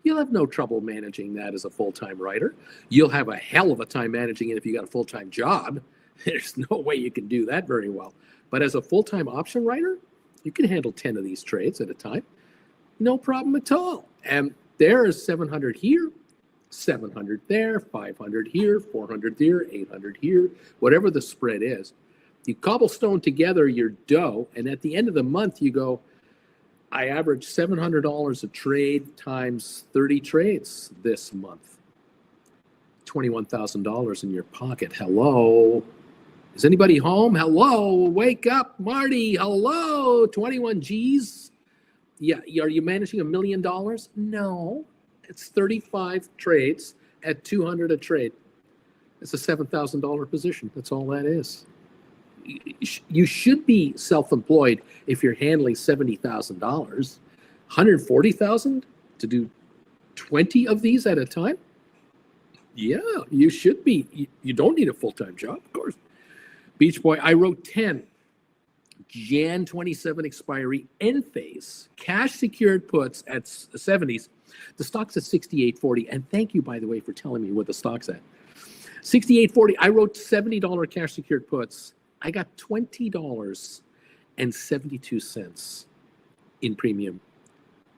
You'll have no trouble managing that as a full-time writer. You'll have a hell of a time managing it if you got a full-time job. There's no way you can do that very well. But as a full-time option writer, you can handle 10 of these trades at a time. No problem at all. And there is 700 here, 700 there, 500 here, 400 there, 800 here, whatever the spread is. You cobblestone together your dough, and at the end of the month, you go, I average $700 a trade times 30 trades this month. $21,000 in your pocket. Hello. Is anybody home? Hello. Wake up, Marty. Hello. 21 G's. Yeah. Are you managing $1 million? No. It's 35 trades at 200 a trade. It's a $7,000 position. That's all that is. You should be self-employed if you're handling $70,000. $140,000 to do 20 of these at a time? Yeah, you should be. You don't need a full-time job, of course. Beach Boy, I wrote 10. Jan 27 expiry, end phase, cash secured puts at 70s. The stock's at 68.40. And thank you, by the way, for telling me what the stock's at. 68.40. I wrote $70 cash secured puts. I got $20.72 in premium.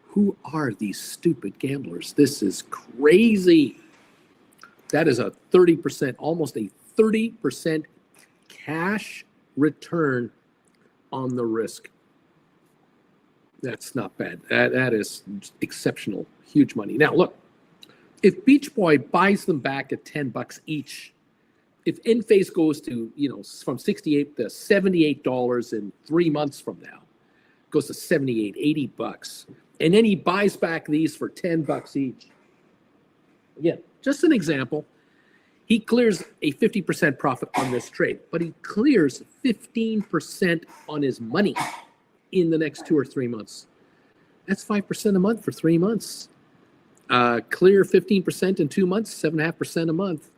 Who are these stupid gamblers? This is crazy. That is a 30%, almost a 30% cash return on the risk. That's not bad. That is exceptional, huge money. Now, look, if Beach Boy buys them back at $10 each, if Enphase goes to, from $68 to $78 in 3 months from now, goes to $78, $80, and then he buys back these for $10 each. Again, just an example. He clears a 50% profit on this trade, but he clears 15% on his money in the next 2 or 3 months. That's 5% a month for 3 months. Clear 15% in 2 months, 7.5% a month.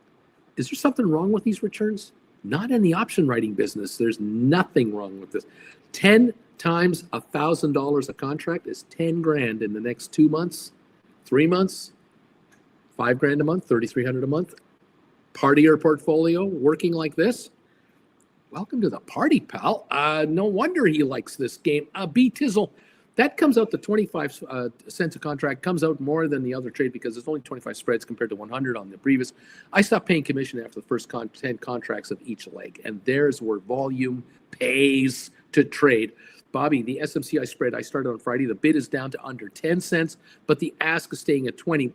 Is there something wrong with these returns? Not in the option writing business. There's nothing wrong with this. 10 times $1,000 a contract is 10 grand in the next 2 months, 3 months, 5 grand a month, 3,300 a month. Part of your portfolio working like this. Welcome to the party, pal. No wonder he likes this game. B-Tizzle, that comes out to 25 cents a contract, comes out more than the other trade because there's only 25 spreads compared to 100 on the previous. I stopped paying commission after the first 10 contracts of each leg, and there's where volume pays to trade. Bobby, the SMCI spread I started on Friday, the bid is down to under 10 cents, but the ask is staying at 20.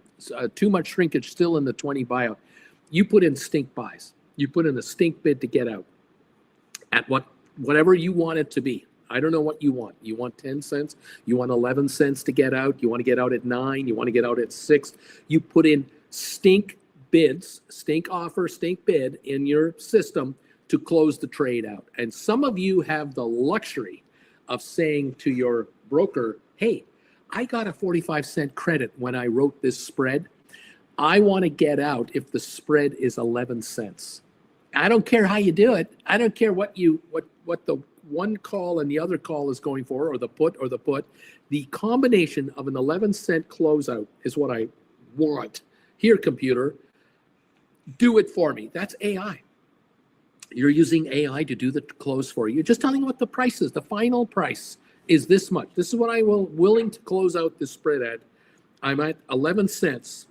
Too much shrinkage still in the 20 buyout. You put in stink buys. You put in a stink bid to get out at whatever you want it to be. I don't know what you want. You want 10 cents. You want 11 cents to get out. You want to get out at 9. You want to get out at 6. You put in stink bids, stink offer, stink bid in your system to close the trade out. And some of you have the luxury of saying to your broker, hey, I got a 45-cent credit when I wrote this spread. I want to get out if the spread is 11 cents. I don't care how you do it. I don't care what the one call and the other call is going for, or the put. The combination of an 11-cent closeout is what I want. Here, computer, do it for me. That's AI. You're using AI to do the close for you. You're just telling what the price is. The final price is this much. This is what I will willing to close out this spread at. I'm at 11 cents.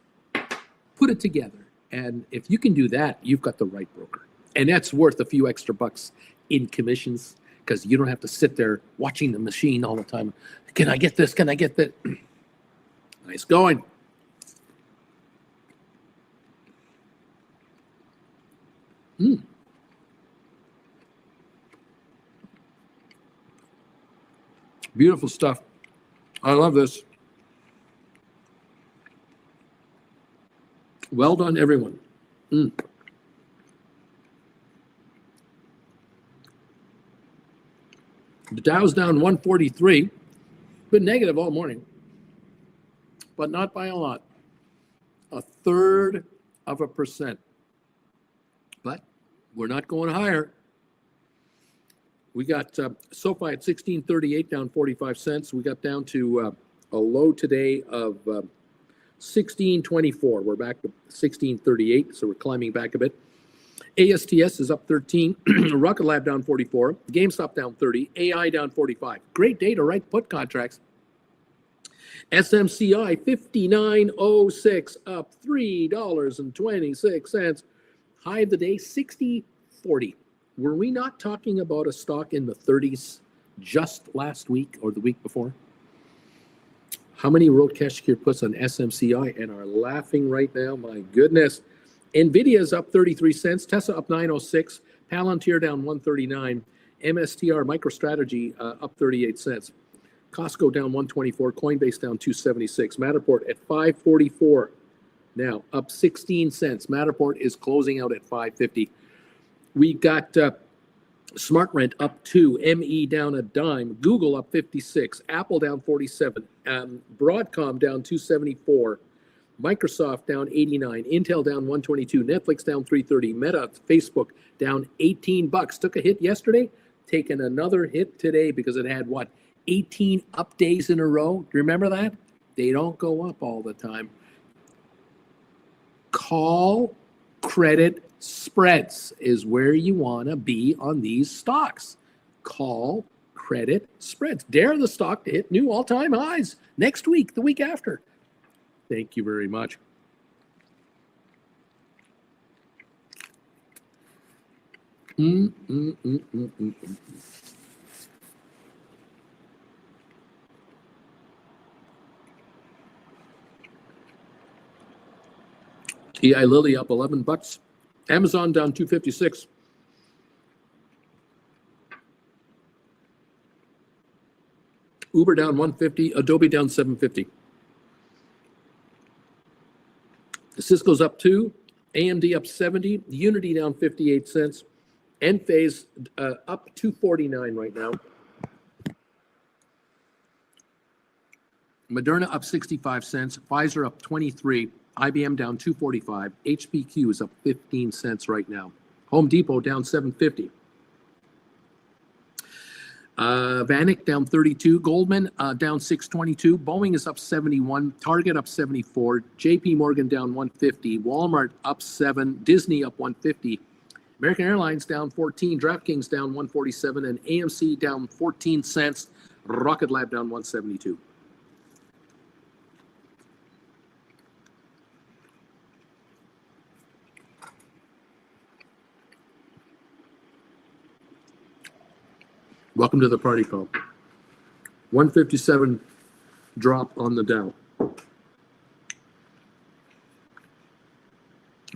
Put it together. And if you can do that, you've got the right broker. And that's worth a few extra bucks in commissions because you don't have to sit there watching the machine all the time. Can I get this? Can I get that? Nice going. Beautiful stuff. I love this. Well done, everyone. The Dow's down 143, been negative all morning, but not by a lot. 1/3%. But we're not going higher. We got Sofi at 1638, down 45 cents. We got down to a low today of 1624. We're back to 1638, so we're climbing back a bit. ASTS is up 13. Rocket Lab down 44. GameStop down 30. AI down 45. Great day to write put contracts. SMCI 59.06, up $3.26. High of the day 60.40. Were we not talking about a stock in the 30s just last week or the week before? How many wrote cash secure puts on SMCI and are laughing right now? My goodness. NVIDIA is up 33 cents. Tesla up 906. Palantir down 139. MSTR MicroStrategy up 38 cents. Costco down 124. Coinbase down 276. Matterport at 544. Now up 16 cents. Matterport is closing out at 550. We got SmartRent up 2. ME down a dime. Google up 56. Apple down 47. Broadcom down 274. Microsoft down 89. Intel down 122. Netflix down 330. Meta, Facebook down $18. Took a hit yesterday. Taking another hit today because it had 18 up days in a row. Do you remember that? They don't go up all the time. Call credit spreads is where you want to be on these stocks. Call credit spreads. Dare the stock to hit new all-time highs next week, the week after. Thank you very much. Mm, mm, mm, mm, mm, mm. TI Lily up $11. Amazon down 256. Uber down 150. Adobe down 750. Cisco's up 2. AMD up 70. Unity down 58 cents. Enphase up 249 right now. Moderna up 65 cents. Pfizer up 23. IBM down 245. HPQ is up 15 cents right now. Home Depot down 750. Vanik down 32. Goldman down 622. Boeing is up 71. Target up 74. JP Morgan down 150. Walmart up 7. Disney up 150. American Airlines down 14. DraftKings down 147. And AMC down 14 cents. Rocket Lab down 172. Welcome to the party, call. 157 drop on the Dow.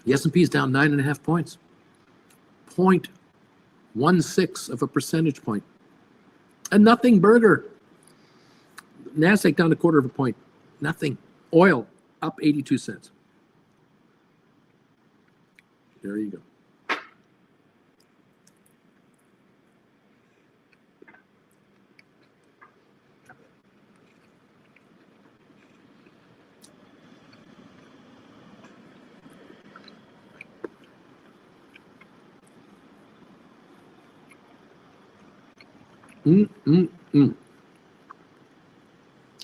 The S&P is down 9.5 points. 0.16 of a percentage point. A nothing burger. NASDAQ down 1/4 of a point. Nothing. Oil up 82 cents. There you go.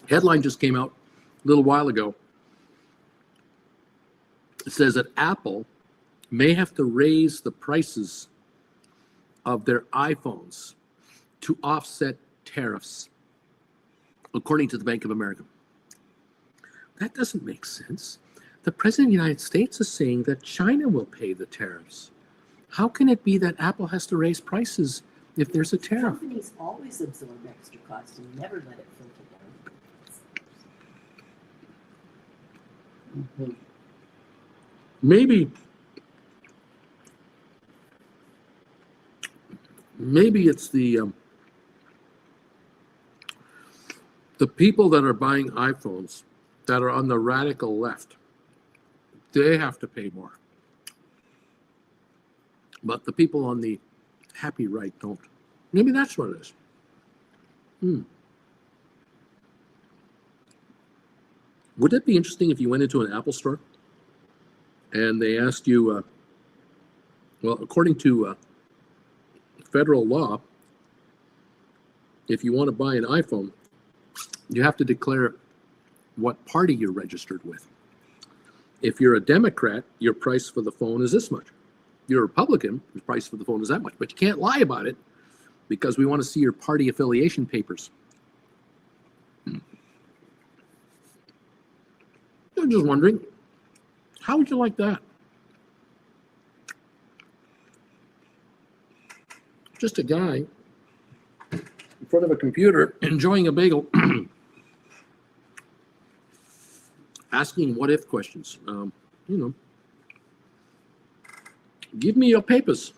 Headline just came out a little while ago. It says that Apple may have to raise the prices of their iPhones to offset tariffs, according to the Bank of America. That doesn't make sense. The President of the United States is saying that China will pay the tariffs. How can it be that Apple has to raise prices if there's a tariff? Companies always absorb extra costs and never let it filter down. Maybe it's the people that are buying iPhones that are on the radical left. They have to pay more. But the people on the happy right don't. Maybe that's what it is. Would it be interesting if you went into an Apple store and they asked you, well, according to federal law, if you want to buy an iPhone, you have to declare what party you're registered with. If you're a Democrat, your price for the phone is this much. You're a Republican, the price for the phone is that much. But you can't lie about it because we want to see your party affiliation papers. I'm just wondering, how would you like that? Just a guy in front of a computer enjoying a bagel, asking what-if questions. Give me your papers.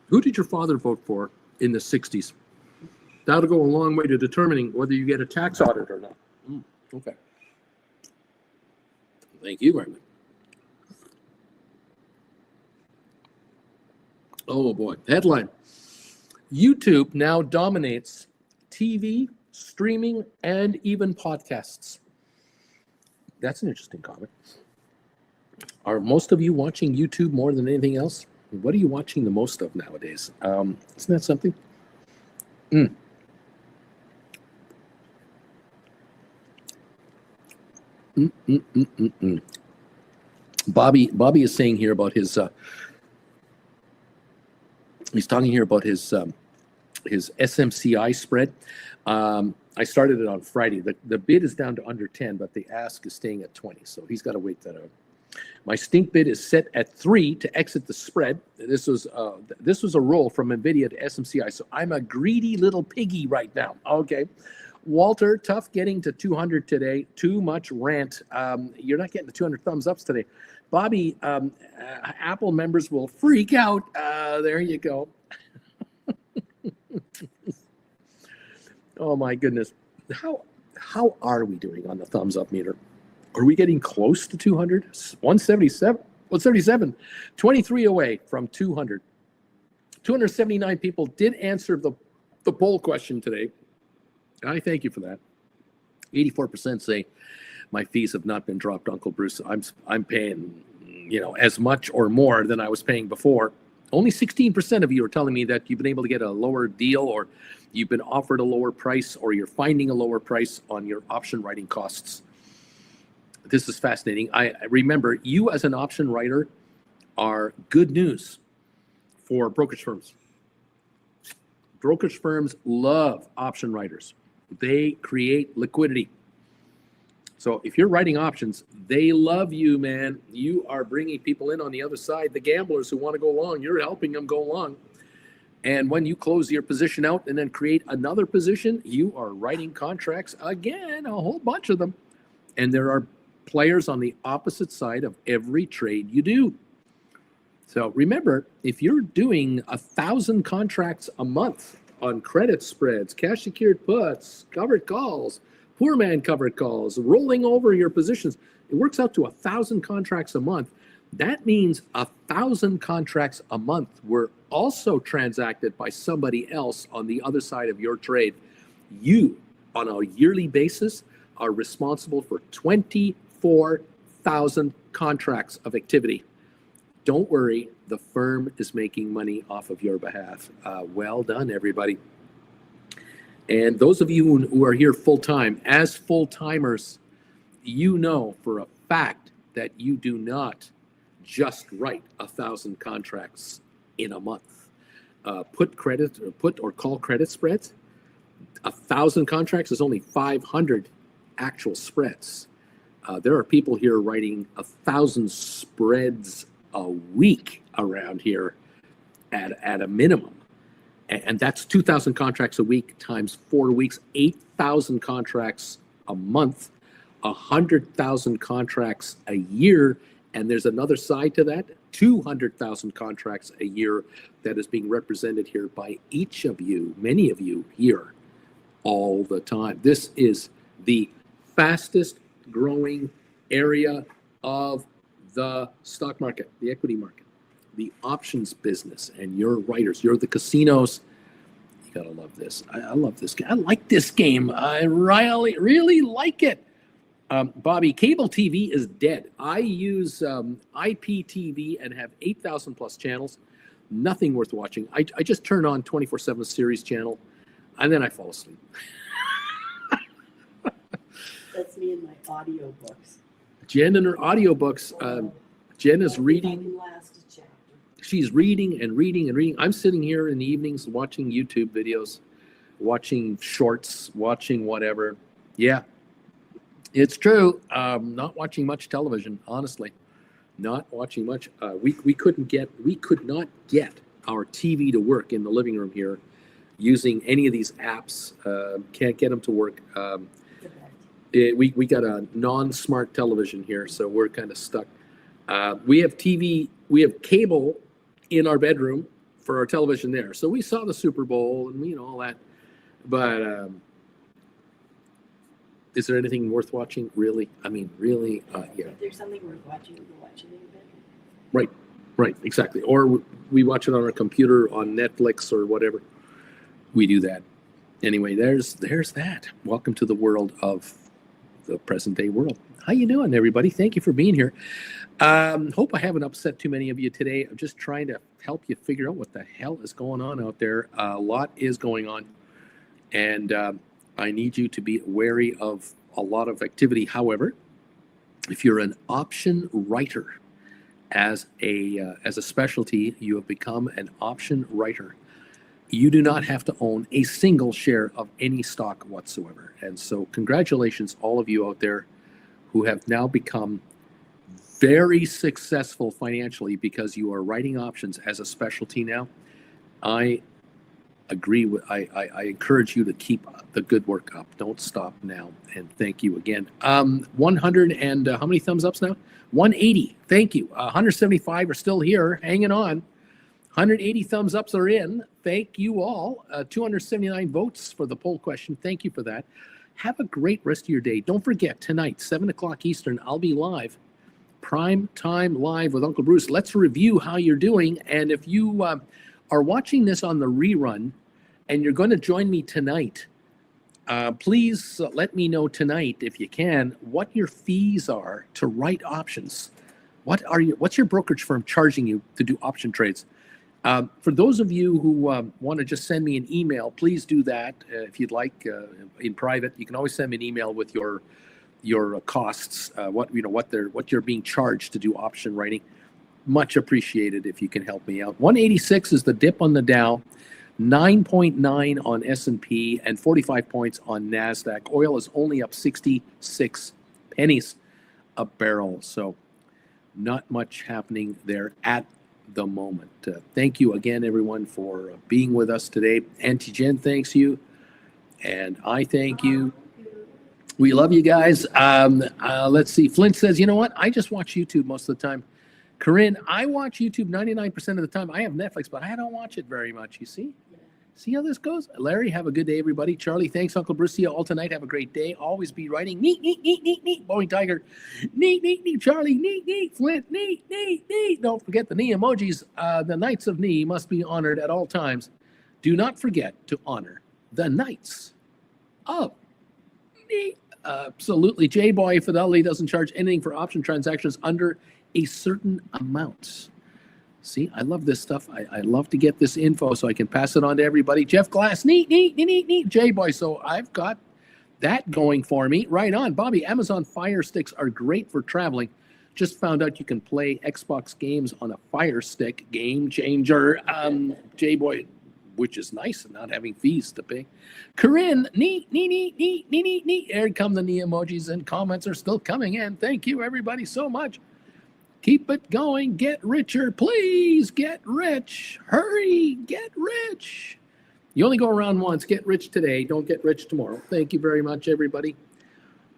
Who did your father vote for in the 60s? That'll go a long way to determining whether you get a tax audit or not. Okay. Thank you very much. Oh boy. Headline. YouTube now dominates TV, streaming, and even podcasts. That's an interesting comment. Are most of you watching YouTube more than anything else? What are you watching the most of nowadays? Isn't that something? Bobby is saying here about his. He's talking here about his SMCI spread. I started it on Friday. The bid is down to under 10, but the ask is staying at 20. So he's got to wait that out. My stink bid is set at 3 to exit the spread. This was a roll from NVIDIA to SMCI, so I'm a greedy little piggy right now. Okay. Walter, tough getting to 200 today. Too much rant. You're not getting the 200 thumbs ups today. Bobby, Apple members will freak out. There you go. Oh my goodness. How are we doing on the thumbs up meter? Are we getting close to 200? 177. 177. 23 away from 200. 279 people did answer the poll question today. I thank you for that. 84% say my fees have not been dropped, Uncle Bruce. I'm paying, as much or more than I was paying before. Only 16% of you are telling me that you've been able to get a lower deal, or you've been offered a lower price, or you're finding a lower price on your option writing costs. This is fascinating. I remember, you as an option writer are good news for brokerage firms. Brokerage firms love option writers. They create liquidity. So if you're writing options, they love you, man. You are bringing people in on the other side, the gamblers who want to go long. You're helping them go long. And when you close your position out and then create another position, you are writing contracts again, a whole bunch of them. And there are players on the opposite side of every trade you do. So remember, if you're doing 1,000 contracts a month on credit spreads, cash secured puts, covered calls, poor man covered calls, rolling over your positions, it works out to 1,000 contracts a month. That means 1,000 contracts a month were also transacted by somebody else on the other side of your trade. You, on a yearly basis, are responsible for 24,000 contracts of activity. Don't worry, the firm is making money off of your behalf. Well done, everybody. And those of you who are here full-time, as full-timers, you know for a fact that you do not just write 1,000 contracts in a month. Put or call credit spreads. 1,000 contracts is only 500 actual spreads. There are people here writing 1,000 spreads a week around here at a minimum. And that's 2,000 contracts a week times 4 weeks, 8,000 contracts a month, 100,000 contracts a year. And there's another side to that, 200,000 contracts a year that is being represented here by each of you, many of you here all the time. This is the fastest growing area of the stock market, the equity market, the options business, and you're writers, you're the casinos. You gotta love this. I love this game. I like this game. I really like it. Bobby, cable TV is dead. I use IPTV and have 8,000 plus channels. Nothing worth watching. I just turn on 24/7 series channel, and then I fall asleep. That's me in my audiobooks. Jen and her audiobooks. Jen is reading. Last chapter. She's reading and reading and reading. I'm sitting here in the evenings watching YouTube videos, watching shorts, watching whatever. Yeah, it's true. Not watching much television, honestly. Not watching much. We could not get our TV to work in the living room here using any of these apps. Can't get them to work. We got a non-smart television here, so we're kind of stuck. We have TV, we have cable in our bedroom for our television there. So we saw the Super Bowl and all that. But is there anything worth watching? Really? I mean, really? Yeah. If there's something worth watching, we'll watch it in your bedroom. Right, exactly. Or we watch it on our computer on Netflix or whatever. We do that. Anyway, there's that. Welcome to the world of the present day world. How you doing, everybody? Thank you for being here. Hope I haven't upset too many of you today. I'm just trying to help you figure out what the hell is going on out there. A lot is going on, and I need you to be wary of a lot of activity. However, if you're an option writer as a specialty, you have become an option writer. You do not have to own a single share of any stock whatsoever. And so congratulations, all of you out there who have now become very successful financially because you are writing options as a specialty now. I agree with, I encourage you to keep the good work up. Don't stop now. And thank you again. 100 and how many thumbs ups now? 180. Thank you. 175 are still here, hanging on. 180 thumbs ups are in. Thank you all. 279 votes for the poll question. Thank you for that. Have a great rest of your day. Don't forget, tonight, 7 o'clock Eastern, I'll be live. Prime time live with Uncle Bruce. Let's review how you're doing. And if you are watching this on the rerun and you're going to join me tonight, please let me know tonight, if you can, what your fees are to write options. What's your brokerage firm charging you to do option trades? For those of you who want to just send me an email, please do that if you'd like in private. You can always send me an email with your costs, what you're being charged to do option writing. Much appreciated if you can help me out. 186 is the dip on the Dow, 9.9 on S&P, and 45 points on NASDAQ. Oil is only up 66 pennies a barrel, so not much happening there at the moment. Thank you again, everyone, for being with us today. Auntie Jen thanks you, and I thank you. We love you guys. Let's see. Flint says, you know what? I just watch YouTube most of the time. Corinne, I watch YouTube 99% of the time. I have Netflix, but I don't watch it very much. You see? See how this goes? Larry, have a good day, everybody. Charlie, thanks, Uncle Bruce. See you all tonight. Have a great day. Always be writing. Neat, neat, neat, neat, neat. Boeing Tiger. Neat, neat, neat. Charlie, neat, neat. Flint, neat, neat, neat. Don't forget the knee emojis. The Knights of Knee must be honored at all times. Do not forget to honor the Knights of Knee. Absolutely. J-Boy Fidelity doesn't charge anything for option transactions under a certain amount. See, I love this stuff. I love to get this info so I can pass it on to everybody. Jeff Glass, neat, neat, neat, neat, neat. J-Boy, so I've got that going for me. Right on. Bobby, Amazon Fire Sticks are great for traveling. Just found out you can play Xbox games on a Fire Stick. Game changer. J-Boy, which is nice, and not having fees to pay. Corinne, neat, neat, neat, neat, neat, neat, neat. Here come the knee emojis, and comments are still coming in. Thank you, everybody, so much. Keep it going. Get richer. Please get rich. Hurry. Get rich. You only go around once. Get rich today. Don't get rich tomorrow. Thank you very much, everybody.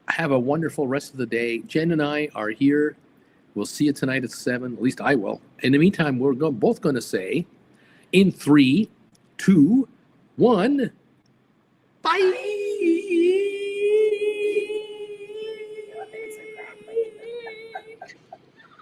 Have a wonderful rest of the day. Jen and I are here. We'll see you tonight at 7. At least I will. In the meantime, we're both going to say in 3, 2, 1, bye.